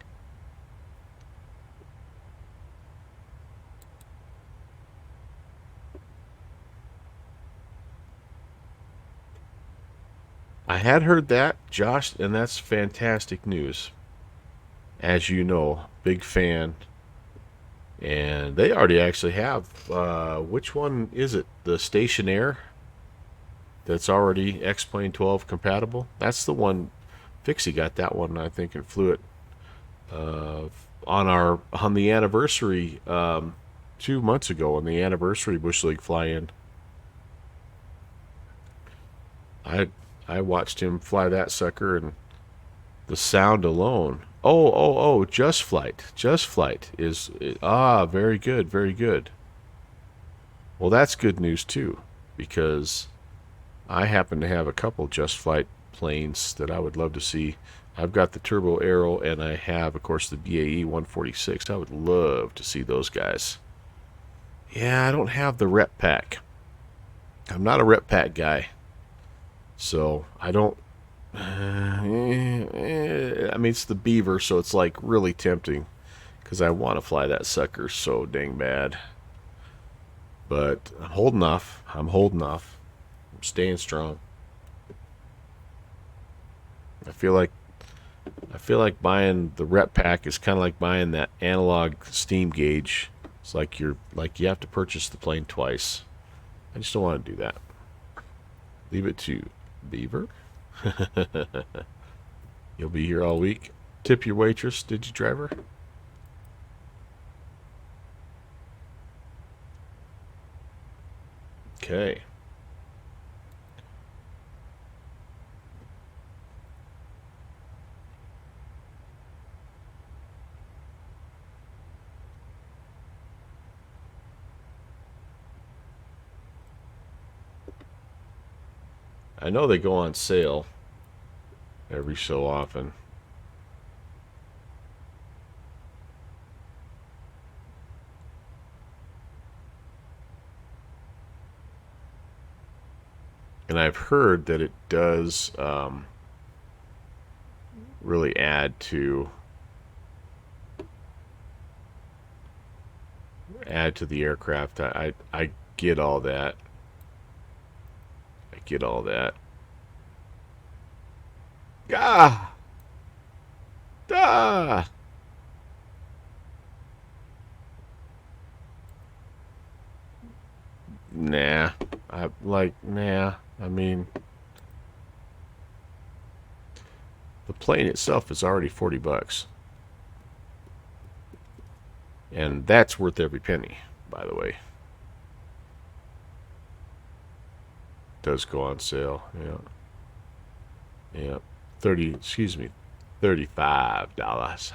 I had heard that, Josh, and that's fantastic news. As you know, big fan. And they already actually have, which one is it? The Stationair that's already X-Plane 12 compatible? That's the one. Fixie got that one, I think, and flew it uh, on the anniversary 2 months ago on the anniversary Bush League fly-in. I I watched him fly that sucker, and the sound alone. Oh, Just Flight. Just Flight is very good, very good. Well, that's good news too, because I happen to have a couple Just Flight planes that I would love to see. I've got the Turbo Arrow, and I have, of course, the BAE 146. I would love to see those guys. Yeah, I don't have the Rep Pack. I'm not a Rep Pack guy, so I don't. I mean, it's the Beaver, so it's like really tempting because I want to fly that sucker so dang bad. But I'm holding off. I'm holding off. I'm staying strong. I feel like buying the Rep Pack is kind of like buying that analog steam gauge. It's like you have to purchase the plane twice. I just don't want to do that. Leave it to Beaver. You'll be here all week. Tip your waitress, did you, driver? Okay. I know they go on sale every so often. And I've heard that it does really add to the aircraft. I get all that. I get all that. Ah! Ah! Nah. Nah. I mean, the plane itself is already $40. And that's worth every penny, by the way. Does go on sale, yeah. Yeah. $35.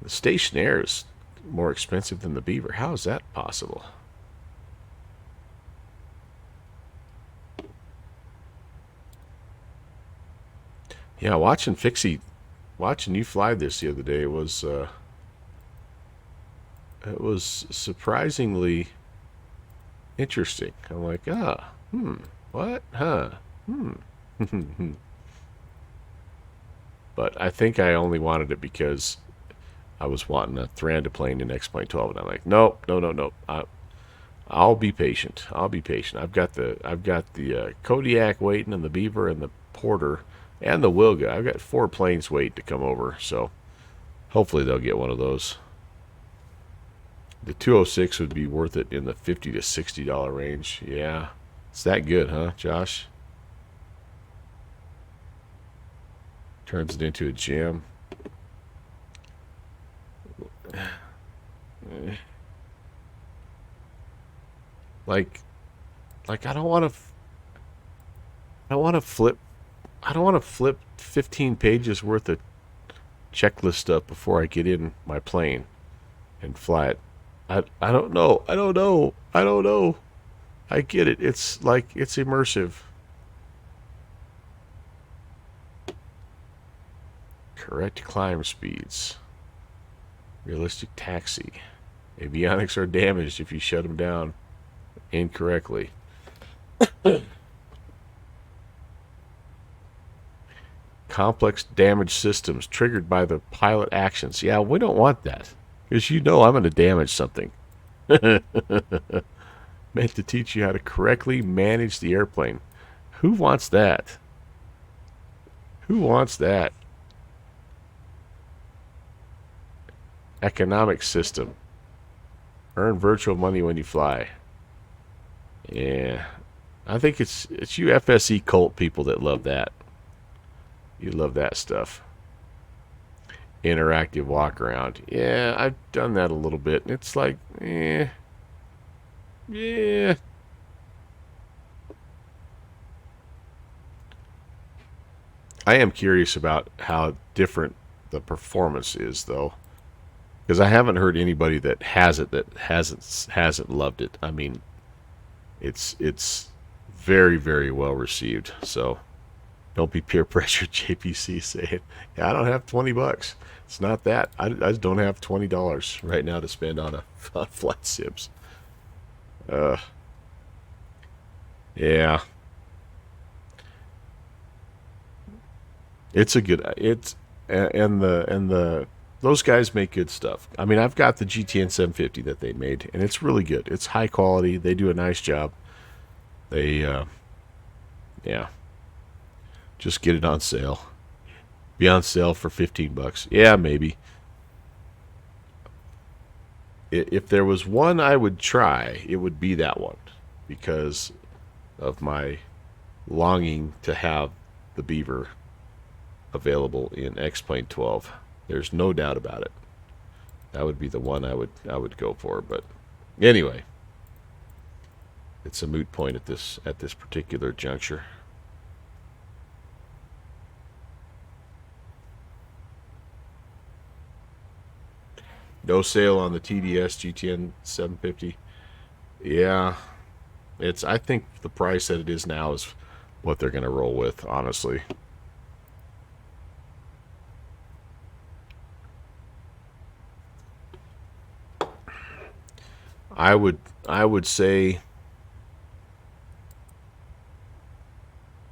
The Station Air is more expensive than the Beaver. How is that possible? Yeah, watching you fly this the other day, it was surprisingly interesting. I'm like, what? Huh? But I think I only wanted it because I was wanting a Thranduil plane in X-Plane 12, and I'm like, nope, no. I'll be patient. I'll be patient. I've got the Kodiak waiting, and the Beaver, and the Porter, and the Wilga. I've got 4 planes waiting to come over, so hopefully they'll get one of those. The 206 would be worth it in the $50 to $60 range. Yeah, it's that good, huh, Josh? Turns it into a gem. Like I don't want to flip 15 pages worth of checklist stuff before I get in my plane and fly it. I don't know. I get it. It's immersive. Correct climb speeds. Realistic taxi. Avionics are damaged if you shut them down incorrectly. Complex damage systems triggered by the pilot actions. Yeah, we don't want that. Because I'm going to damage something. Meant to teach you how to correctly manage the airplane. Who wants that? Who wants that? Economic system. Earn virtual money when you fly. Yeah. I think it's you FSE cult people that love that. You love that stuff. Interactive walk around. Yeah, I've done that a little bit. It's like, yeah. I am curious about how different the performance is, though, because I haven't heard anybody that hasn't loved it. I mean, it's very, very well received. So don't be peer pressured, JPC saying, yeah, I don't have $20. It's not that. I just don't have $20 right now to spend on flight sims. Yeah. It's a good and the those guys make good stuff. I mean, I've got the GTN 750 that they made, and it's really good. It's high quality. They do a nice job. They yeah. Just get it on sale. Be on sale for $15. Yeah, maybe. If there was one I would try, it would be that one, because of my longing to have the Beaver available in X-Plane 12. There's no doubt about it. That would be the one I would go for. But anyway, it's a moot point at this particular juncture. No sale on the TDS GTN 750. Yeah, I think the price that it is now is what they're going to roll with, honestly. I would say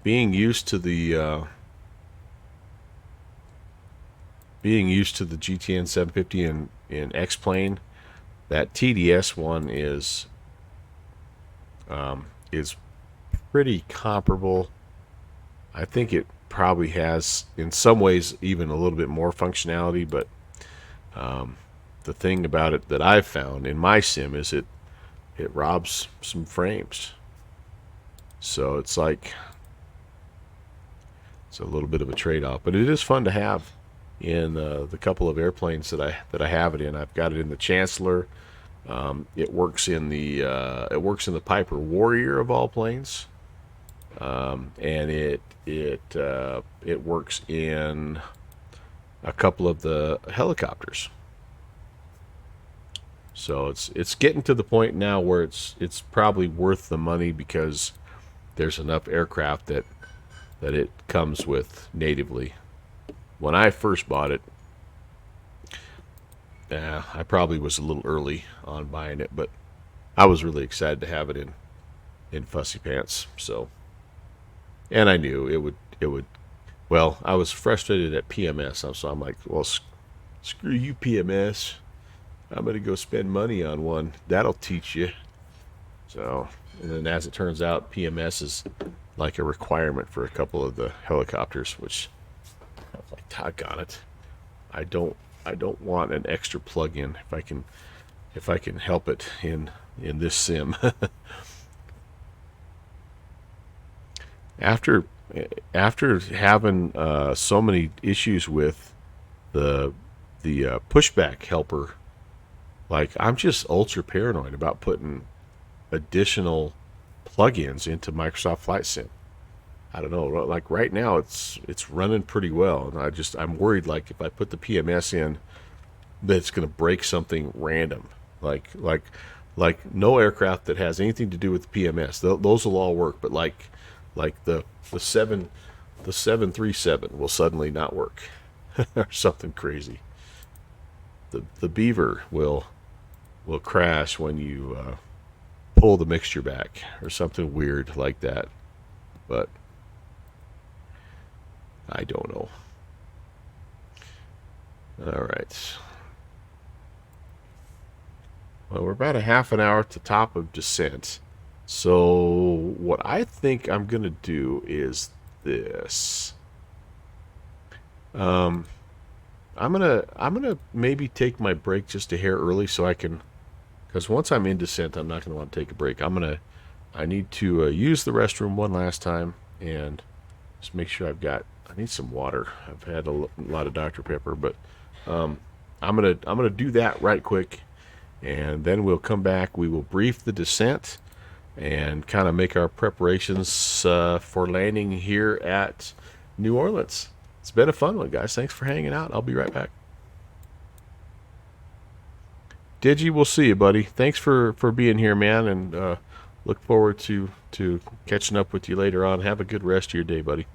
being used to the GTN 750 in X-Plane, that TDS one is pretty comparable. I think it probably has, in some ways, even a little bit more functionality, but the thing about it that I've found in my sim is it robs some frames. So it's like it's a little bit of a trade-off, but it is fun to have in the couple of airplanes that I have it in. I've got it in the Chancellor. It works in the Piper Warrior of all planes, and it works in a couple of the helicopters. So it's getting to the point now where it's probably worth the money because there's enough aircraft that it comes with natively. When I first bought it, I probably was a little early on buying it, but I was really excited to have it in Fussy Pants. So, and I knew it would. Well, I was frustrated at PMS, so I'm like, well, screw you, PMS. I'm gonna go spend money on one. That'll teach you. So, and then as it turns out, PMS is like a requirement for a couple of the helicopters, which I was like, doggone it. I don't want an extra plug-in if I can help it in this sim. after having so many issues with the pushback helper, like I'm just ultra paranoid about putting additional plugins into Microsoft Flight Sim. I don't know, like right now it's running pretty well, and I'm worried like if I put the PMS in, that it's going to break something random, like no aircraft that has anything to do with the PMS. Those will all work, but like the 737 will suddenly not work, or something crazy. The Beaver will crash when you pull the mixture back, or something weird like that. But I don't know. All right. Well, we're about a half an hour at the top of descent. So what I think I'm gonna do is this. I'm gonna maybe take my break just a hair early so I can, because once I'm in descent, I'm not gonna want to take a break. I need to use the restroom one last time and just make sure I need some water. I've had a lot of Dr. Pepper, but I'm gonna do that right quick, and then we'll come back. We will brief the descent and kind of make our preparations for landing here at New Orleans. It's been a fun one, guys. Thanks for hanging out. I'll be right back. Digi, we'll see you, buddy. Thanks for being here, man, and look forward to catching up with you later on. Have a good rest of your day, buddy.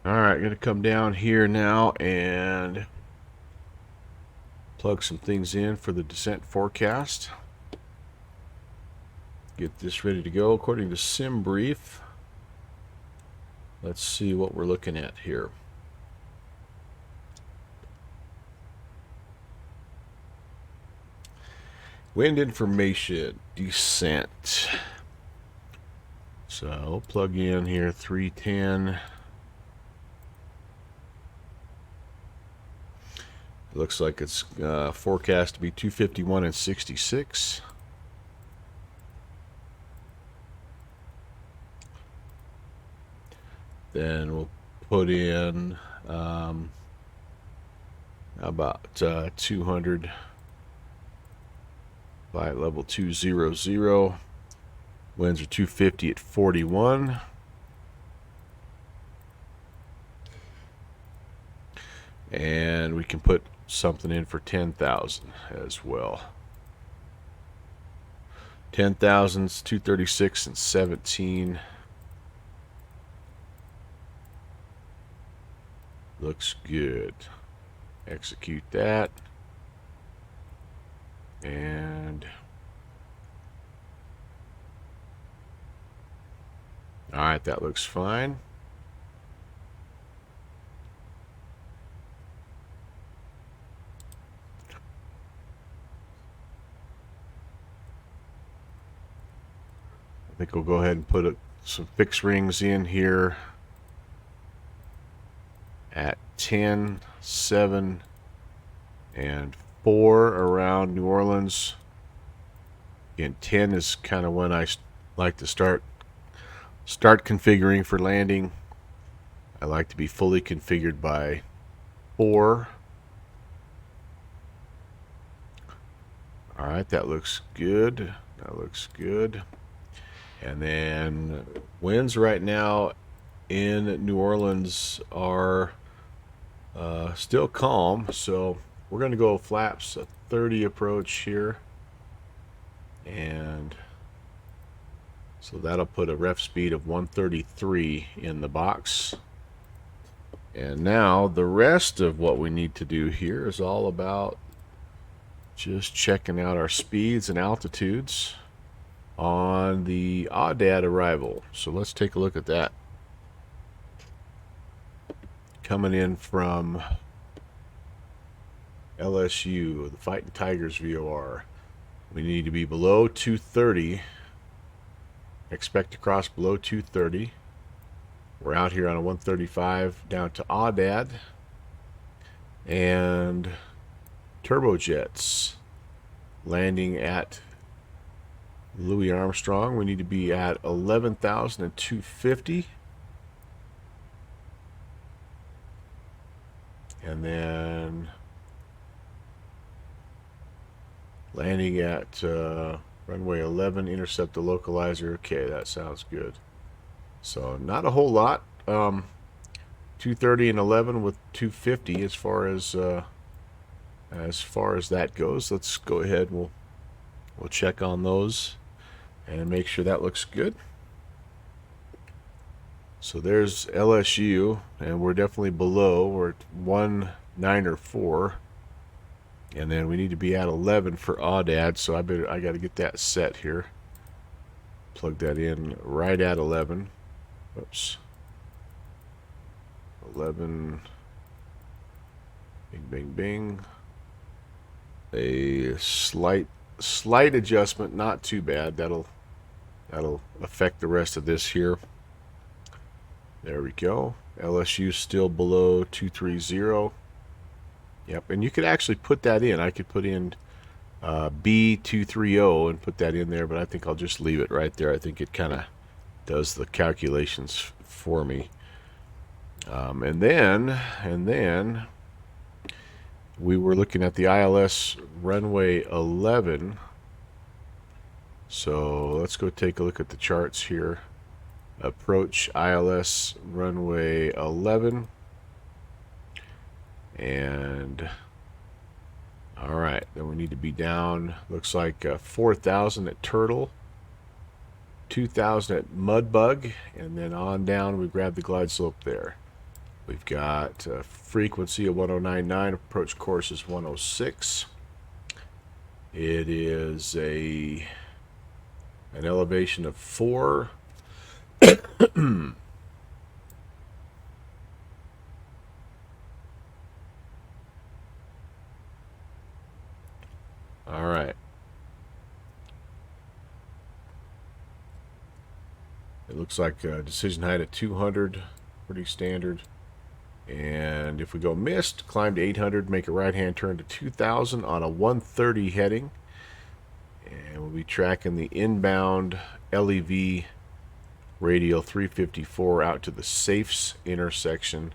Alright, gonna come down here now and plug some things in for the descent forecast. Get this ready to go according to Sim Brief. Let's see what we're looking at here. Wind information, descent. So we'll plug in here 310. Looks like it's forecast to be 251 and 66. Then we'll put in about 200 by level 200. Winds are 250 at 41. And we can put something in for 10,000 as well. 10,000's 236 and 17. Looks good. Execute that. And all right, that looks fine. I think we'll go ahead and put some fixed rings in here at 10, 7, and 4 around New Orleans. Again, 10 is kind of when I like to start configuring for landing. I like to be fully configured by 4. All right, that looks good. That looks good. And then winds right now in New Orleans are still calm, so we're going to go flaps a 30 approach here, and so that'll put a ref speed of 133 in the box. And now the rest of what we need to do here is all about just checking out our speeds and altitudes on the Aoudad arrival. So let's take a look at that. Coming in from LSU, the Fighting Tigers VOR, we need to be below 230. Expect to cross below 230. We're out here on a 135 down to Aoudad. And turbojets landing at Louis Armstrong. We need to be at 11,250. And then landing at runway 11, intercept the localizer. Okay, that sounds good. So not a whole lot. 230 and 11 with 250 as far as that goes. Let's go ahead and we'll check on those and make sure that looks good. So there's LSU, and we're definitely below. We're at 194, and then we need to be at 11 for Aoudad. So I got to get that set here. Plug that in right at 11. Oops. 11. Bing, bing, bing. A slight adjustment, not too bad. That'll affect the rest of this here. There we go. LSU still below 230. Yep, and you could actually put that in. I could put in B230 and put that in there, but I think I'll just leave it right there. I think it kind of does the calculations for me. And then we were looking at the ILS runway 11. So let's go take a look at the charts here. Approach ILS runway 11. And all right, then we need to be down, looks like 4,000 at Turtle, 2,000 at Mudbug, and then on down we grab the glide slope there. We've got a frequency of 1099. Approach course is 106. It is an elevation of 4. All right. It looks like a decision height at 200, pretty standard. And if we go missed, climb to 800, make a right-hand turn to 2000 on a 130 heading. And we'll be tracking the inbound LEV radial 354 out to the safes intersection,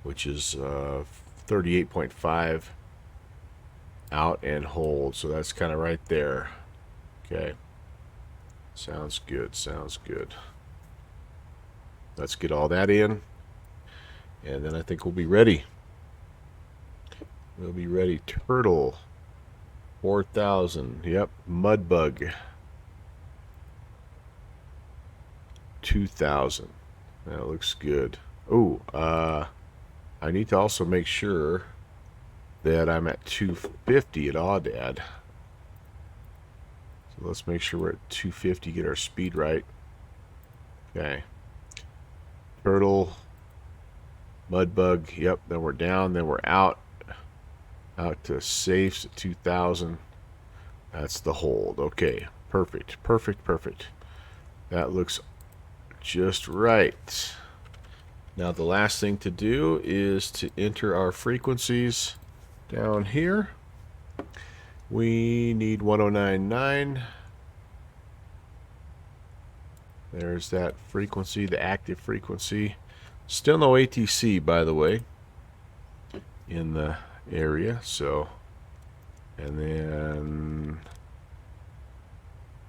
which is 38.5 out and hold. So that's kind of right there. Okay. Sounds good. Sounds good. Let's get all that in. And then I think we'll be ready. We'll be ready. Turtle. 4,000. Yep. Mudbug. 2,000. That looks good. Oh, I need to also make sure that I'm at 250 at Audad. So let's make sure we're at 250, get our speed right. Okay. Turtle. Mudbug. Yep, then we're down, then we're out. Out to safes at 2,000. That's the hold. Okay, perfect, perfect, perfect. That looks just right. Now the last thing to do is to enter our frequencies down here. We need 1099. There's that frequency, the active frequency. Still no ATC, by the way, in the area. So, and then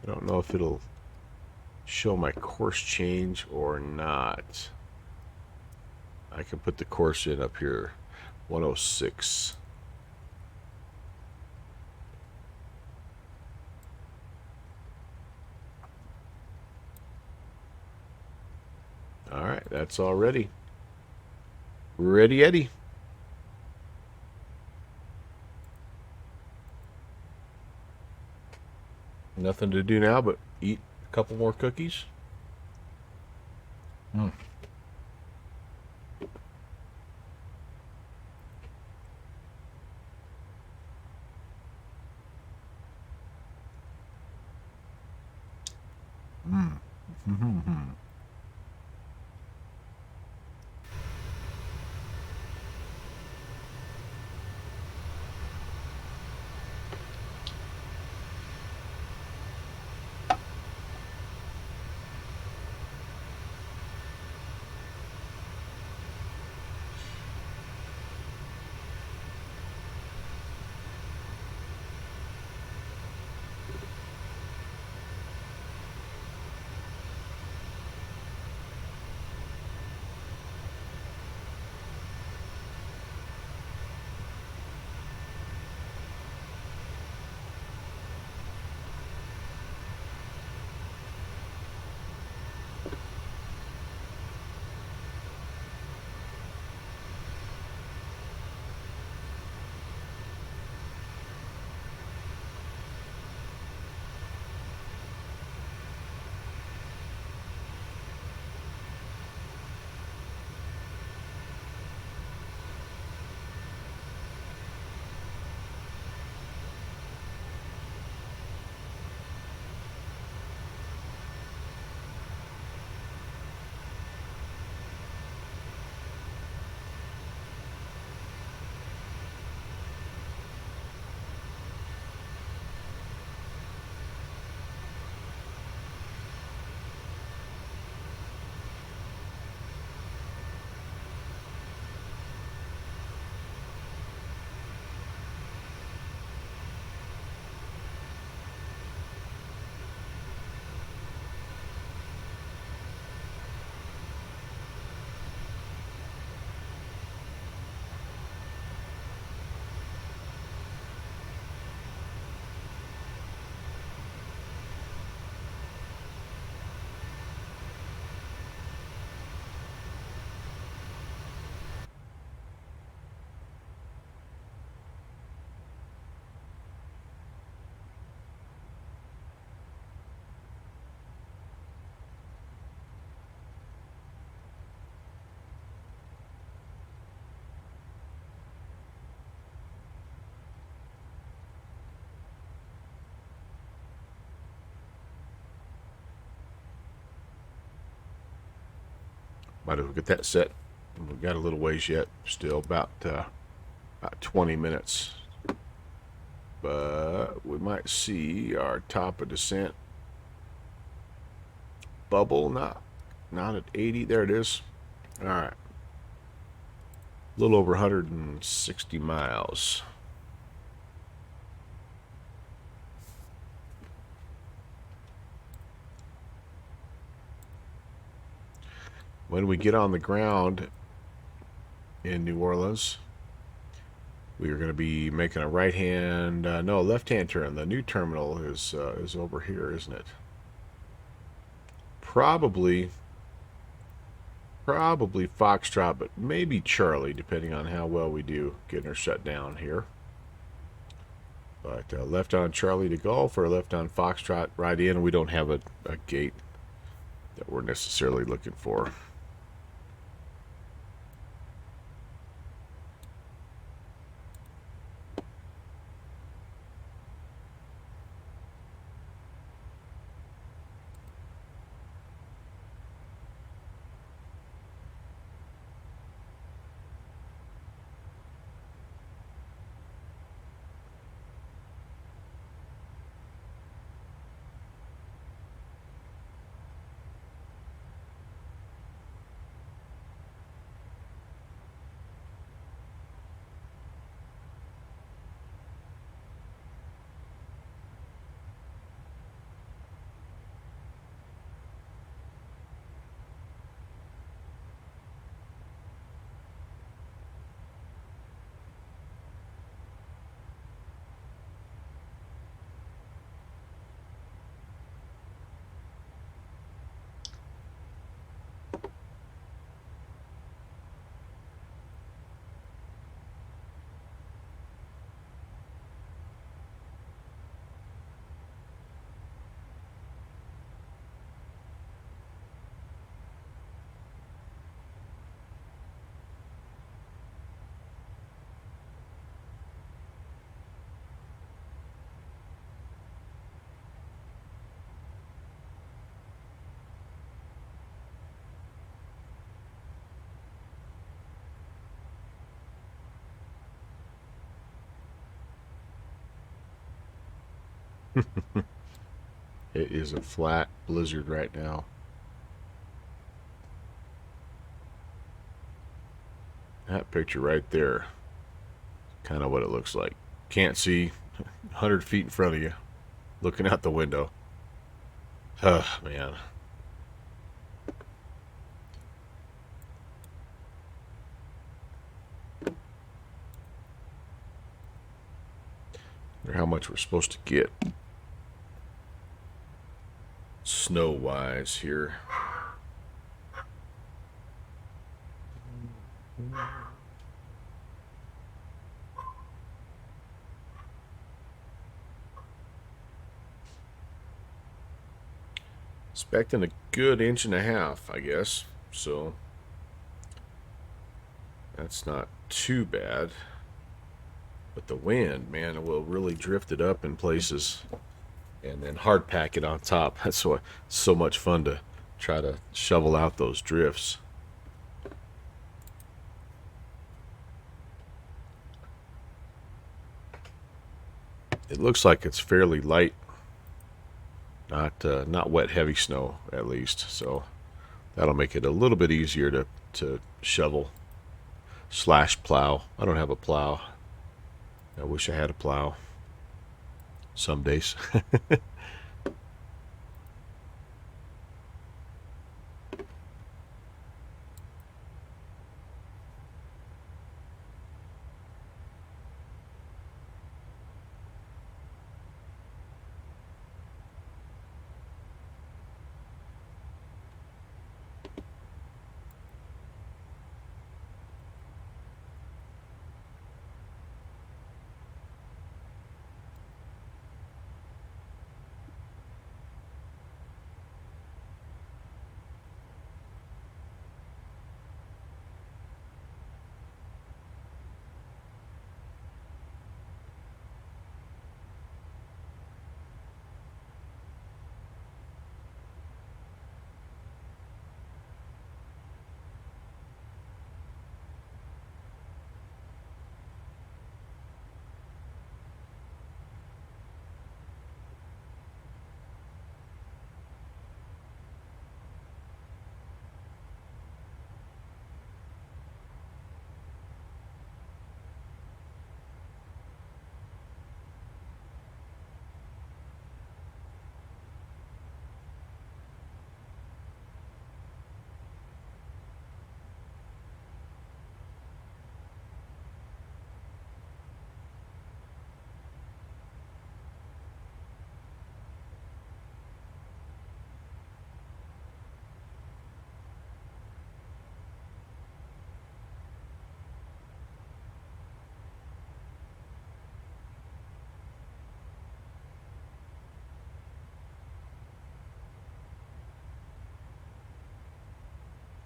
I don't know if it'll show my course change or not. I can put the course in up here, 106. All right, that's all ready. Ready, Eddie. Nothing to do now but eat a couple more cookies. Mm. Mm. Might as well get that set. We've got a little ways yet, still about 20 minutes. But we might see our top of descent bubble, not at 80. There it is. All right. A little over 160 miles. When we get on the ground in New Orleans, we are going to be making a left-hand turn. The new terminal is over here, isn't it? Probably Foxtrot, but maybe Charlie, depending on how well we do getting her shut down here. But left on Charlie to Golf or left on Foxtrot right in. We don't have a gate that we're necessarily looking for. It is a flat blizzard right now. That picture right there, kind of what it looks like. Can't see 100 feet in front of you, looking out the window. Oh, man. Wonder how much we're supposed to get snow-wise here. Expecting a good 1.5 inches, I guess. So that's not too bad. But the wind, man, it will really drift it up in places and then hard pack it on top. That's why it's so much fun to try to shovel out those drifts. It looks like it's fairly light, not wet heavy snow at least, so that'll make it a little bit easier to shovel / plow. I don't have a plow. I wish I had a plow some days.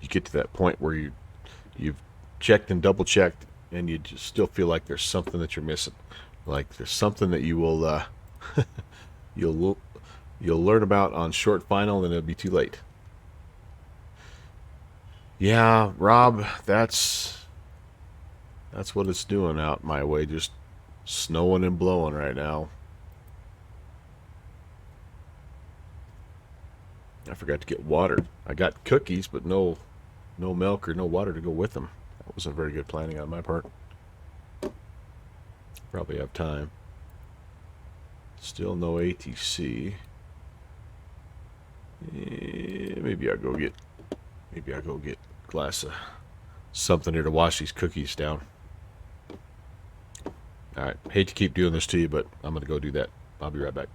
get to that point where you've checked and double checked, and you just still feel like there's something that you're missing. Like there's something that you will you'll learn about on short final, and it'll be too late. Yeah, Rob, that's what it's doing out my way. Just snowing and blowing right now. I forgot to get water. I got cookies, but no milk or no water to go with them. That wasn't very good planning on my part. Probably have time. Still no ATC. Maybe I'll go get a glass of something here to wash these cookies down. Alright, hate to keep doing this to you, but I'm going to go do that. I'll be right back.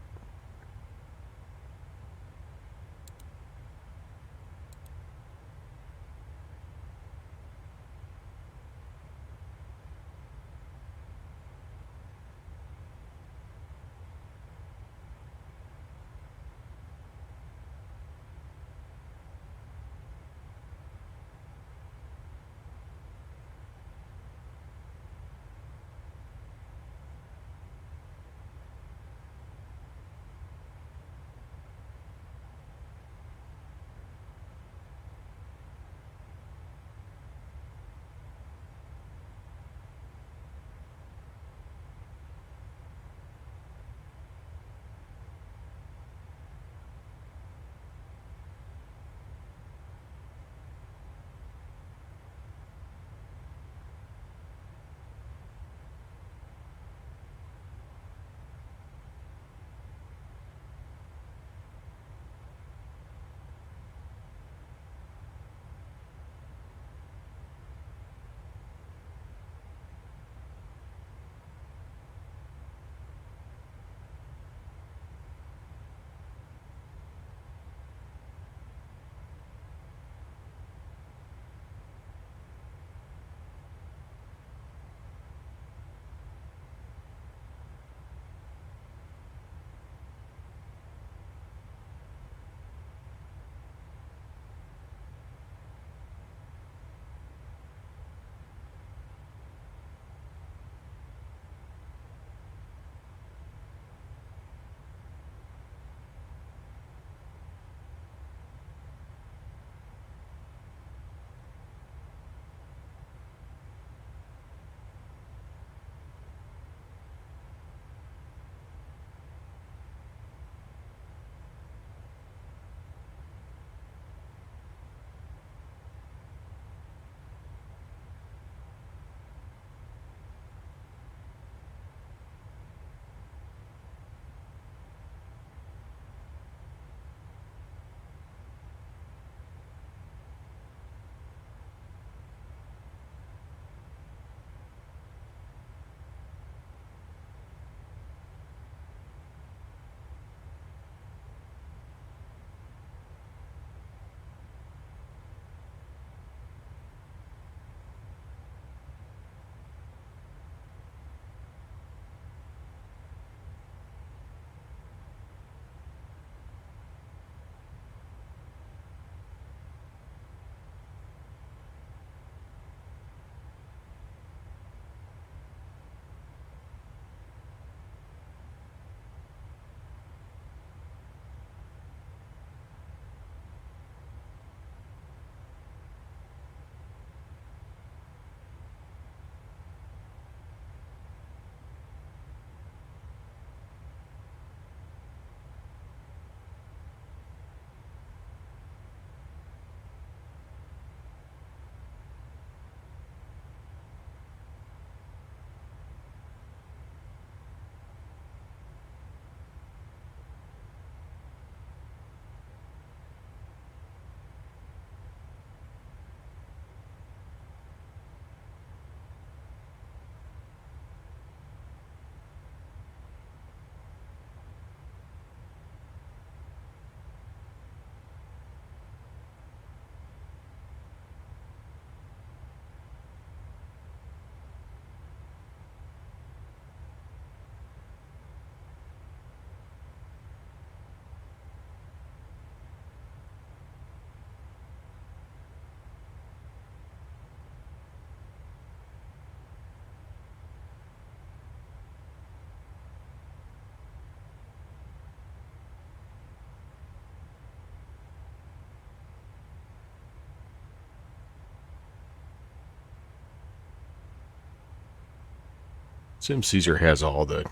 Sim Caesar has all the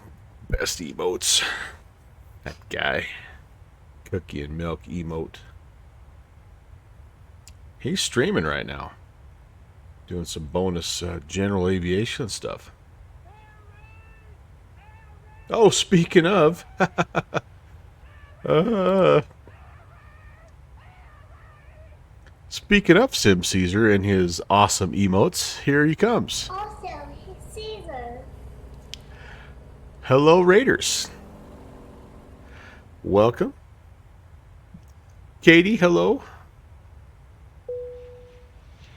best emotes. That guy. Cookie and milk emote. He's streaming right now. Doing some bonus general aviation stuff. Oh, speaking of. Speaking of Sim Caesar and his awesome emotes, here he comes. Also, Caesar. Hello, Raiders. Welcome. Katie, hello.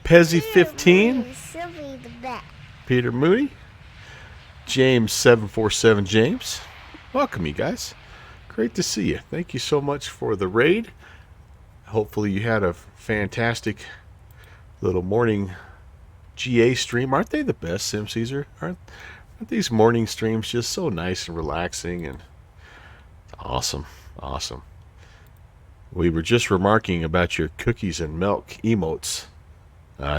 Pezzy15. Sylvie the best. Peter Mooney. James747 James. Welcome, you guys. Great to see you. Thank you so much for the raid. Hopefully you had a fantastic little morning GA stream. Aren't they the best, Sim Caesar? Aren't these morning streams just so nice and relaxing and awesome? Awesome. We were just remarking about your cookies and milk emotes.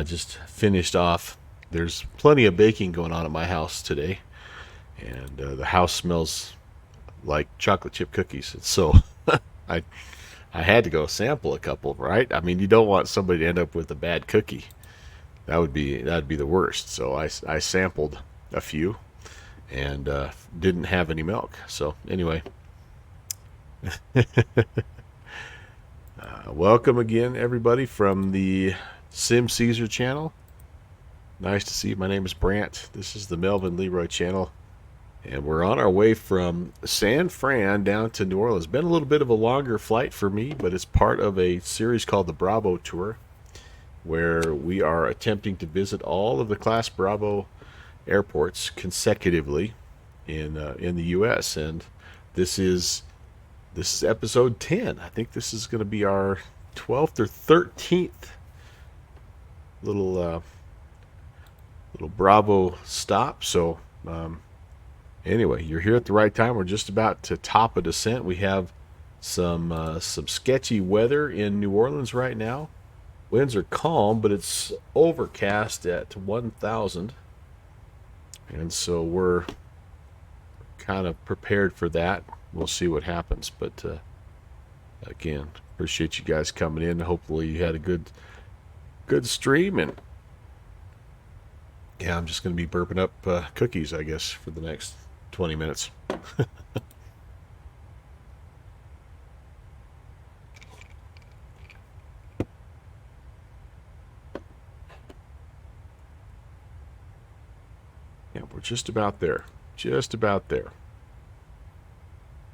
Just finished off. There's plenty of baking going on at my house today, and the house smells like chocolate chip cookies. So I had to go sample a couple, right? I mean, you don't want somebody to end up with a bad cookie. That'd be the worst. So I sampled a few and didn't have any milk. So anyway, welcome again, everybody, from the Sim Caesar channel. Nice to see you. My name is Brant. This is the Melvin Leroy channel. And we're on our way from San Fran down to New Orleans. Been a little bit of a longer flight for me, but it's part of a series called the Bravo Tour, where we are attempting to visit all of the Class Bravo airports consecutively in the U.S. And this is episode 10. I think this is going to be our 12th or 13th little Bravo stop. So anyway, you're here at the right time. We're just about to top a descent. We have some sketchy weather in New Orleans right now. Winds are calm, but it's overcast at 1,000. And so we're kind of prepared for that. We'll see what happens. But again, appreciate you guys coming in. Hopefully you had a good stream. And yeah, I'm just going to be burping up cookies, I guess, for the next 20 minutes. Yeah, we're just about there. Just about there.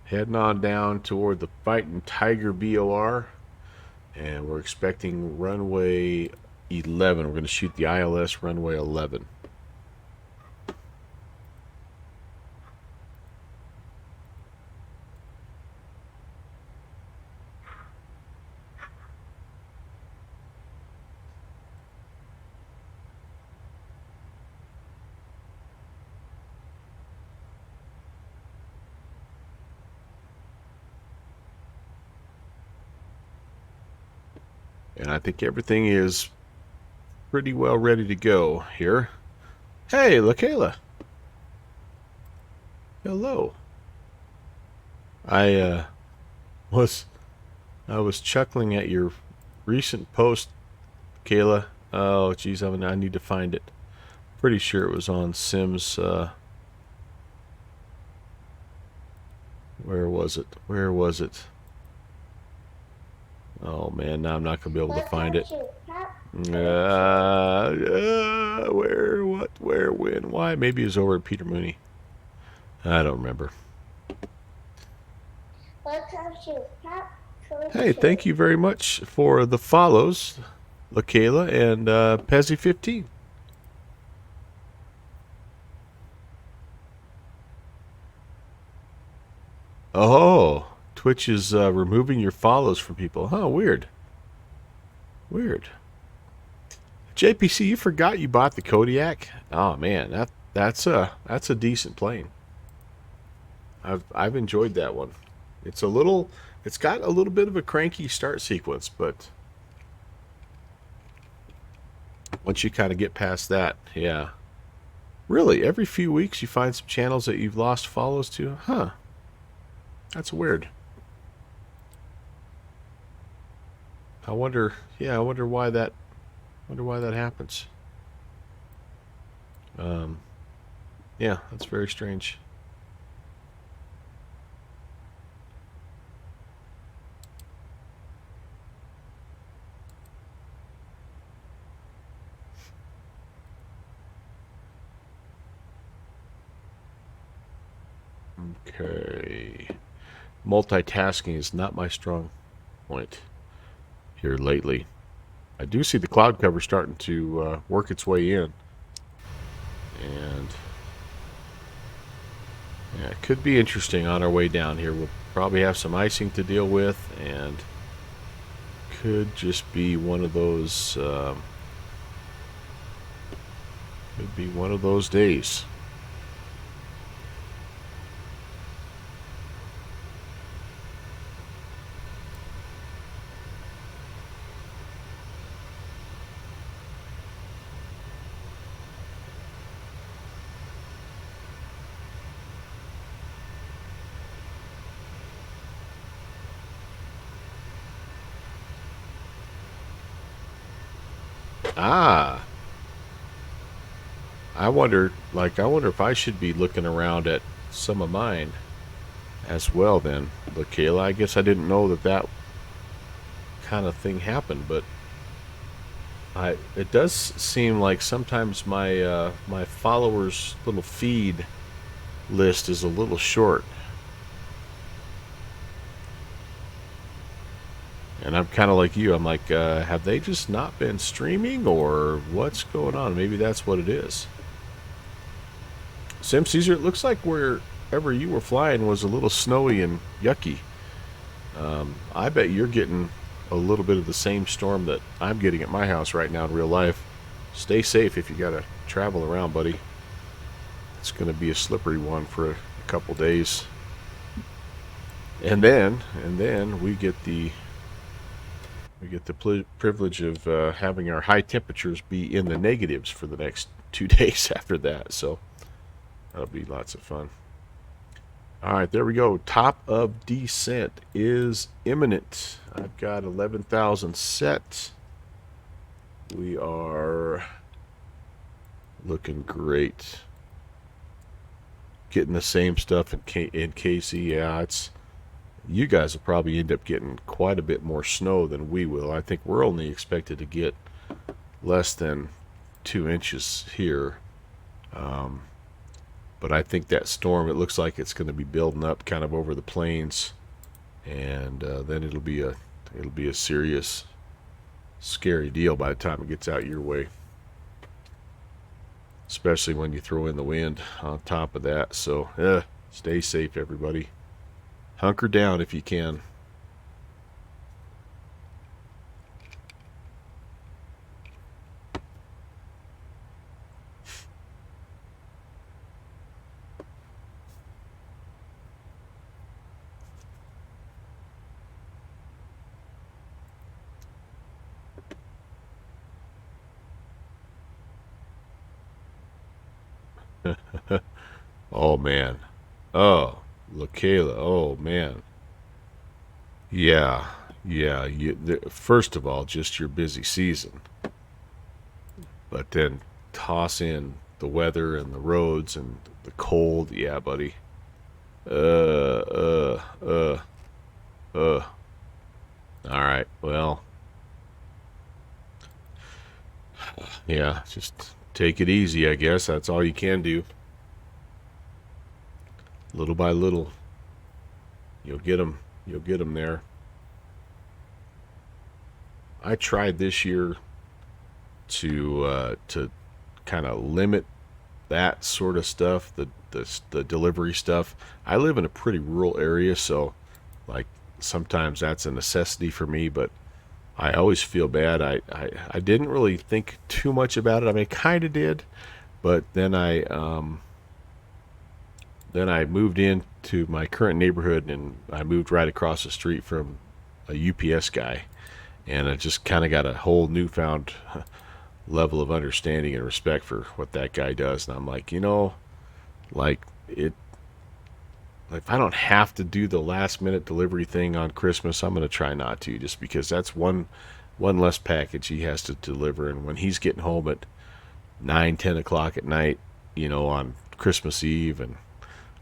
Heading on down toward the Fighting Tiger BOR. And we're expecting runway 11. We're going to shoot the ILS runway 11. And I think everything is pretty well ready to go here. Hey, LaKayla. Hello. I was chuckling at your recent post, Kayla. Oh, geez, I need to find it. Pretty sure it was on Sims. Where was it? Where was it? Oh man, now I'm not gonna be able to find it. Where, what, where, when, why? Maybe it's over at Peter Mooney. I don't remember. Hey, thank you very much for the follows, LaKayla and Pezzy15. Oh, Twitch is removing your follows from people. Huh, weird. Weird. JPC, you forgot you bought the Kodiak? Oh man, that's a decent plane. I've enjoyed that one. It's got a little bit of a cranky start sequence, but once you kind of get past that, yeah, Really, every few weeks you find some channels that you've lost follows to? Huh. That's weird. I wonder, yeah, I wonder why that happens. Yeah, that's very strange. Okay. Multitasking is not my strong point here lately. I do see the cloud cover starting to work its way in. And yeah, it could be interesting on our way down here. We'll probably have some icing to deal with, and could just be one of those days. Ah, I wonder if I should be looking around at some of mine as well then. But Kayla, I guess I didn't know that kind of thing happened, but it does seem like sometimes my my followers little feed list is a little short. And I'm kind of like you. I'm like, have they just not been streaming, or what's going on? Maybe that's what it is. Sim Caesar, it looks like wherever you were flying was a little snowy and yucky. I bet you're getting a little bit of the same storm that I'm getting at my house right now in real life. Stay safe if you got to travel around, buddy. It's going to be a slippery one for a couple days. And then we get the privilege of having our high temperatures be in the negatives for the next 2 days after that. So that'll be lots of fun. All right, there we go. Top of descent is imminent. I've got 11,000 set. We are looking great. Getting the same stuff in KC. Yeah, it's you guys will probably end up getting quite a bit more snow than we will. I think we're only expected to get less than 2 inches here. But I think that storm, it looks like it's going to be building up kind of over the plains, and then it'll be a serious, scary deal by the time it gets out your way. Especially when you throw in the wind on top of that. So, stay safe, everybody. Hunker down if you can. Oh man. Oh, LaKayla. Oh man. Yeah. Yeah. First of all, just your busy season. But then toss in the weather and the roads and the cold. Yeah, buddy. Uh, uh, All right. Well, yeah, just take it easy, I guess. That's all you can do. Little by little, you'll get them. You'll get them there. I tried this year to kind of limit that sort of stuff, the delivery stuff. I live in a pretty rural area, so like sometimes that's a necessity for me, but I always feel bad. I didn't really think too much about it. I mean, I kind of did, but then I moved into my current neighborhood, and I moved right across the street from a UPS guy, and I just kind of got a whole newfound level of understanding and respect for what that guy does. And I'm like, like it. If I don't have to do the last minute delivery thing on Christmas, I'm gonna try not to, just because that's one less package he has to deliver. And when he's getting home at 9, 10 o'clock at night, on Christmas Eve, and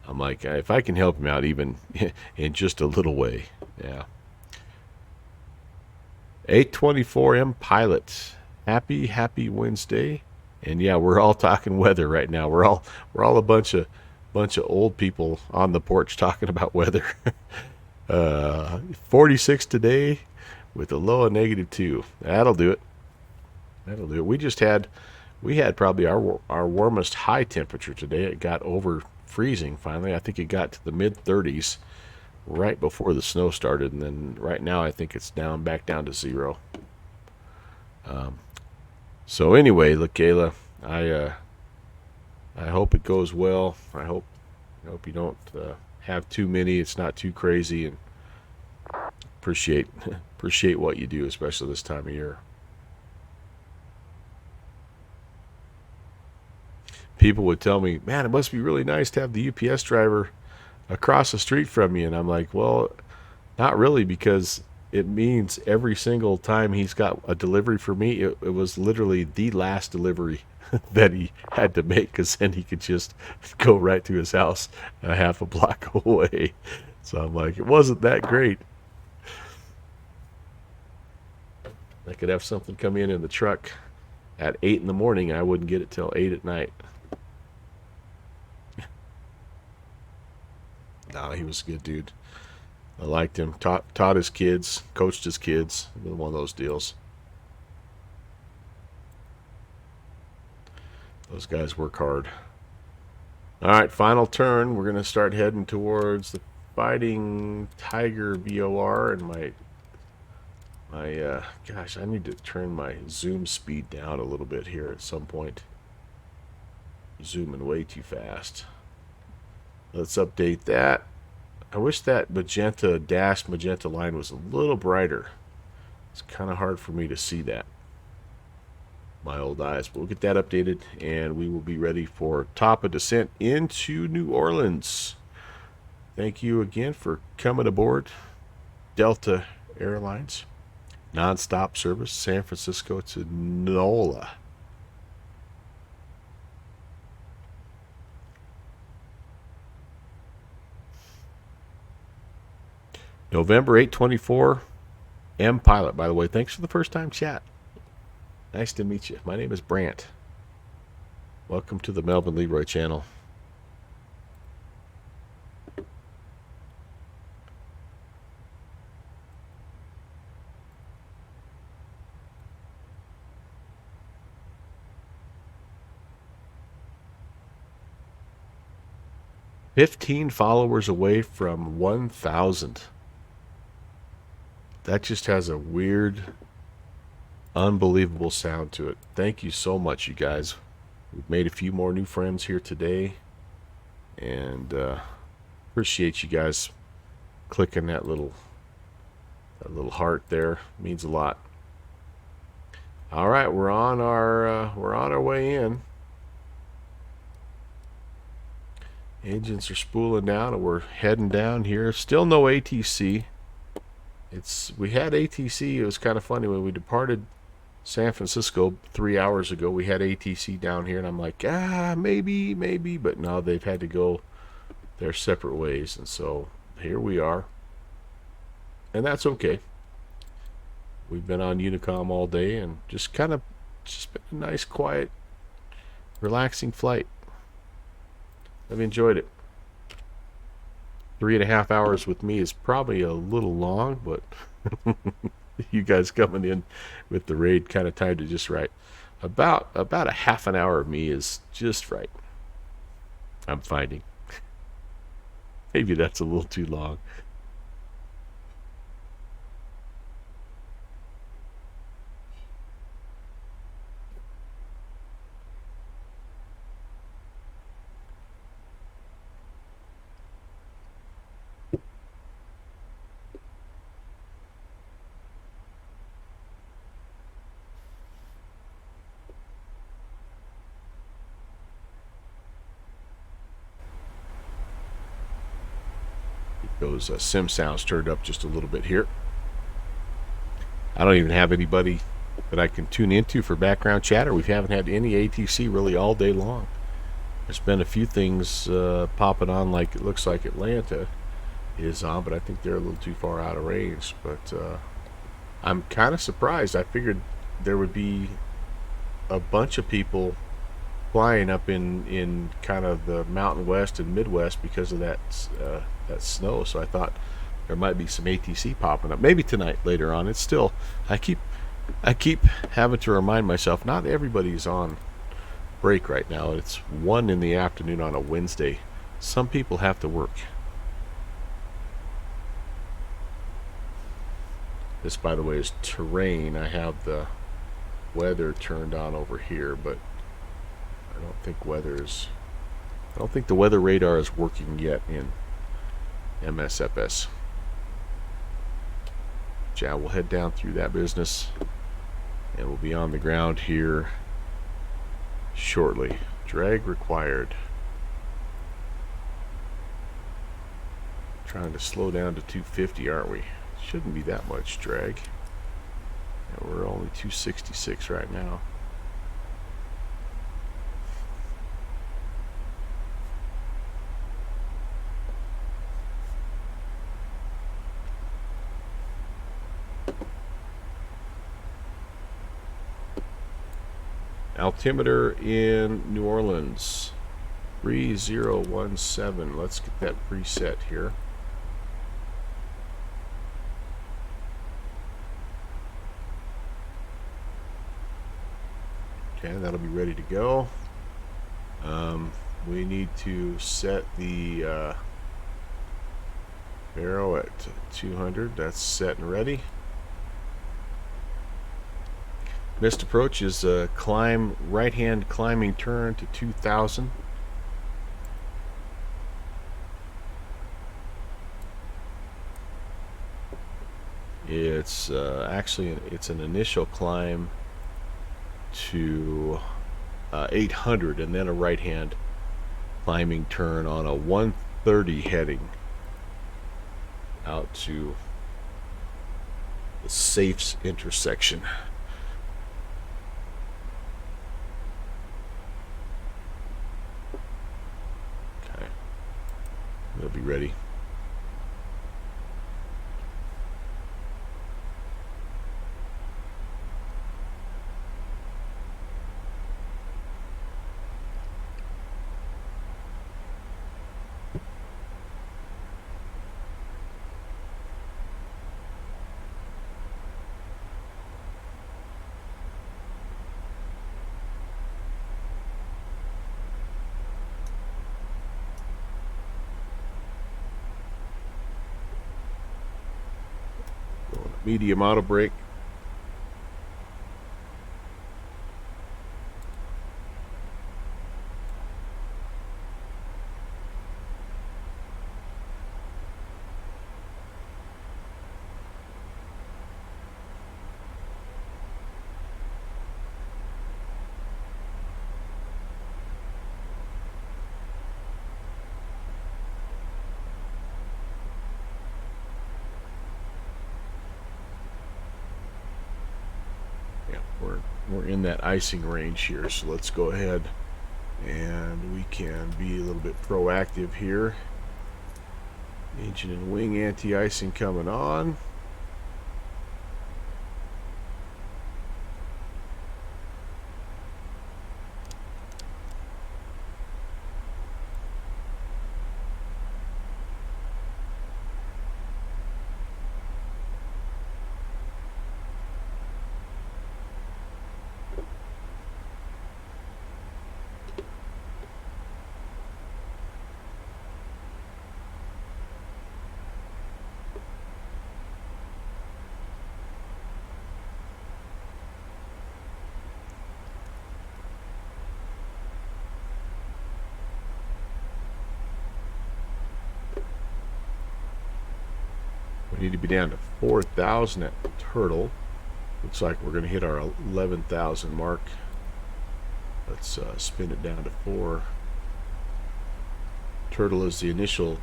I'm like, if I can help him out even in just a little way, yeah. 824M Pilot, happy Wednesday, and yeah, we're all talking weather right now. We're all a bunch of old people on the porch talking about weather. 46 today with a low of -2. That'll do it. That'll do it. We had probably our warmest high temperature today. It got over freezing finally. I think it got to the mid 30s right before the snow started, and then right now I think it's back down to 0. So anyway, look, Kayla, I hope it goes well. I hope you don't have too many. It's not too crazy, and appreciate appreciate what you do, especially this time of year. People would tell me, "Man, it must be really nice to have the UPS driver across the street from you," and I'm like, "Well, not really, because it means every single time he's got a delivery for me, it was literally the last delivery that he had to make, because then he could just go right to his house a half a block away." So I'm like, it wasn't that great. I could have something come in the truck at 8 in the morning. I wouldn't get it till 8 at night. No, he was a good dude. I liked him. Taught his kids, coached his kids. One of those deals. Those guys work hard. All right, final turn. We're gonna start heading towards the Fighting Tiger VOR, and my gosh, I need to turn my zoom speed down a little bit here at some point. Zooming way too fast. Let's update that. I wish that dashed magenta line was a little brighter. It's kind of hard for me to see that. My old eyes. But we'll get that updated, and we will be ready for top of descent into New Orleans. Thank you again for coming aboard Delta Airlines. Non-stop service, San Francisco to NOLA. November 824, M Pilot. By the way, thanks for the first time chat. Nice to meet you. My name is Brant. Welcome to the Melvin Leroy channel. "15 followers away from 1,000. That just has a weird, unbelievable sound to it. Thank you so much, you guys. We've made a few more new friends here today, and appreciate you guys clicking that little heart there. It means a lot. All right, we're on our way in. Engines are spooling down, and we're heading down here. Still no ATC. We had ATC. It was kind of funny when we departed San Francisco 3 hours ago. We had ATC down here, and I'm like, maybe, but no, they've had to go their separate ways, and so here we are, and that's okay. We've been on Unicom all day, and just been a nice, quiet, relaxing flight. I've enjoyed it. 3.5 hours with me is probably a little long, but you guys coming in with the raid kind of timed it just right. About a half an hour of me is just right. I'm finding. Maybe that's a little too long. those sim sounds turned up just a little bit here. I don't even have anybody that I can tune into for background chatter. We haven't had any ATC really all day long. There's been a few things popping on, like it looks like Atlanta is on, but I think they're a little too far out of range. But I'm kind of surprised. I figured there would be a bunch of people flying up in kind of the Mountain West and Midwest because of that snow. So I thought there might be some ATC popping up. Maybe tonight later on. It's still, I keep having to remind myself, not everybody's on break right now. It's 1 in the afternoon on a Wednesday. Some people have to work. This, by the way, is terrain. I have the weather turned on over here, but I don't think the weather radar is working yet in MSFS. Yeah, we'll head down through that business, and we'll be on the ground here shortly. Drag required. Trying to slow down to 250, aren't we? Shouldn't be that much drag. Yeah, we're only 266 right now. Altimeter in New Orleans, 3017. Let's get that preset here. Okay, that'll be ready to go. We need to set the arrow at 200. That's set and ready. Missed approach is climb, right-hand climbing turn to 2000. It's actually it's an initial climb to 800, and then a right-hand climbing turn on a 130 heading out to the Safes intersection. Okay, they'll be ready. Medium auto brake. We're in that icing range here, so let's go ahead and we can be a little bit proactive here. Engine and wing anti-icing coming on. We need to be down to 4,000 at Turtle. Looks like we're going to hit our 11,000 mark. Let's spin it down to 4. Turtle is the initial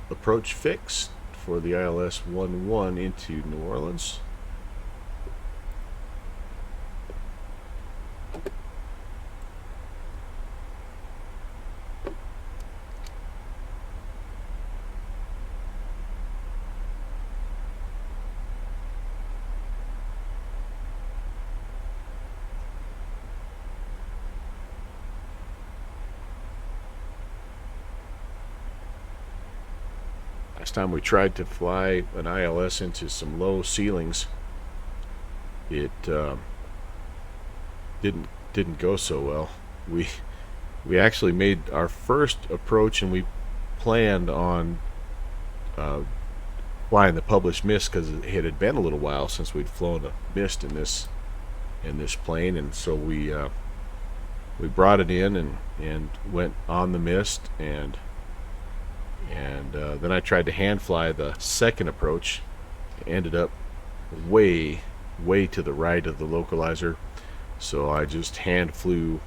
approach fixed for the ILS 11 into New Orleans. Last time we tried to fly an ILS into some low ceilings, it didn't go so well. We actually made our first approach, and we planned on flying the published mist because it had been a little while since we'd flown a mist in this plane, and so we brought it in and went on the mist, and then I tried to hand fly the second approach. It ended up way to the right of the localizer, so I just hand flew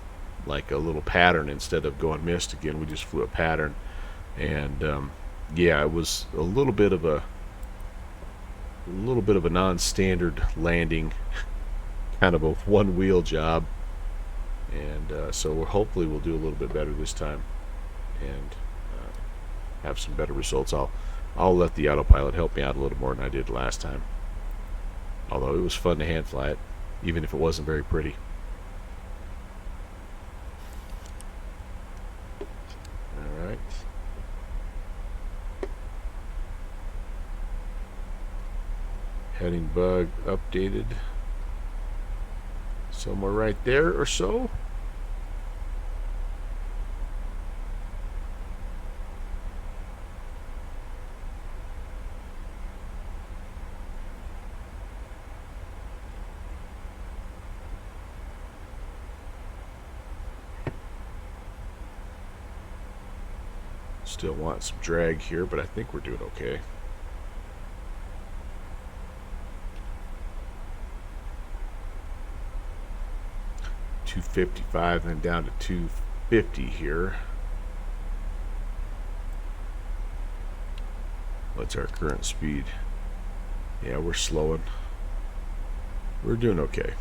like a little pattern instead of going mist again. We just flew a pattern, and yeah, it was a little bit of a non-standard landing, kind of a one-wheel job, and so hopefully we'll do a little bit better this time and have some better results. I'll let the autopilot help me out a little more than I did last time, although it was fun to hand fly it, even if it wasn't very pretty. All right. Heading bug updated somewhere right there or so. Still want some drag here, but I think we're doing okay. $255, then down to 250 here. What's our current speed? Yeah, we're slowing. We're doing okay.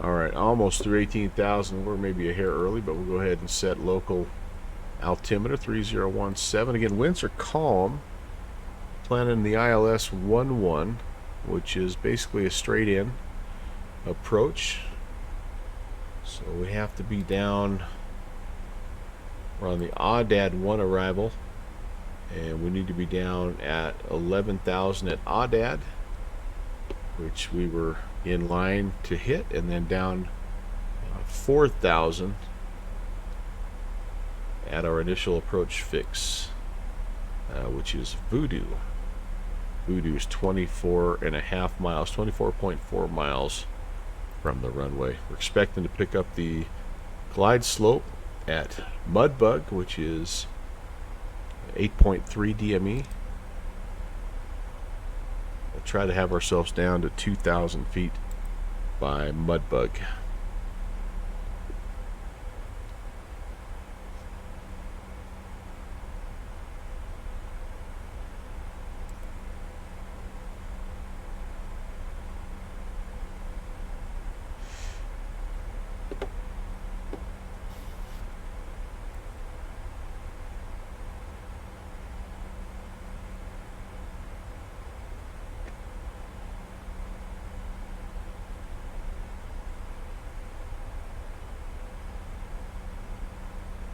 Alright, almost through 18,000. We're maybe a hair early, but we'll go ahead and set local altimeter 3017. Again, winds are calm. Planning the ILS 11, which is basically a straight in approach. So we have to be down. We're on the Audad 1 arrival, and we need to be down at 11,000 at Audad, which we were in line to hit, and then down 4,000 at our initial approach fix, which is Voodoo. Voodoo is 24.5 miles, 24.4 miles from the runway. We're expecting to pick up the glide slope at Mudbug, which is 8.3 DME. We'll try to have ourselves down to 2,000 feet by Mudbug.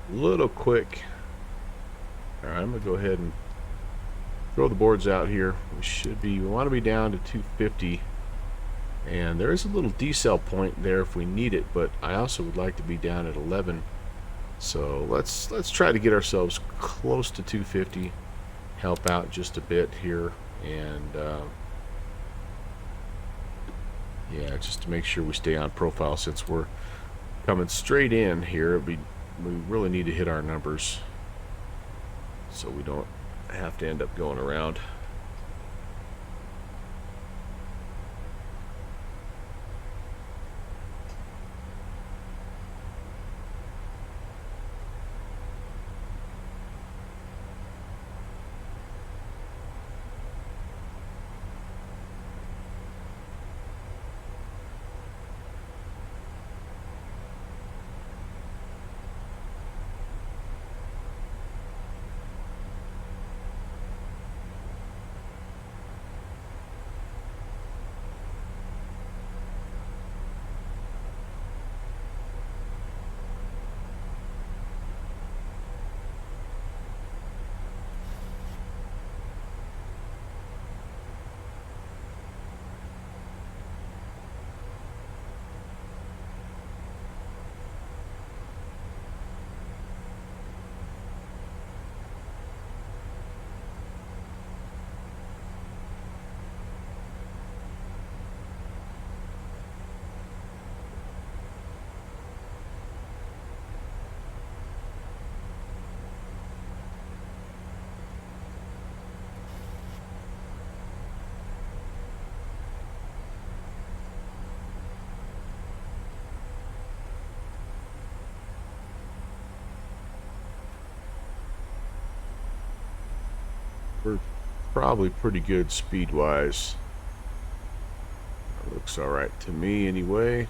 Little quick. Alright, I'm gonna go ahead and throw the boards out here. We want to be down to 250, and there is a little decel point there if we need it, but I also would like to be down at 11. So let's try to get ourselves close to 250, help out just a bit here, and yeah, just to make sure we stay on profile, since we're coming straight in here. We really need to hit our numbers so we don't have to end up going around. We're probably pretty good speed-wise. Looks all right to me anyway.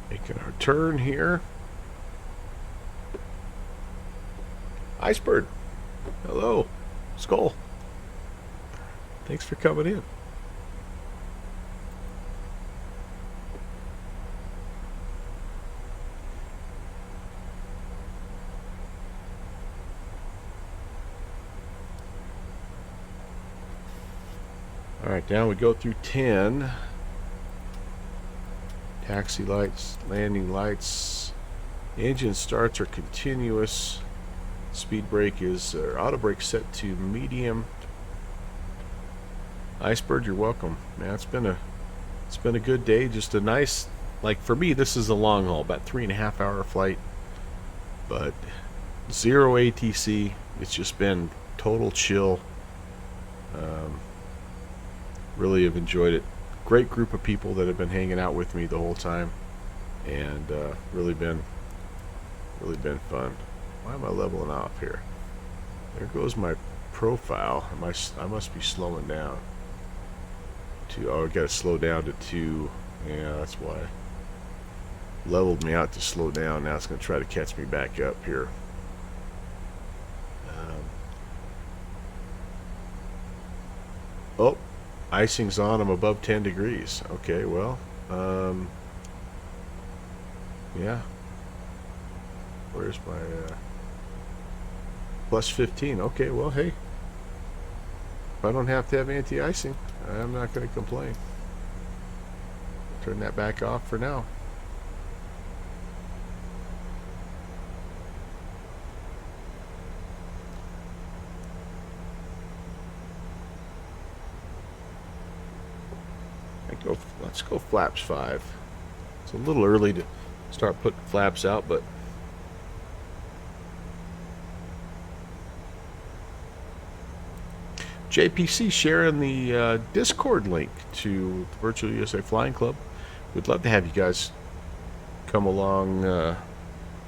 Making our turn here. Icebird. Hello. Skull. Thanks for coming in. All right, down we go through 10. Taxi lights, landing lights, engine starts are continuous. Speed brake is, auto brake set to medium. Icebird, you're welcome, man. It's been a good day. Just a nice, like for me, this is a long haul, about 3.5 hour flight, but zero ATC. It's just been total chill. Really have enjoyed it. Great group of people that have been hanging out with me the whole time, and really been fun. Why am I leveling off here? There goes my profile. I must be slowing down. I gotta slow down to 2. Yeah, that's why. Leveled me out to slow down. Now it's gonna try to catch me back up here. Oh. Icing's on. I'm above 10 degrees. Okay, well, yeah. Where's my, plus 15. Okay, well, hey. If I don't have to have anti-icing, I'm not going to complain. Turn that back off for now. Let's go flaps 5. It's a little early to start putting flaps out, but JPC sharing the Discord link to the Virtual USA Flying Club. We'd love to have you guys come along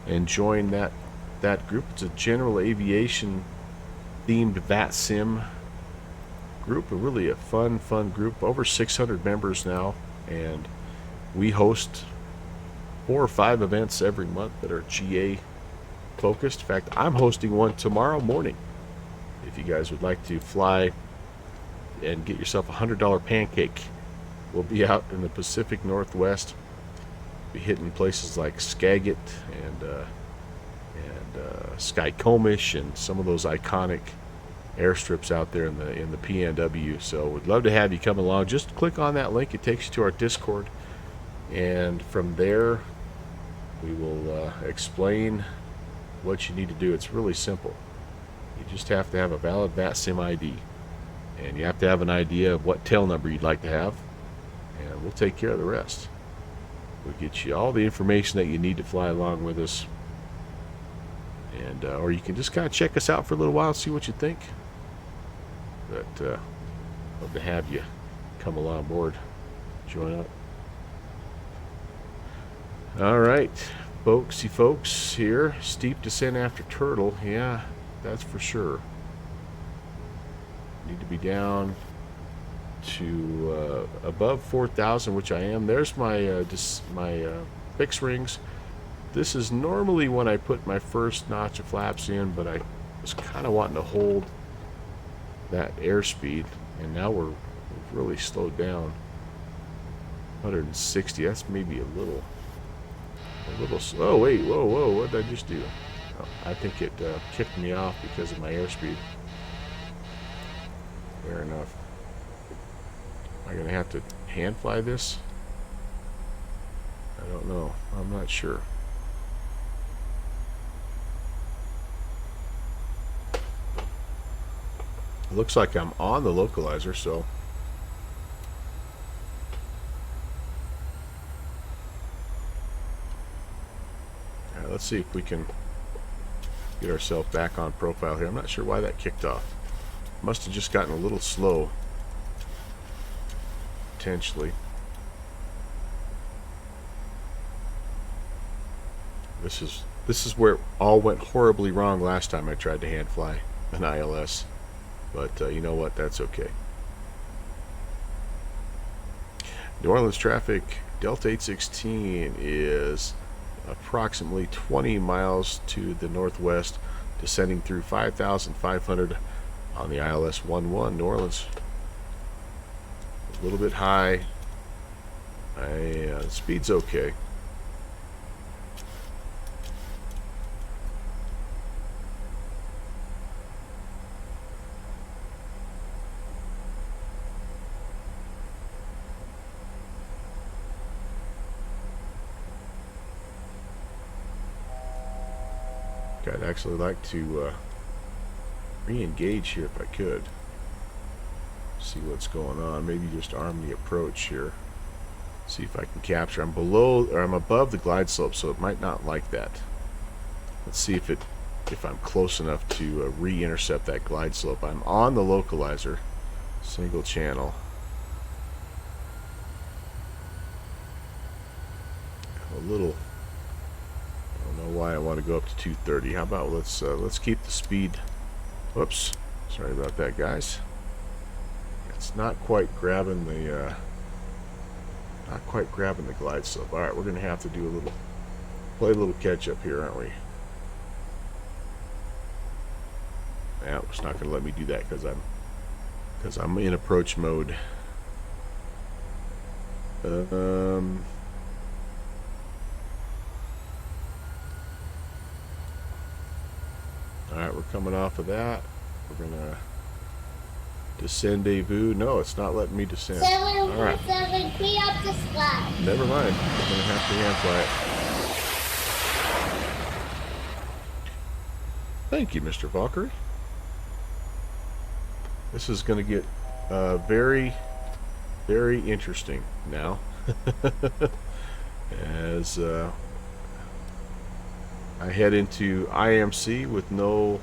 and join that group. It's a general aviation themed VAT sim group. Really a fun group. Over 600 members now, and we host 4 or 5 events every month that are GA focused. In fact, I'm hosting one tomorrow morning. If you guys would like to fly and get yourself a $100 pancake, we'll be out in the Pacific Northwest. be hitting places like Skagit and Skykomish and some of those iconic airstrips out there in the PNW. So we'd love to have you come along. Just click on that link. It takes you to our Discord, and from there we will explain what you need to do. It's really simple. You just have to have a valid VATSIM ID, and you have to have an idea of what tail number you'd like to have, and we'll take care of the rest. We'll get you all the information that you need to fly along with us, and or you can just kind of check us out for a little while and see what you think. But love to have you come along board, join up. All right, folksy folks here. Steep descent after turtle. Yeah, that's for sure. Need to be down to above 4,000, which I am. There's my fix rings. This is normally when I put my first notch of flaps in, but I was kind of wanting to hold that airspeed, and now we've really slowed down. 160. That's maybe a little slow. Oh wait, whoa! What did I just do? Oh, I think it kicked me off because of my airspeed. Fair enough. Am I gonna have to hand fly this? I don't know. I'm not sure. It looks like I'm on the localizer, so alright, let's see if we can get ourselves back on profile here. I'm not sure why that kicked off. Must have just gotten a little slow, potentially. This is where it all went horribly wrong last time I tried to hand fly an ILS. But you know what? That's okay. New Orleans traffic, Delta 816 is approximately 20 miles to the northwest, descending through 5,500 on the ILS 11 New Orleans. A little bit high. The speed's okay. I'd actually like to re-engage here if I could. See what's going on. Maybe just arm the approach here. See if I can capture. I'm below, or I'm above the glide slope, so it might not like that. Let's see if I'm close enough to re-intercept that glide slope. I'm on the localizer, single channel. A little. I don't know why I want to go up to 230. How about let's keep the speed. Whoops, sorry about that, guys. It's not quite grabbing the glide slope. All right, we're gonna have to do play a little catch up here, aren't we? Yeah, it's not gonna let me do that because I'm in approach mode. Alright, we're coming off of that. We're gonna descendezvous. No, it's not letting me descend. 717 feet up the slide. Never mind. I'm gonna have to hand fly it. Thank you, Mr. Valkyrie. This is gonna get very, very interesting now. As I head into IMC with no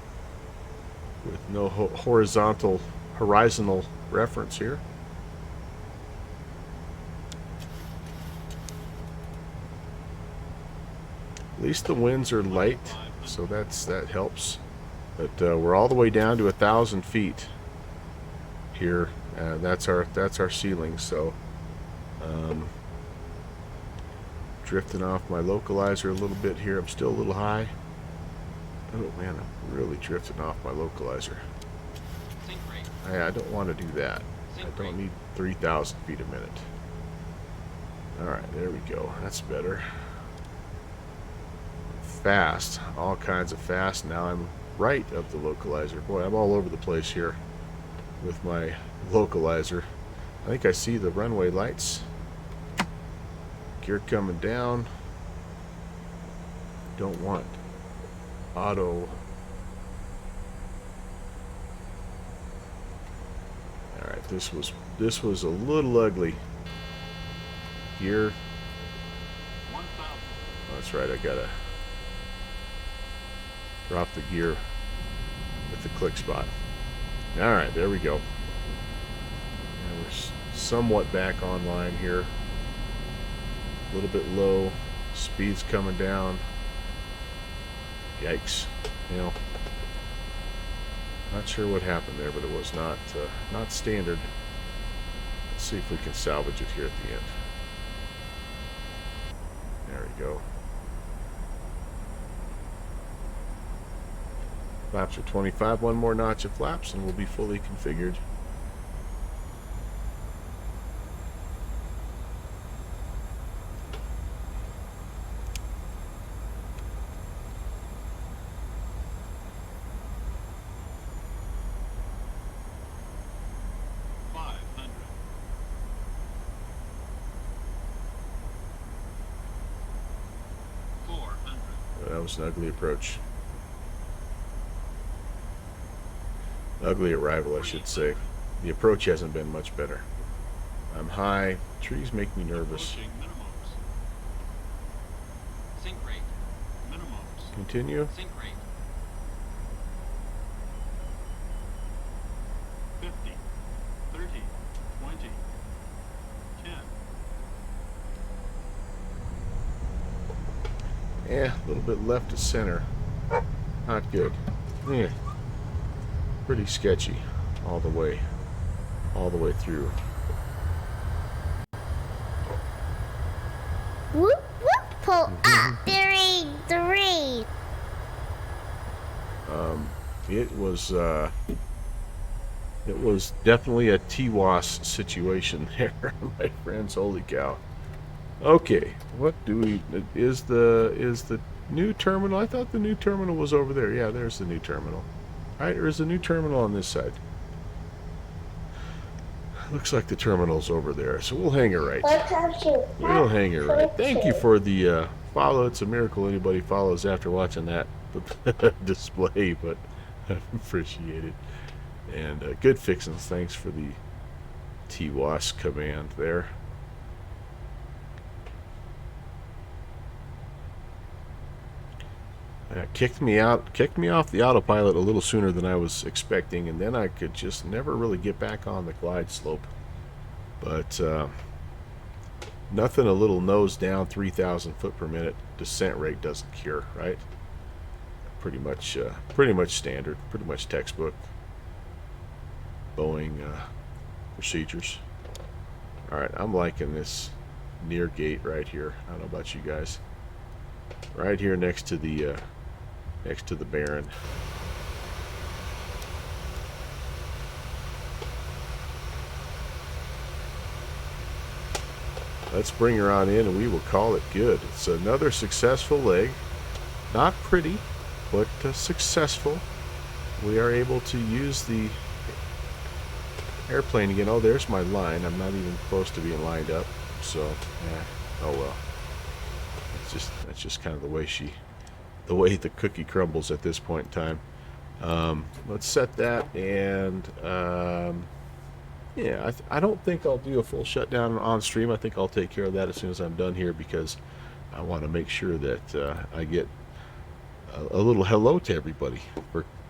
horizontal reference here. At least the winds are light, so that helps. But we're all the way down to 1,000 feet here. That's our ceiling. So drifting off my localizer a little bit here. I'm still a little high. Oh man, I'm really drifting off my localizer. I don't want to do that. I don't need 3,000 feet a minute. Alright. There we go. That's better. Fast. All kinds of fast. Now I'm right of the localizer. Boy, I'm all over the place here with my localizer. I think I see the runway lights. Gear coming down. Don't want auto. Alright, this was a little ugly. Gear. Oh, that's right, I gotta drop the gear with the click spot. Alright, there we go. And we're somewhat back online here. A little bit low. Speed's coming down. Yikes. You know, not sure what happened there, but it was not standard. Let's see if we can salvage it here at the end. There we go. Flaps are 25. One more notch of flaps and we'll be fully configured. That was an ugly approach. Ugly arrival, I should say. The approach hasn't been much better. I'm high. Trees make me nervous. Sink rate. Minimums. Continue. Sink rate. 50, 30, 20, 10. Yeah, a little bit left to center. Not good. Yeah. Pretty sketchy all the way through. Whoop, whoop, pull up. The rain. It was definitely a TWAS situation there, my friends. Holy cow. Okay, what do we... Is the new terminal... I thought the new terminal was over there. Yeah, there's the new terminal. Alright, there's a new terminal on this side. Looks like the terminal's over there, so we'll hang her right. We'll hang her right. Thank you for the follow. It's a miracle anybody follows after watching that display, but I appreciate it. And good fixings. Thanks for the TWAS command there. Kicked me off the autopilot a little sooner than I was expecting, and then I could just never really get back on the glide slope. But nothing a little nose down 3,000 foot per minute descent rate doesn't cure, right? Pretty much standard, pretty much textbook Boeing procedures. All right, I'm liking this near gate right here. I don't know about you guys. Right here next to the Baron. Let's bring her on in and we will call it good. It's another successful leg. Not pretty, but successful. We are able to use the airplane again. Oh, there's my line. I'm not even close to being lined up. So, yeah. Oh well. That's just kind of the way the cookie crumbles at this point in time. Let's set that, and yeah, I don't think I'll do a full shutdown on stream. I think I'll take care of that as soon as I'm done here, because I want to make sure that I get a little hello to everybody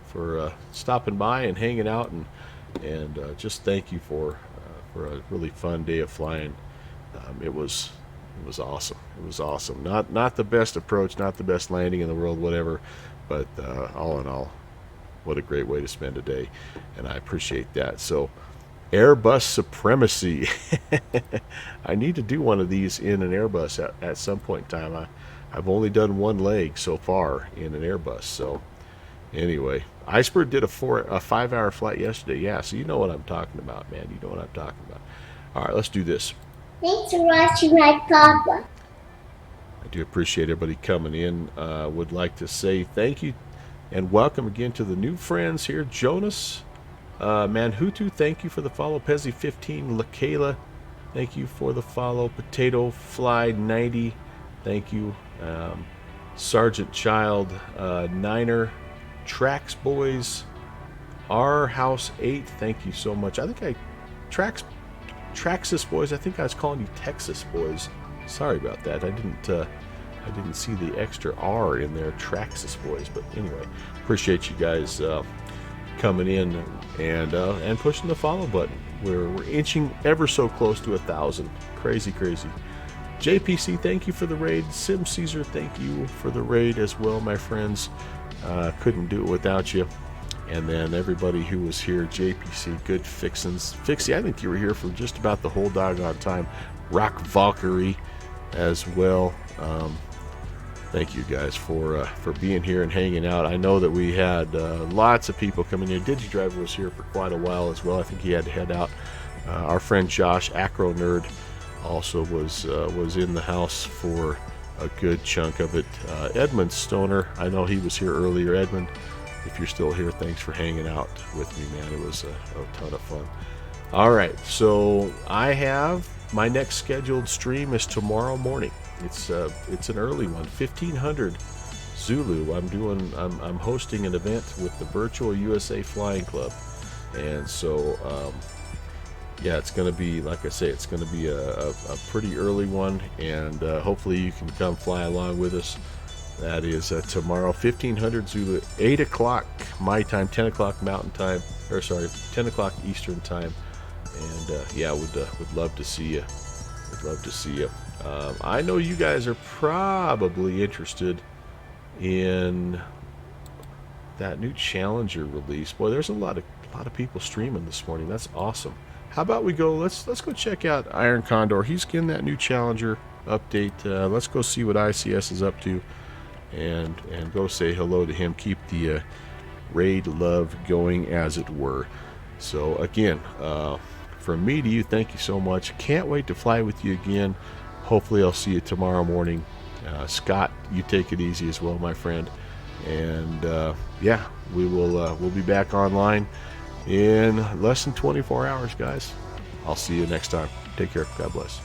for stopping by and hanging out, and just thank you for a really fun day of flying. It was awesome. It was awesome. Not the best approach, not the best landing in the world, whatever, but all in all, what a great way to spend a day, and I appreciate that. So, Airbus supremacy. I need to do one of these in an Airbus at some point in time. I've only done one leg so far in an Airbus. So, anyway, Iceberg did a 5-hour flight yesterday. Yeah, so you know what I'm talking about, man. You know what I'm talking about. All right, let's do this. Thanks for watching my papa. I do appreciate everybody coming in. Would like to say thank you and welcome again to the new friends here. Jonas, Manhutu, thank you for the follow. Pezzy15, Lakayla, thank you for the follow. Potato Fly 90, thank you. Sergeant Child, Niner, Trax Boys, R House 8, thank you so much. I think Traxxas Boys, I think I was calling you Texas Boys. Sorry about that. I didn't see the extra R in there, Traxxas Boys. But anyway, appreciate you guys coming in and pushing the follow button. We're inching ever so close to 1,000. Crazy. JPC, thank you for the raid. Sim Caesar, thank you for the raid as well, my friends. Couldn't do it without you. And then everybody who was here, JPC, good fixins. Fixie, I think you were here for just about the whole doggone time. Rock Valkyrie as well. Thank you guys for being here and hanging out. I know that we had lots of people coming in. DigiDriver was here for quite a while as well. I think he had to head out. Our friend Josh, Acro Nerd, also was in the house for a good chunk of it. Edmund Stoner, I know he was here earlier. Edmund, if you're still here, thanks for hanging out with me, man. It was a ton of fun. All right, so I have my next scheduled stream is tomorrow morning. It's an early one, 1500 Zulu. I'm hosting an event with the Virtual USA Flying Club, and so yeah, it's going to be, like I say, it's going to be a pretty early one, and hopefully you can come fly along with us. That is tomorrow, 1500 Zulu, 8 o'clock my time, 10 o'clock Mountain Time, or sorry, 10 o'clock Eastern Time. And yeah, would love to see you. Would love to see you. I know you guys are probably interested in that new Challenger release. Boy, there's a lot of people streaming this morning. That's awesome. How about we go? Let's go check out Iron Condor. He's getting that new Challenger update. Let's go see what ICS is up to, and go say hello to him. Keep the raid love going, as it were. So again, from me to you, thank you so much. Can't wait to fly with you again. Hopefully I'll see you tomorrow morning. Scott, you take it easy as well, my friend. And yeah, we'll be back online in less than 24 hours, guys. I'll see you next time. Take care. God bless.